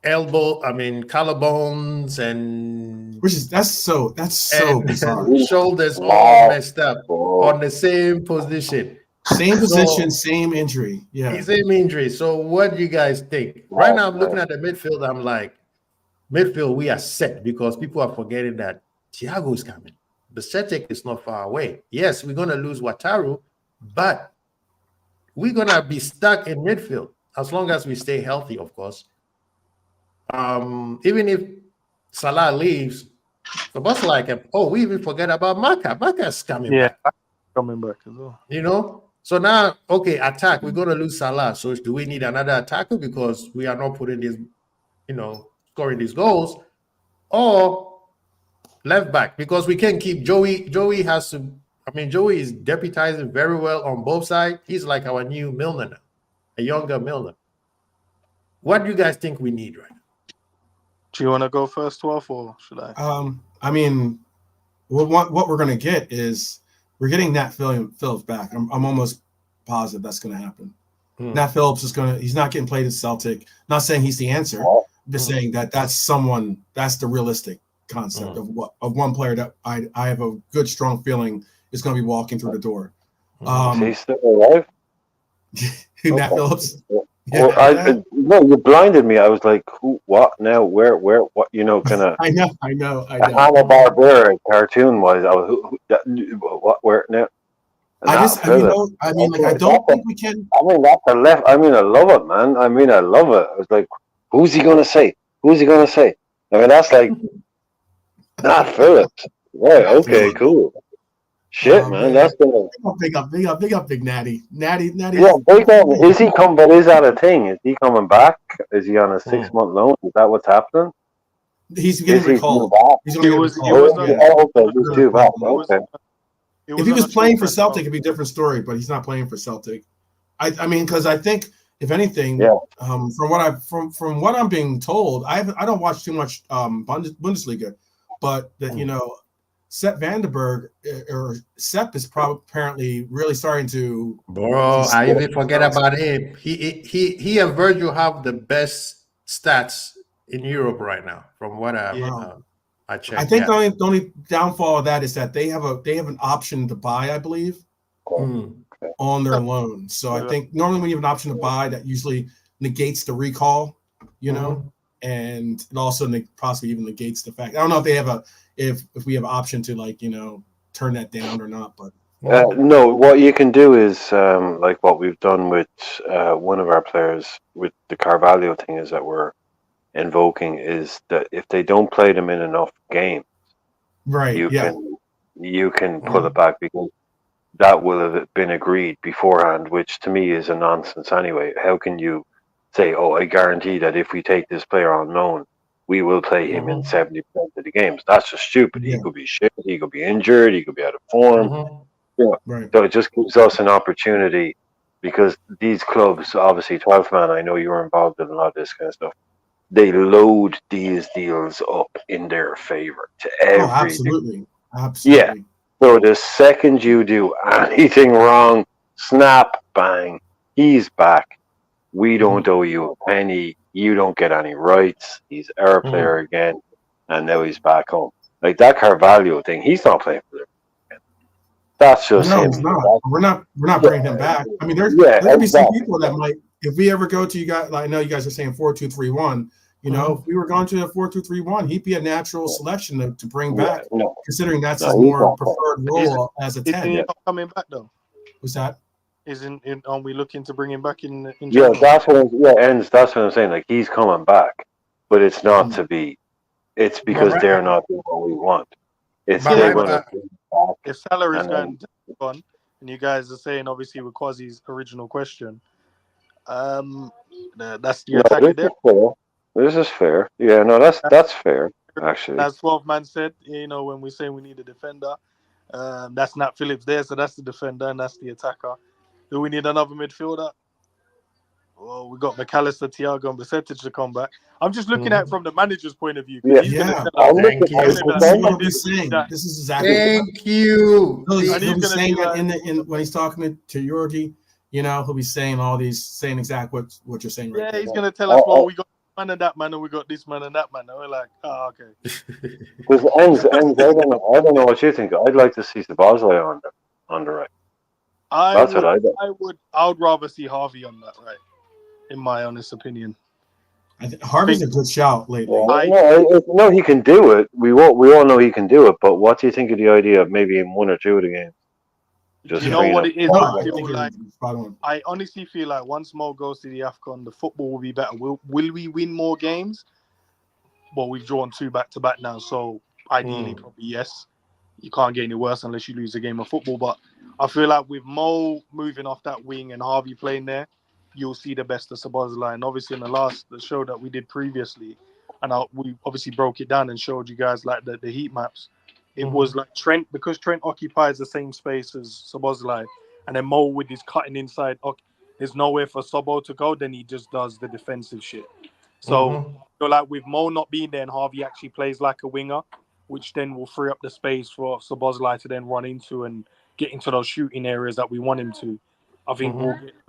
collarbones and that's so bizarre. Shoulders all messed up on the same position. Same position, same injury. Yeah. Same injury. So what do you guys think? Right now I'm looking at the midfield. I'm like, midfield, we are set because people are forgetting that Thiago's coming. The Celtic is not far away. Yes, we're going to lose Wataru, but we're going to be stuck in midfield as long as we stay healthy, of course. Even if Salah leaves, the boss like, we even forget about Maka. Maka's coming back. Coming back as well. So now, okay, attack. We're going to lose Salah. So do we need another attacker because we are not putting this, scoring these goals? Or left back, because we can't keep Joey. Joey has to. Joey is deputizing very well on both sides. He's like our new Milner now, a younger Milner. What do you guys think we need right now? Do you want to go first, 12, or should I? What we're going to get is we're getting Nat Phillips back. I'm almost positive that's going to happen. Nat Phillips he's not getting played at Celtic. Not saying he's the answer. I'm just saying that's the realistic concept of one player that I have a good, strong feeling is going to be walking through the door. Is he still alive? Nat Phillips. Yeah. No, you blinded me. I was like, who, what, now, where, what, kind of. I know. Hanna Barbera cartoon was. I was what, where now? I don't think we can. That's the left. I love it, man. I love it. I was like, who's he gonna say? That's like Nat Phillips. Right? Okay, cool. Shit, man. That's gonna big up, Big Natty. Natty. Yeah, big up. Is he coming? But is that a thing? Is he coming back? Is he on a 6-month loan? Is that what's happening? He's getting recalled. He's going to get recalled. Okay, he's too bad. Okay. If he was playing for Celtic, it'd be a different story. But he's not playing for Celtic. I mean, because I think if anything, from what I'm being told, I don't watch too much Bundesliga, but that Sepp Vandenberg or Sepp is apparently really starting to. Bro, I even forget about him. He and Virgil have the best stats in Europe right now, from what I checked. I think the only downfall of that is that they have an option to buy, I believe, on their loan. So I think normally when you have an option to buy, that usually negates the recall, and it also possibly even negates the fact. I don't know if they have if we have an option to turn that down or not, but. No, what you can do is like what we've done with one of our players with the Carvalho thing is that we're invoking is that if they don't play them in enough games, you can pull it back because that will have been agreed beforehand, which to me is a nonsense anyway. How can you say, "Oh, I guarantee that if we take this player on loan, we will play him in 70% of the games"? That's just stupid. He could be shit. He could be injured. He could be out of form. So it just gives us an opportunity because these clubs, obviously 12th Man, I know you were involved in a lot of this kind of stuff. They load these deals up in their favor to every absolutely. Yeah. So the second you do anything wrong, snap, bang, he's back. We don't owe you a penny. You don't get any rights. He's our player again. And now he's back home. Like that Carvalho thing, he's not playing for them. That's just him. It's not. We're not bringing him back. I mean, there's gonna be some people that might, if we ever go to you guys, I know you guys are saying 4-2-3-1. If we were going to a 4-2-3-1, he'd be a natural selection to bring back, considering that's his more preferred role as a 10. Isn't he not coming back though? What's that? Aren't we looking to bring him back in January? That's what that's what I'm saying. Like he's coming back, but it's not to be. It's because they're not doing what we want. It's they're going to. If salary's going on, and you guys are saying obviously with Quasi's original question, that's the attack there. This is fair. Yeah, no, that's fair. Actually, as 12 Man said, when we say we need a defender, that's Nat Phillips there, so that's the defender and that's the attacker. Do we need another midfielder? Well, we got McAllister, Thiago, and Besetic to come back. I'm just looking at it from the manager's point of view. Thank you. This is exactly. Thank you. He'll be saying that when he's talking to Yorgi, he'll be saying exactly what you're saying right now. Yeah, he's going to tell us, well, we got man and that man, and we got this man and that man. And we're like, okay. Because I don't know what you think. I'd like to see Szoboszlai on the right. I would rather see Harvey on that right, in my honest opinion. I think Harvey's a good shout lately. No, he can do it. We all know he can do it. But what do you think of the idea of maybe in one or two of the games? You know what it is? I honestly feel like once Mo goes to the AFCON, the football will be better. Will we win more games? Well, we've drawn 2 back-to-back now, so ideally probably yes. You can't get any worse unless you lose a game of football. But I feel like with Mo moving off that wing and Harvey playing there, you'll see the best of Szoboszlai. And obviously in the show that we did previously, and we obviously broke it down and showed you guys like the heat maps. It was like Trent, because Trent occupies the same space as Szoboszlai, and then Mo with his cutting inside, there's nowhere for Sobo to go, then he just does the defensive shit. So, like with Mo not being there and Harvey actually plays like a winger, which then will free up the space for Szoboszlai to then run into and get into those shooting areas that we want him to. I think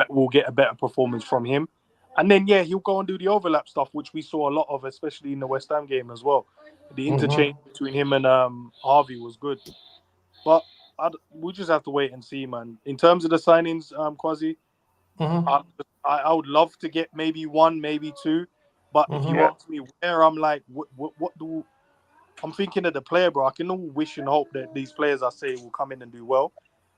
we'll get a better performance from him. And then, he'll go and do the overlap stuff, which we saw a lot of, especially in the West Ham game as well. The interchange between him and Harvey was good. But we just have to wait and see, man. In terms of the signings, Quasi, I would love to get maybe 1, maybe 2. But if you ask me where, I'm like, what do... I'm thinking of the player, bro. I can all wish and hope that these players I say will come in and do well.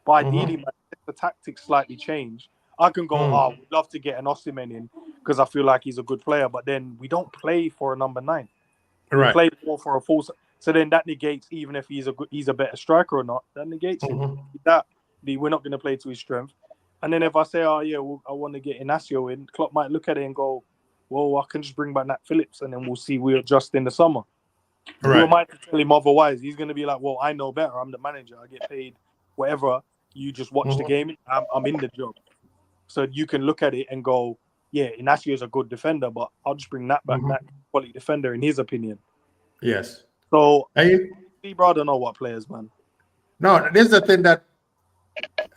But ideally, man, if the tactics slightly change, I can go, we'd love to get an Osimhen in because I feel like he's a good player. But then we don't play for a number 9. We play more for a false. So then that negates, even if he's a better striker or not, that negates him. We're not going to play to his strength. And then if I say, I want to get Inacio in, Klopp might look at it and go, well, I can just bring back Nat Phillips and then we'll see. We'll adjust in the summer. Who am I to tell him otherwise? He's going to be like, well, I know better. I'm the manager. I get paid whatever, you just watch the game. I'm in the job. So you can look at it and go, yeah, Inacio is a good defender, but I'll just bring that back, that quality defender in his opinion. Yes. So, Hey, bro, I don't know what players, man. no, this is the thing that,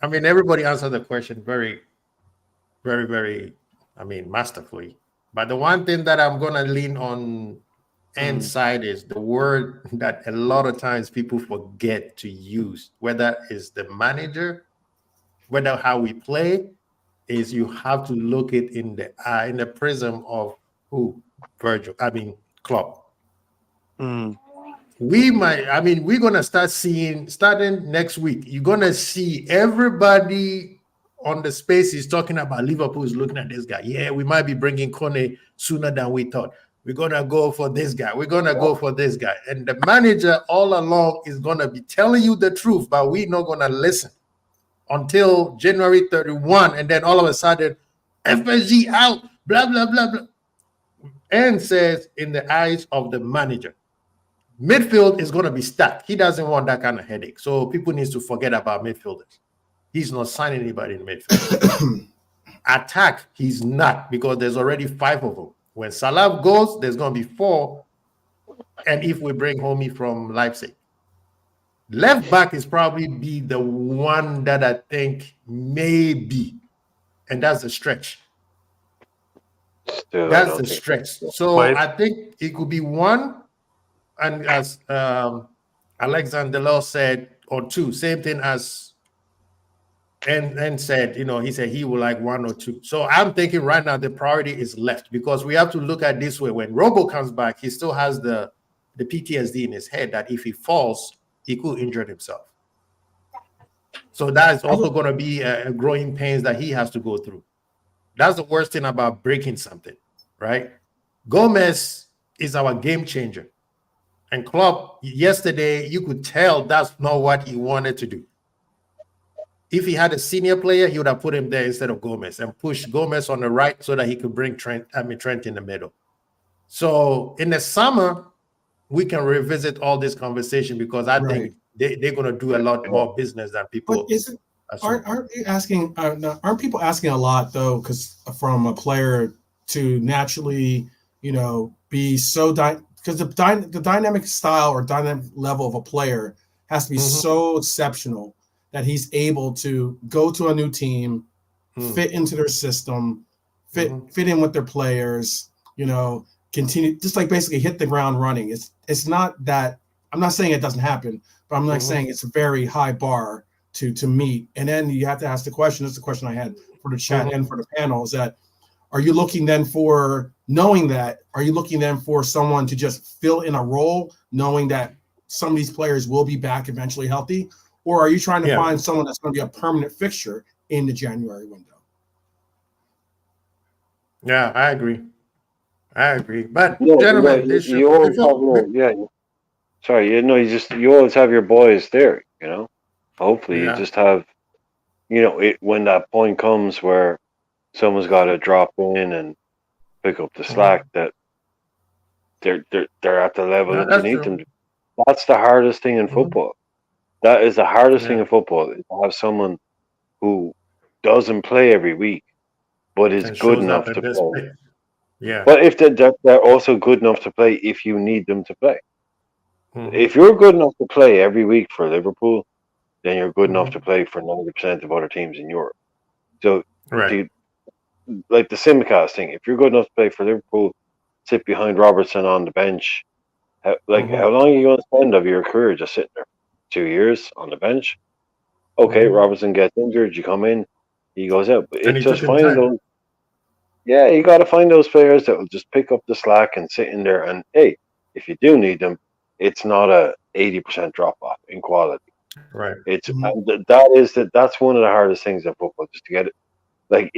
I mean, everybody answered the question very, very, very, I mean, masterfully. But the one thing that I'm going to lean on inside is the word that a lot of times people forget to use, whether it's the manager, whether how we play, is you have to look it in the prism of who? Virgil, I mean, Klopp. We're going to start seeing, starting next week, you're going to see everybody on the spaces talking about Liverpool is looking at this guy. Yeah, we might be bringing Kone sooner than we thought. We're going to go for this guy. We're going to go for this guy. And the manager all along is going to be telling you the truth, but we're not going to listen until January 31. And then all of a sudden, FSG out, blah, blah, blah, blah. And says in the eyes of the manager, midfield is going to be stacked. He doesn't want that kind of headache. So people need to forget about midfielders. He's not signing anybody in midfield. Attack, he's not, because there's already 5 of them. When Salah goes, there's going to be 4. And if we bring Homie from Leipzig. Left back is probably be the one that I think maybe. And that's a stretch. That's a stretch. So I think it could be 1. And as Alexander Law said, or 2, same thing as and said, he said he would like 1 or 2. So I'm thinking right now the priority is left, because we have to look at this way. When Robo comes back, he still has the PTSD in his head that if he falls, he could injure himself. So that is also going to be a growing pains that he has to go through. That's the worst thing about breaking something, right? Gomez is our game changer. And Klopp, yesterday, you could tell that's not what he wanted to do. If he had a senior player, he would have put him there instead of Gomez and pushed Gomez on the right so that he could bring Trent in the middle. So in the summer, we can revisit all this conversation, because I think they're going to do a lot more business than people. But aren't people asking a lot, though, because from a player to naturally, be so because the dynamic style or dynamic level of a player has to be so exceptional that he's able to go to a new team, fit into their system, fit in with their players, continue, just like basically hit the ground running. It's not that, I'm not saying it doesn't happen, but I'm like saying it's a very high bar to meet. And then you have to ask the question, this is the question I had for the chat and for the panel, is that, are you looking then for, knowing that, are you looking then for someone to just fill in a role, knowing that some of these players will be back eventually healthy? Or are you trying to find someone that's going to be a permanent fixture in the January window? Yeah, I agree. But gentlemen, you always have your boys there, Hopefully you just have, when that point comes where someone's got to drop in and pick up the slack, that they're at the level that you need them to. That's the hardest thing in football. That is the hardest thing in football, is to have someone who doesn't play every week, but is good enough to play. Yeah. But if they're also good enough to play if you need them to play. If you're good enough to play every week for Liverpool, then you're good enough to play for 90% of other teams in Europe. So, like the Simicast thing, if you're good enough to play for Liverpool, sit behind Robertson on the bench, how long are you going to spend of your career just sitting there? 2 years on the bench? Okay, Robertson gets injured, you come in, he goes out. But it's just finding those. Yeah, you got to find those players that will just pick up the slack and sit in there. And hey, if you do need them, it's not a 80% drop off in quality. Right. It's that's one of the hardest things in football, just to get it. Like,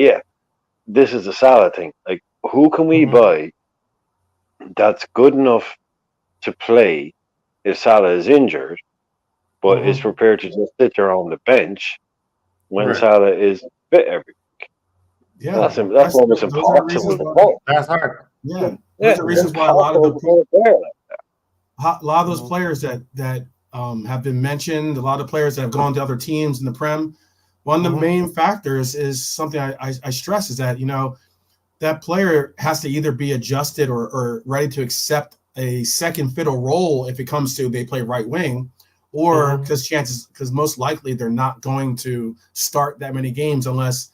this is the Salah thing. Like, who can we buy that's good enough to play if Salah is injured, but is prepared to just sit there on the bench when Salah is fit every week? Yeah, that's almost impossible. That's hard. Yeah, those are reasons why a lot of those players that have been mentioned. A lot of players that have gone to other teams in the Prem. One of the main factors is something I stress is that, that player has to either be adjusted or ready to accept a second fiddle role if it comes to they play right wing, or because most likely they're not going to start that many games unless,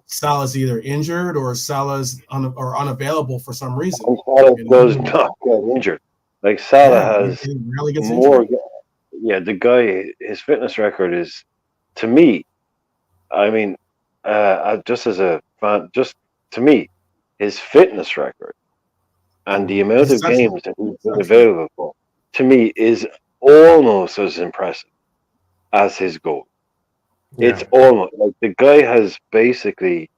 Salah's either injured or Salah's unavailable for some reason. Salah does not get injured. Like Salah has he really gets more. injured. Yeah, the guy, his fitness record is, to me, I mean, just as a fan, just to me, his fitness record and the amount of games that he's been available for, to me, is almost as impressive as his goal. Yeah. It's almost like the guy has basically,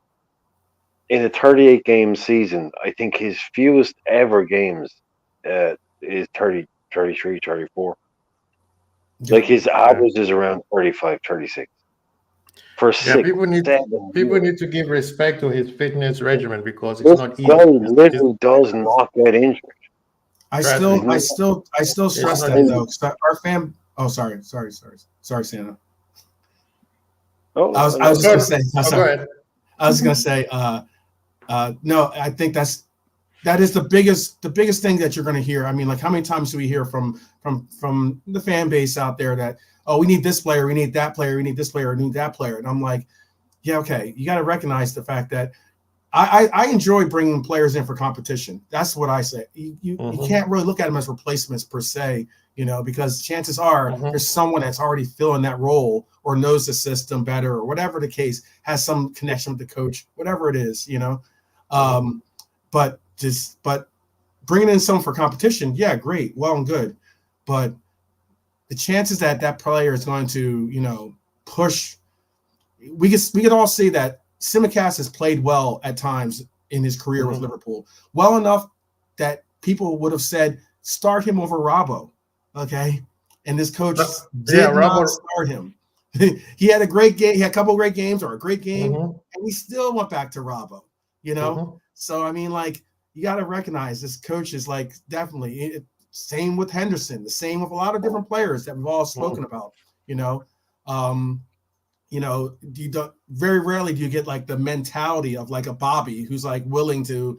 in a 38 game season, I think his fewest ever games is 30, 33, 34. Yeah. Like his average is around 35, 36. For people need to give respect to his fitness regimen because it's not easy. Guy literally does not get injured. I still stress that though, because our fan. Oh, sorry, Santa. Oh, I was just gonna say. Go ahead. I was gonna say. No, I think that is the biggest thing that you're gonna hear. I mean, like, how many times do we hear from the fan base out there that, oh, we need this player, we need that player, we need this player, we need that player, and I'm like, yeah, okay, you got to recognize the fact that I enjoy bringing players in for competition. That's what I say. You can't really look at them as replacements per se, because chances are there's someone that's already filling that role or knows the system better or whatever the case, has some connection with the coach, whatever it is, But bringing in someone for competition, yeah, great, well and good, but the chances that player is going to, push, we could all see that Tsimikas has played well at times in his career with Liverpool, well enough that people would have said, start him over Robbo, okay? And this coach did not start him. He had a great game. He had a couple of great games or a great game, and he still went back to Robbo, So, I mean, like, you got to recognize this coach is, like, definitely same with Henderson, the same with a lot of different players that we've all spoken about, very rarely do you get like the mentality of like a Bobby who's like willing to,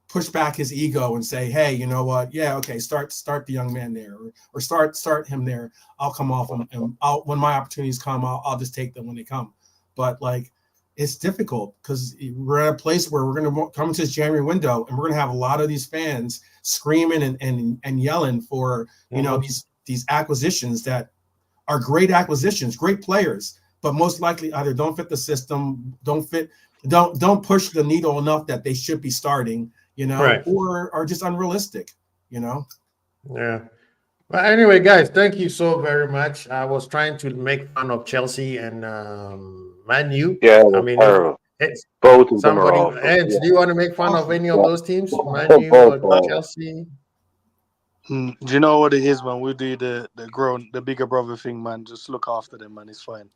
push back his ego and say, hey, you know what? Yeah, okay, start the young man there, or start him there. I'll come off him, and when my opportunities come, I'll just take them when they come. But like, it's difficult because we're at a place where we're going to come into this January window, and we're going to have a lot of these fans screaming and yelling for these acquisitions that are great acquisitions, great players, but most likely either don't fit the system, don't push the needle enough that they should be starting, or are just unrealistic, Yeah. Well, anyway, guys, thank you so very much. I was trying to make fun of Chelsea and Man U. Yeah, I mean, it's both of them are somebody. awful. Ed, do you want to make fun of any of those teams, Man U or Chelsea? Do you know what it is, man? We do the bigger brother thing, man. Just look after them, man. It's fine.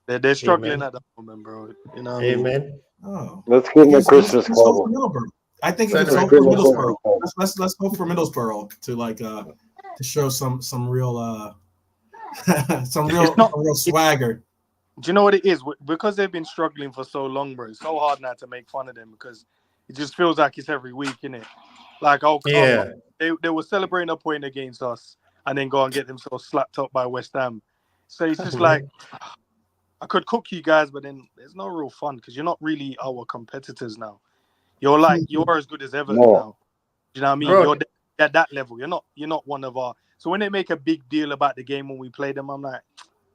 They're struggling at the moment, bro. You know what I mean? Oh, let's give them a Christmas call. I think it's hope for Middlesbrough. Let's hope for Middlesbrough to like to show some real real swagger. Do you know what it is? Because they've been struggling for so long, bro. It's so hard now to make fun of them because it just feels like it's every week, innit? Like, they were celebrating a point against us and then go and get themselves slapped up by West Ham. So it's just like, I could cook you guys, but then there's no real fun because you're not really our competitors now. You're as good as ever now. Do you know what I mean? Bro. You're at that level. You're not one of our. So when they make a big deal about the game when we play them, I'm like,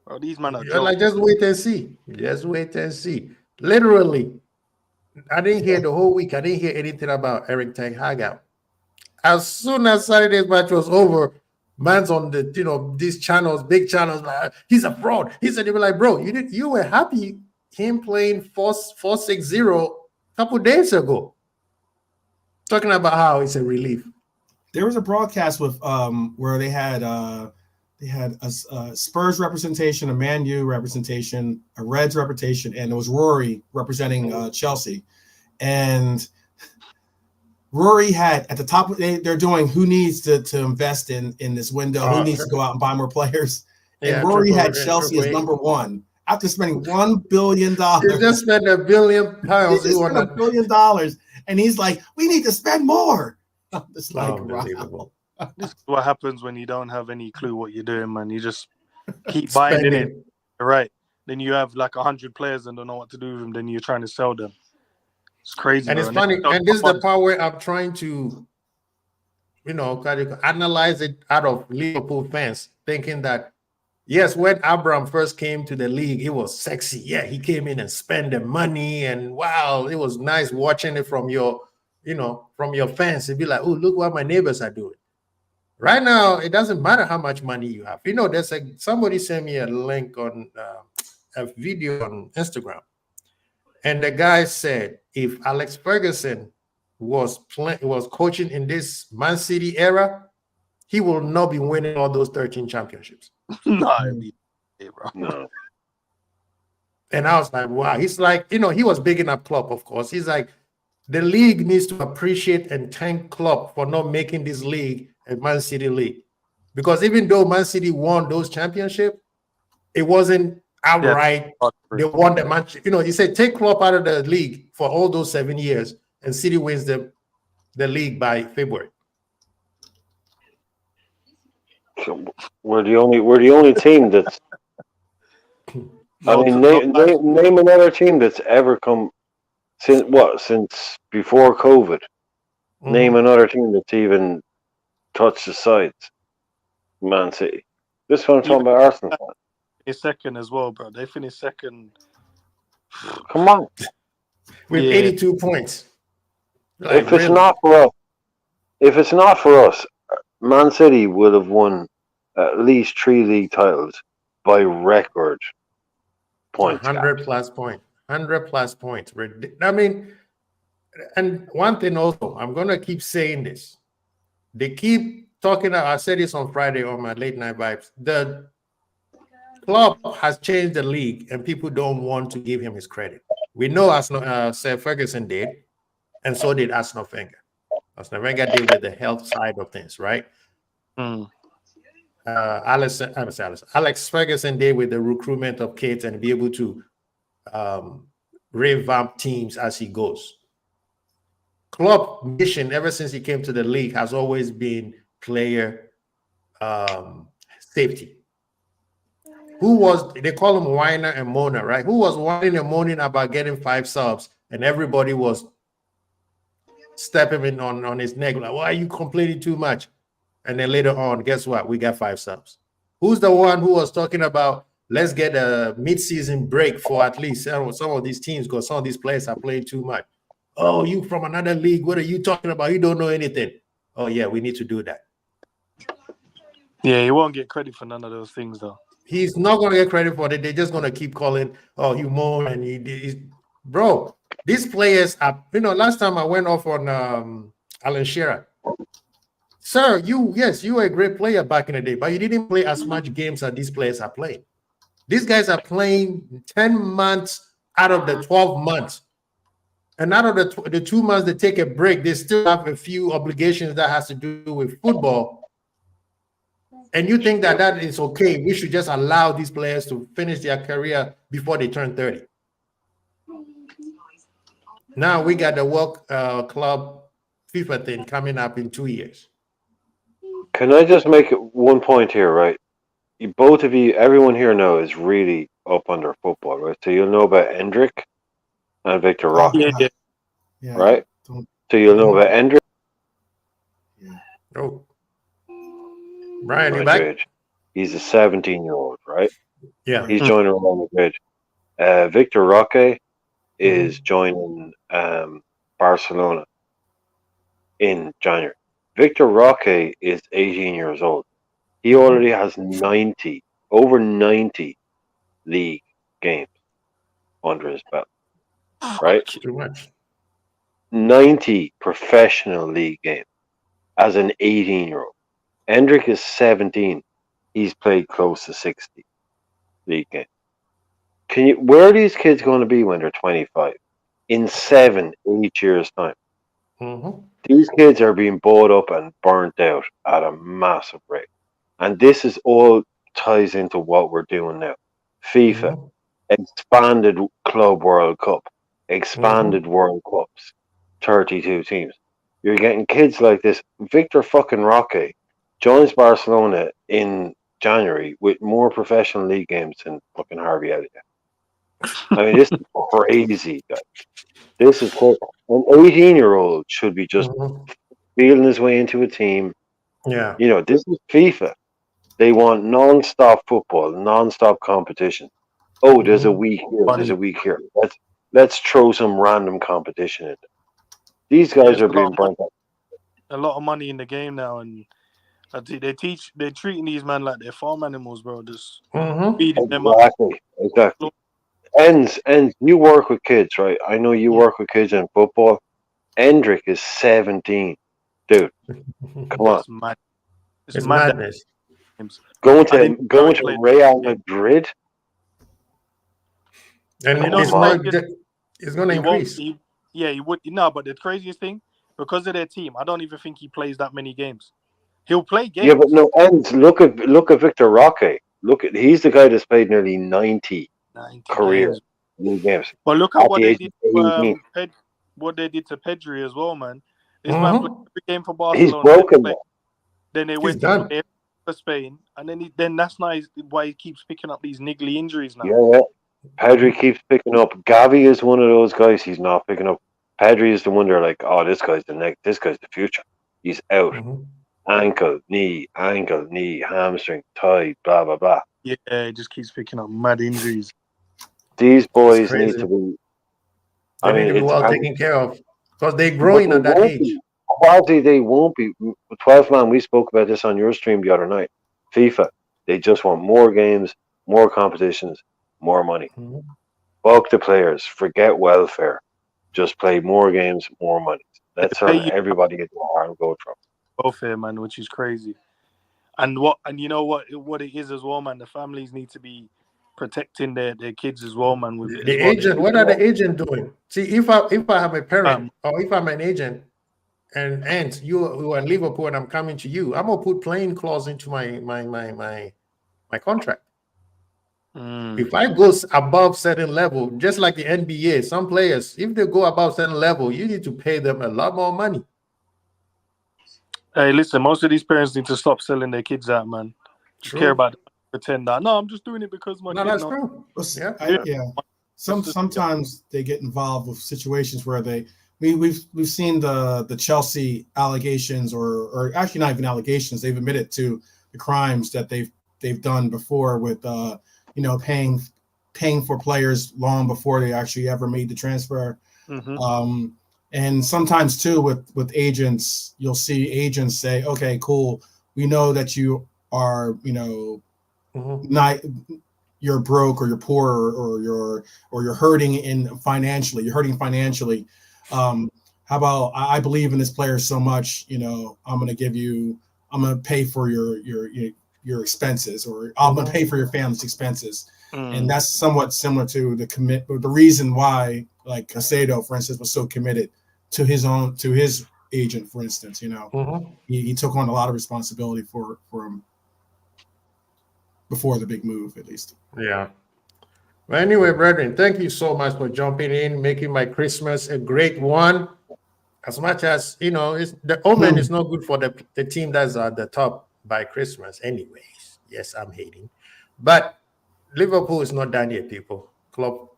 bro, these men are. You're like, just wait and see. Just wait and see. Literally, I didn't hear the whole week. I didn't hear anything about Eric Ten Hag out. As soon as Saturday's match was over, man's on the these channels, big channels, like, he's a fraud. He said, they were like, bro, you were happy him playing 4-6-0 a couple days ago, talking about how it's a relief. There was a broadcast with where they had a Spurs representation, a Man U representation, a Reds representation, and it was Rory representing Chelsea, and Rory had at the top. They're doing who needs to invest in this window. Who needs to go out and buy more players? And Rory had Chelsea as number one after spending $1 billion. He just spent £1 billion. He just spent $1 billion, and he's like, "We need to spend more." It's like, unbelievable. wow. This is what happens when you don't have any clue what you're doing, man. You just keep buying in it. Right. Then you have like 100 players and don't know what to do with them. Then you're trying to sell them. It's crazy. And bro. it's funny. And this is the part where I'm trying to, analyze it out of Liverpool fans, thinking that, yes, when Abraham first came to the league, it was sexy. Yeah, he came in and spent the money, and wow, it was nice watching it from your fans. It'd be like, oh, look what my neighbors are doing. Right now, it doesn't matter how much money you have. There's somebody sent me a link on a video on Instagram, and the guy said if Alex Ferguson was coaching in this Man City era, he will not be winning all those 13 championships. No. And I was like, wow. He's like, he was bigging up Klopp, of course. He's like, the league needs to appreciate and thank Klopp for not making this league a Man City league. Because even though Man City won those championships, it wasn't outright. They won the match. He said, take Klopp out of the league for all those 7 years, and City wins the league by February. We're the only team that's. Name another team that's ever come since before COVID. Mm-hmm. Name another team that's even touched the sides. Man City. This is what I'm talking about. Arsenal. Is second as well, bro. They finished second. Come on, with 82 points. Like, if it's not for us, Man City would have won at least 3 league titles by record points. 100 plus points. 100 plus points. I mean, and one thing also, I'm gonna keep saying this. They keep talking. I said this on Friday on my late night vibes. The club has changed the league, and people don't want to give him his credit. We know Sir Ferguson did, and so did Arsene Wenger. Arsene Wenger did with the health side of things, right? Alex Ferguson did with the recruitment of kids and be able to revamp teams as he goes. Klopp's mission ever since he came to the league has always been player safety. They call him whiner and moaner, right? Who was whining and moaning about getting 5 subs, and everybody was stepping in on his neck like, why are you complaining too much? And then later on, guess what? We got 5 subs. Who's the one who was talking about let's get a mid-season break for at least some of these teams because some of these players are playing too much? Oh, you from another league. What are you talking about? You don't know anything. Oh, yeah, we need to do that. Yeah, he won't get credit for none of those things, though. He's not going to get credit for it. They're just going to keep calling, oh, you moan. And bro, these players are, last time I went off on Alan Shearer. Sir, you were a great player back in the day, but you didn't play as much games as these players are playing. These guys are playing 10 months out of the 12 months. And out of the 2 months they take a break, they still have a few obligations that has to do with football. And you think that is okay? We should just allow these players to finish their career before they turn 30. Now we got the World Club FIFA thing coming up in 2 years. Can I just make one point here, right? Both of you, everyone here now is really up on their football, right? So you'll know about Hendrick and Victor Roque, right? So you'll know about Hendrick. Yeah. Oh. Brian, you back? Age. He's a 17-year-old, right? Yeah. He's joining Real Madrid. Victor Roque is joining Barcelona in January. Victor Roque is 18 years old. He already has over 90 league games under his belt, right? Too much. 90 professional league games as an 18-year-old. Hendrick is 17. He's played close to 60 league games. Where are these kids going to be when they're 25? In 7-8 years' time? These kids are being bought up and burnt out at a massive rate. And this is all ties into what we're doing now. FIFA, expanded Club World Cup, expanded World Cups, 32 teams. You're getting kids like this. Victor fucking Roque joins Barcelona in January with more professional league games than fucking Harvey Elliott. I mean, this is crazy, guys. This is crazy. An 18-year-old should be just feeling his way into a team. Yeah. You know, this is FIFA. They want non-stop football, non-stop competition. Oh, there's a week here, there's a week here. Let's throw some random competition in. These guys are being burnt out. A lot of money in the game now, and they're treating these men like they're farm animals, bro. Just feeding them up. Exactly. Ends, you work with kids, right? I know you work with kids in football. Endrick is 17. Dude, come on. It's mad. It's madness. Going to Real Madrid? And it's going to increase. He would. No, but the craziest thing, because of their team, I don't even think he plays that many games. He'll play games. Yeah, but no, Ends, look at Victor Roque. He's the guy that's played nearly 90 career games. But look at what they did to Pedri as well, man. This man played every game for Barcelona. He's broken. Then they went to for Spain, and then that's nice why he keeps picking up these niggly injuries now. Yeah. Pedri keeps picking up. Gavi is one of those guys he's not picking up. Pedri is the one they're like, oh, this guy's the future. He's out. Ankle, knee, hamstring, thigh, blah, blah, blah. Yeah, he just keeps picking up mad injuries. These boys need to be... They need to be well taken care of because they're growing at that age. Quasi, they won't be. 12 man, we spoke about this on your stream the other night. FIFA, they just want more games, more competitions, more money. Fuck the players. Forget welfare. Just play more games, more money. That's how everybody gets harm go from. Welfare, man, which is crazy. And you know what it is as well, man. The families need to be protecting their kids as well, man. With the agent, what are the agent doing? See, if I have a parent or if I'm an agent and you are in Liverpool and I'm coming to you, I'm gonna put playing clause into my contract. If I go above certain level, just like the NBA, some players, if they go above certain level, you need to pay them a lot more money. Hey, listen, most of these parents need to stop selling their kids out, man. Just care about pretend that. No, I'm just doing it because my kid. That's true. Sometimes they get involved with situations where we've seen the Chelsea allegations, or actually not even allegations. They've admitted to the crimes that they've done before with paying for players long before they actually ever made the transfer. And sometimes too with agents, you'll see agents say, okay, cool, we know that you are, not, you're broke or you're poor or you're hurting financially. How about I believe in this player so much, I'm going to pay for your expenses, or I'm going to pay for your family's expenses. And that's somewhat similar to the reason why, like Caicedo, for instance, was so committed to his agent, for instance. He took on a lot of responsibility for him before the big move, at least. Yeah. Well, anyway, brethren, thank you so much for jumping in, making my Christmas a great one. As much as the omen is not good for the team that's at the top by Christmas, anyways. Yes, I'm hating, but Liverpool is not done yet, people. Club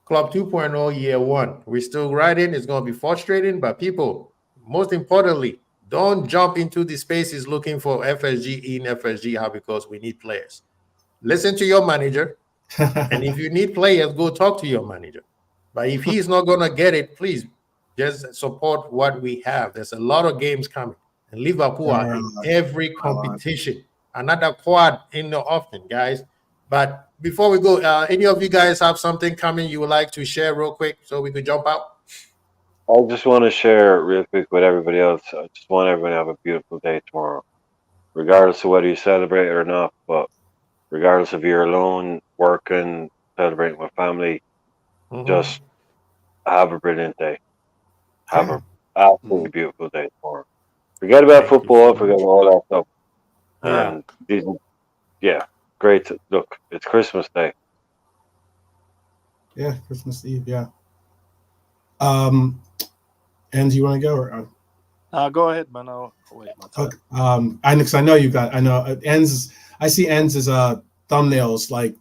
2.0 year one. We're still riding. It's going to be frustrating, but people, most importantly, don't jump into the spaces looking for FSG in, FSG out, because we need players. Listen to your manager. And if you need players, go talk to your manager. But if he's not going to get it, please just support what we have. There's a lot of games coming. And Liverpool are in every competition. Another quad in the often, guys. But before we go, any of you guys have something coming you would like to share real quick so we could jump out? I just want to share real quick with everybody else. I just want everyone to have a beautiful day tomorrow, regardless of whether you celebrate it or not. But regardless if you're alone, working, celebrating with family, just have a brilliant day. Have Absolutely beautiful day tomorrow. Forget about Thank you. football, forget about all that stuff. Yeah. And yeah, great. Look, it's Christmas Day. Yeah, Christmas Eve. Yeah. And do you want to go or? Go ahead, man. I'll wait my time. Okay. Because I know you got. I know ends. I see ends as thumbnails. Like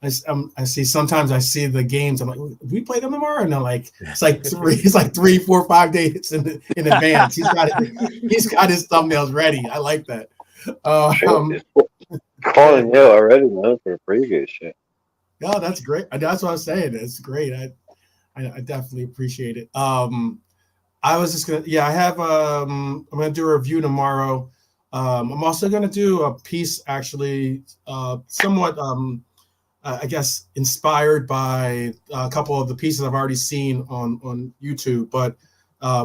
I see sometimes I see the games. I'm like, we play them tomorrow, and I'm like, it's like 3, 4, 5 days in advance. He's got his thumbnails ready. I like that. Calling you already, man, for the previous shit. No, that's great. That's what I'm saying. It's great. I definitely appreciate it. I was just gonna, I have, I'm gonna do a review tomorrow. I'm also gonna do a piece actually, somewhat, I guess, inspired by a couple of the pieces I've already seen on YouTube, but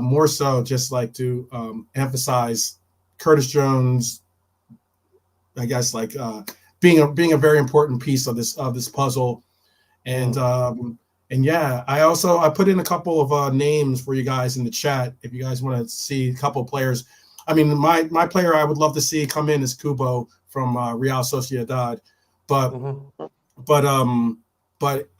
more so just like to emphasize Curtis Jones, I guess, like being a very important piece of this puzzle, and. And yeah, I put in a couple of names for you guys in the chat if you guys want to see a couple of players. I mean, my player I would love to see come in is Kubo from Real Sociedad, but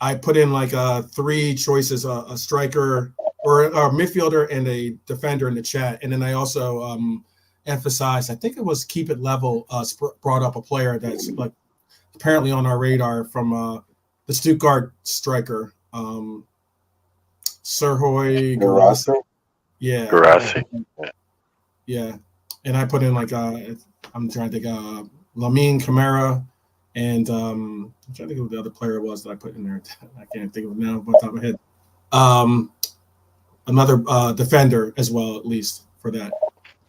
I put in like 3 choices: a striker or a midfielder and a defender in the chat. And then I also emphasized, I think it was Keep It Level brought up a player that's like apparently on our radar from the Stuttgart striker. Serhoy Garasi. Yeah. Garasi. Yeah. And I put in like I'm trying to think Lamine Camara and I'm trying to think of what the other player was that I put in there. I can't think of it now off the top of my head. Another defender as well, at least for that.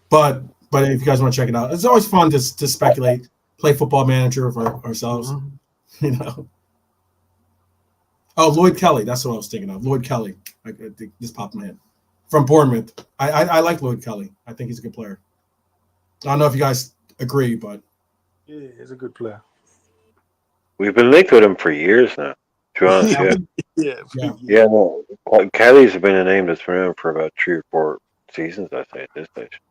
But if you guys want to check it out, it's always fun to speculate, play Football Manager for ourselves, you know. Oh, Lloyd Kelly. That's what I was thinking of. Lloyd Kelly. I think this popped in my head. From Bournemouth. I like Lloyd Kelly. I think he's a good player. I don't know if you guys agree, but Yeah, he's a good player. We've been linked with him for years now. To be honest, Yeah. No. Kelly's been a name that's been around for about 3 or 4 seasons, I say, at this stage.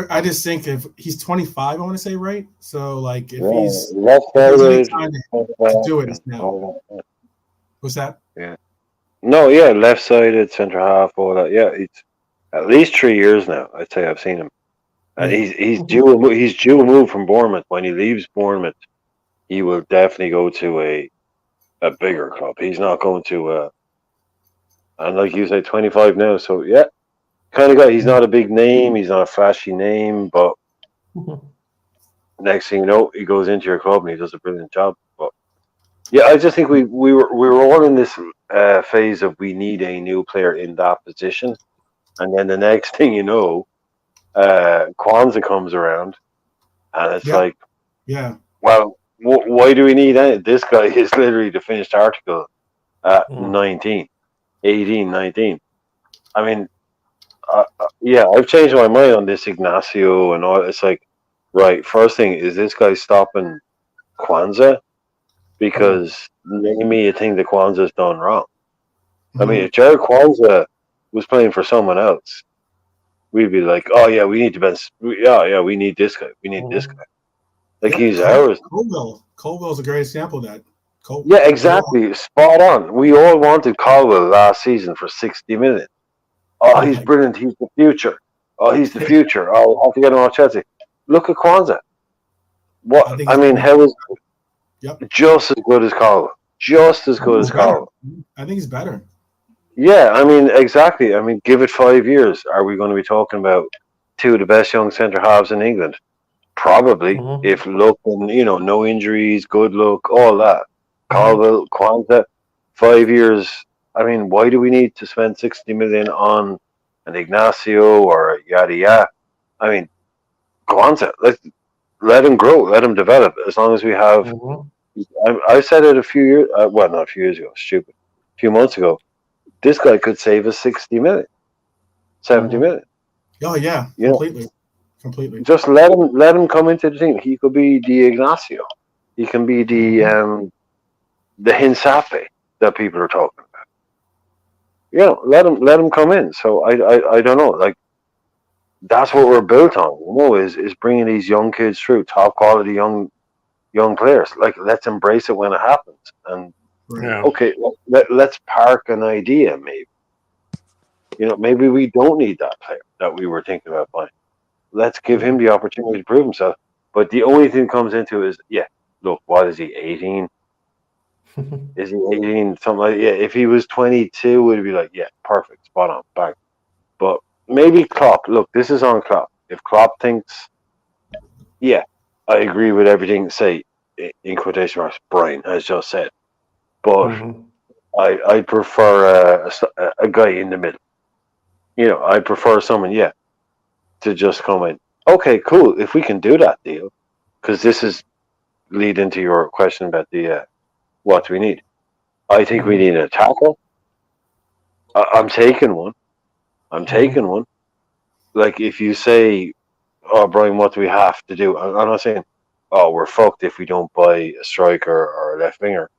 I just think if he's 25, I want to say, right? So like if he's left-sided to do it, it's now. What's that? Yeah. No, yeah, left-sided, centre half, all that. Yeah, it's at least 3 years now. I'd say I've seen him, and he's due a move from Bournemouth. When he leaves Bournemouth, he will definitely go to a bigger club. He's not going to and like you say, 25 now. So yeah, kind of guy. He's not a big name. He's not a flashy name, but next thing you know, he goes into your club and he does a brilliant job. But yeah, I just think we were all in this phase of we need a new player in that position, and then the next thing you know, Kwanzaa comes around, and it's like, well, why do we need any? This guy is literally the finished article at 19, 18, 19. I mean, I've changed my mind on this Ignacio and all. It's like, right, first thing, is this guy stopping Kwanzaa? Because name me a thing that Kwanzaa's done wrong. I mean, if Jared Kwanzaa was playing for someone else, we'd be like, oh yeah, we need to bench. We need this guy. We need this guy. Like he's ours. Colwell's a great example of that. Yeah, exactly. Spot on. We all wanted Colwell last season for 60 million. Oh, he's brilliant. He's the future. Oh, he's the future. Oh, I'll have to get him on Chelsea. Look at Kwanzaa. What? I mean, how is just as good as Colwell? Just as good as Colwell. I think he's better. Yeah, I mean, exactly. I mean, give it 5 years. Are we going to be talking about 2 of the best young centre halves in England? Probably, if luck and no injuries, good luck, all that. Colwell, Kwanzaa, 5 years. I mean, why do we need to spend 60 million on an Ignacio or yada yada? I mean, Kwanzaa, let him grow, let him develop. As long as we have, I said it a few years, well, not a few years ago, stupid, a few months ago. This guy could save us 60 million, 70 million. Oh yeah, completely. Just let him come into the team. He could be the Ignacio. He can be the Hinsape that people are talking about. let him come in. So I don't know. Like that's what we're built on. Is bringing these young kids through, top quality young players. Like let's embrace it when it happens. And Right. okay, let's park an idea. Maybe maybe we don't need that player that we were thinking about buying. Let's give him the opportunity to prove himself. But the only thing comes into is look, what is he, 18? Is he 18? Something like if he was 22, we'd be like, yeah, perfect, spot on, bang. But maybe Klopp, look, this is on Klopp. If Klopp thinks, I agree with everything, say, in quotation marks, Brian has just said. But I prefer a guy in the middle. I prefer someone, to just come in. Okay, cool. If we can do that deal, because this is lead into your question about the what we need. I think we need an attacker. I'm taking one. I'm taking one. Like if you say, "Oh, Brian, what do we have to do?" I'm not saying, "Oh, we're fucked if we don't buy a striker or a left winger."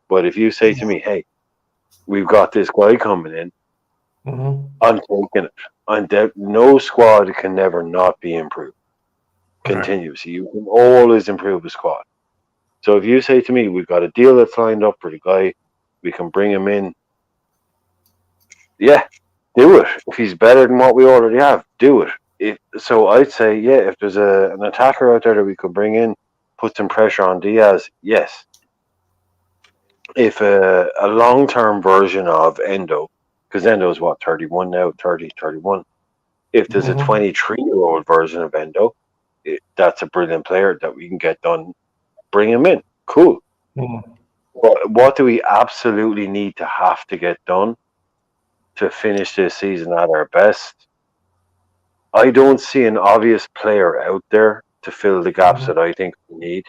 But if you say to me, "Hey, we've got this guy coming in," I'm taking it. No squad can never not be improved. Continuously, you can always improve a squad. So if you say to me, "We've got a deal that's lined up for the guy, we can bring him in," do it. If he's better than what we already have, do it. So I'd say, if there's an attacker out there that we could bring in, put some pressure on Diaz, yes. If a long-term version of Endo, because Endo's 31 now, 30, 31. If there's a 23-year-old version of Endo, that's a brilliant player that we can get done. Bring him in. Cool. But what do we absolutely need to have to get done to finish this season at our best? I don't see an obvious player out there to fill the gaps that I think we need.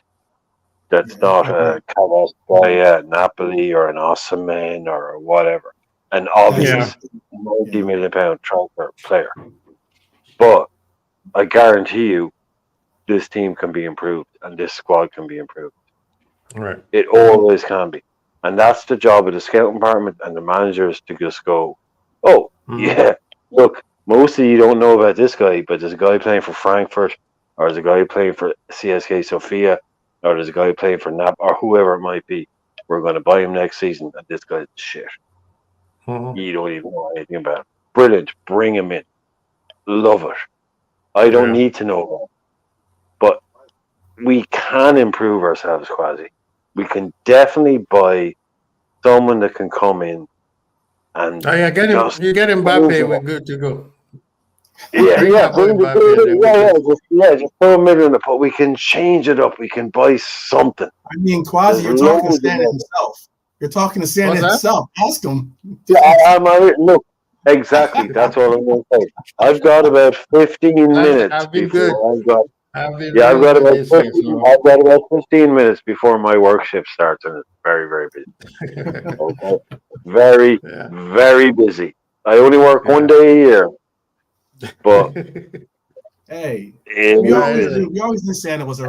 That's not a Cavazquaya, Napoli, or an Osimhen or whatever. An obvious £90 million transfer player. But I guarantee you, this team can be improved and this squad can be improved. Right. It always can be. And that's the job of the scouting department and the managers to just go, look, most of you don't know about this guy, but there's a guy playing for Frankfurt, or there's a guy playing for CSK Sofia, or there's a guy playing for Nap, or whoever it might be. We're going to buy him next season, and this guy's shit. You don't even know anything about him. Brilliant. Bring him in. Love it. I don't need to know that. But we can improve ourselves, Quasi. We can definitely buy someone that can come in and you get Mbappe, we're good to go. Bring just throw a million in the pot. We can change it up. We can buy something. I mean, Quasi, you're talking to Santa himself. You're talking to Santa himself. Ask him. Look, exactly. That's all I'm going to say. I've got about 15 minutes before I've got about 15 minutes before my work shift starts, and it's very, very busy. Okay, very, very busy. I only work one day a year, but hey, we always knew Santa was a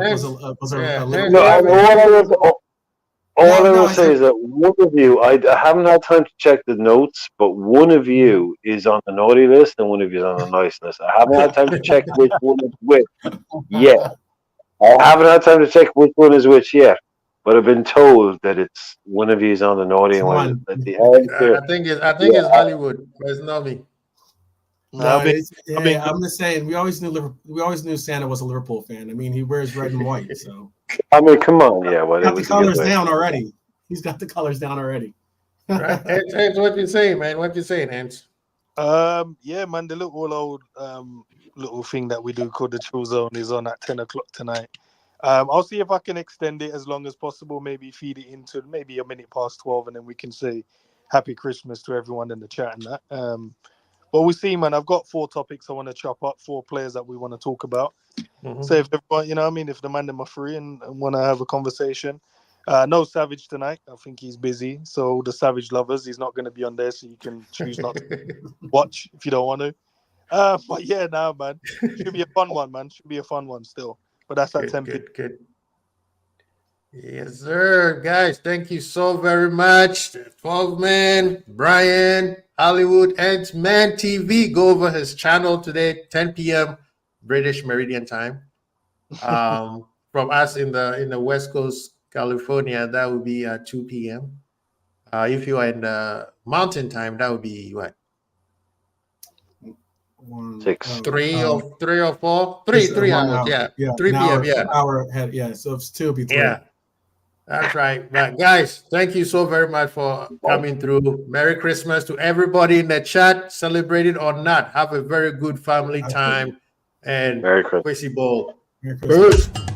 All I will say is that one of you, I haven't had time to check the notes, but one of you is on the naughty list and one of you is on the nice list. I haven't had time to check which one is which yet. I haven't had time to check which one is which yet, but I've been told that it's one of you is on the naughty and one at the end. I think it's Hollywood, but it's not me. I'm just saying we always knew Santa was a Liverpool fan. I mean, he wears red and white, so I mean, come on, he's got the colors down already. He's got the colors down already. Right. Hans, what you saying, man? What you saying, Hans? Man, the little thing that we do called the Chill Zone is on at 10 o'clock tonight. I'll see if I can extend it as long as possible. Maybe feed it into maybe a minute past 12, and then we can say Happy Christmas to everyone in the chat and that. But we see, man, I've got 4 topics I want to chop up, 4 players that we want to talk about. So if everyone, if the man them are free and want to have a conversation. No Savage tonight. I think he's busy. So the Savage lovers, he's not going to be on there, so you can choose not to watch if you don't want to. But yeah, man. Should be a fun one, man. Should be a fun one still. But that's at 10 p.m. Good. Yes, sir. Guys, thank you so very much. 12 man, Brian, Hollywood Ants Man TV. Go over his channel today, 10 p.m. British Meridian time. From us in the West Coast, California, that would be 2 p.m. If you are in the Mountain Time, that would be what? 6. Three or 4? It's Three 1 hours, hour. yeah. Yeah, 3 an p.m. hour, Yeah. an hour ahead. Yeah, so if it's 2, it'll be 3. Yeah. That's right. But guys, thank you so very much for coming through. Merry Christmas to everybody in the chat. Celebrate it or not. Have a very good family time. And Merry Christmas. Quincy Bowl. Merry Christmas. Peace.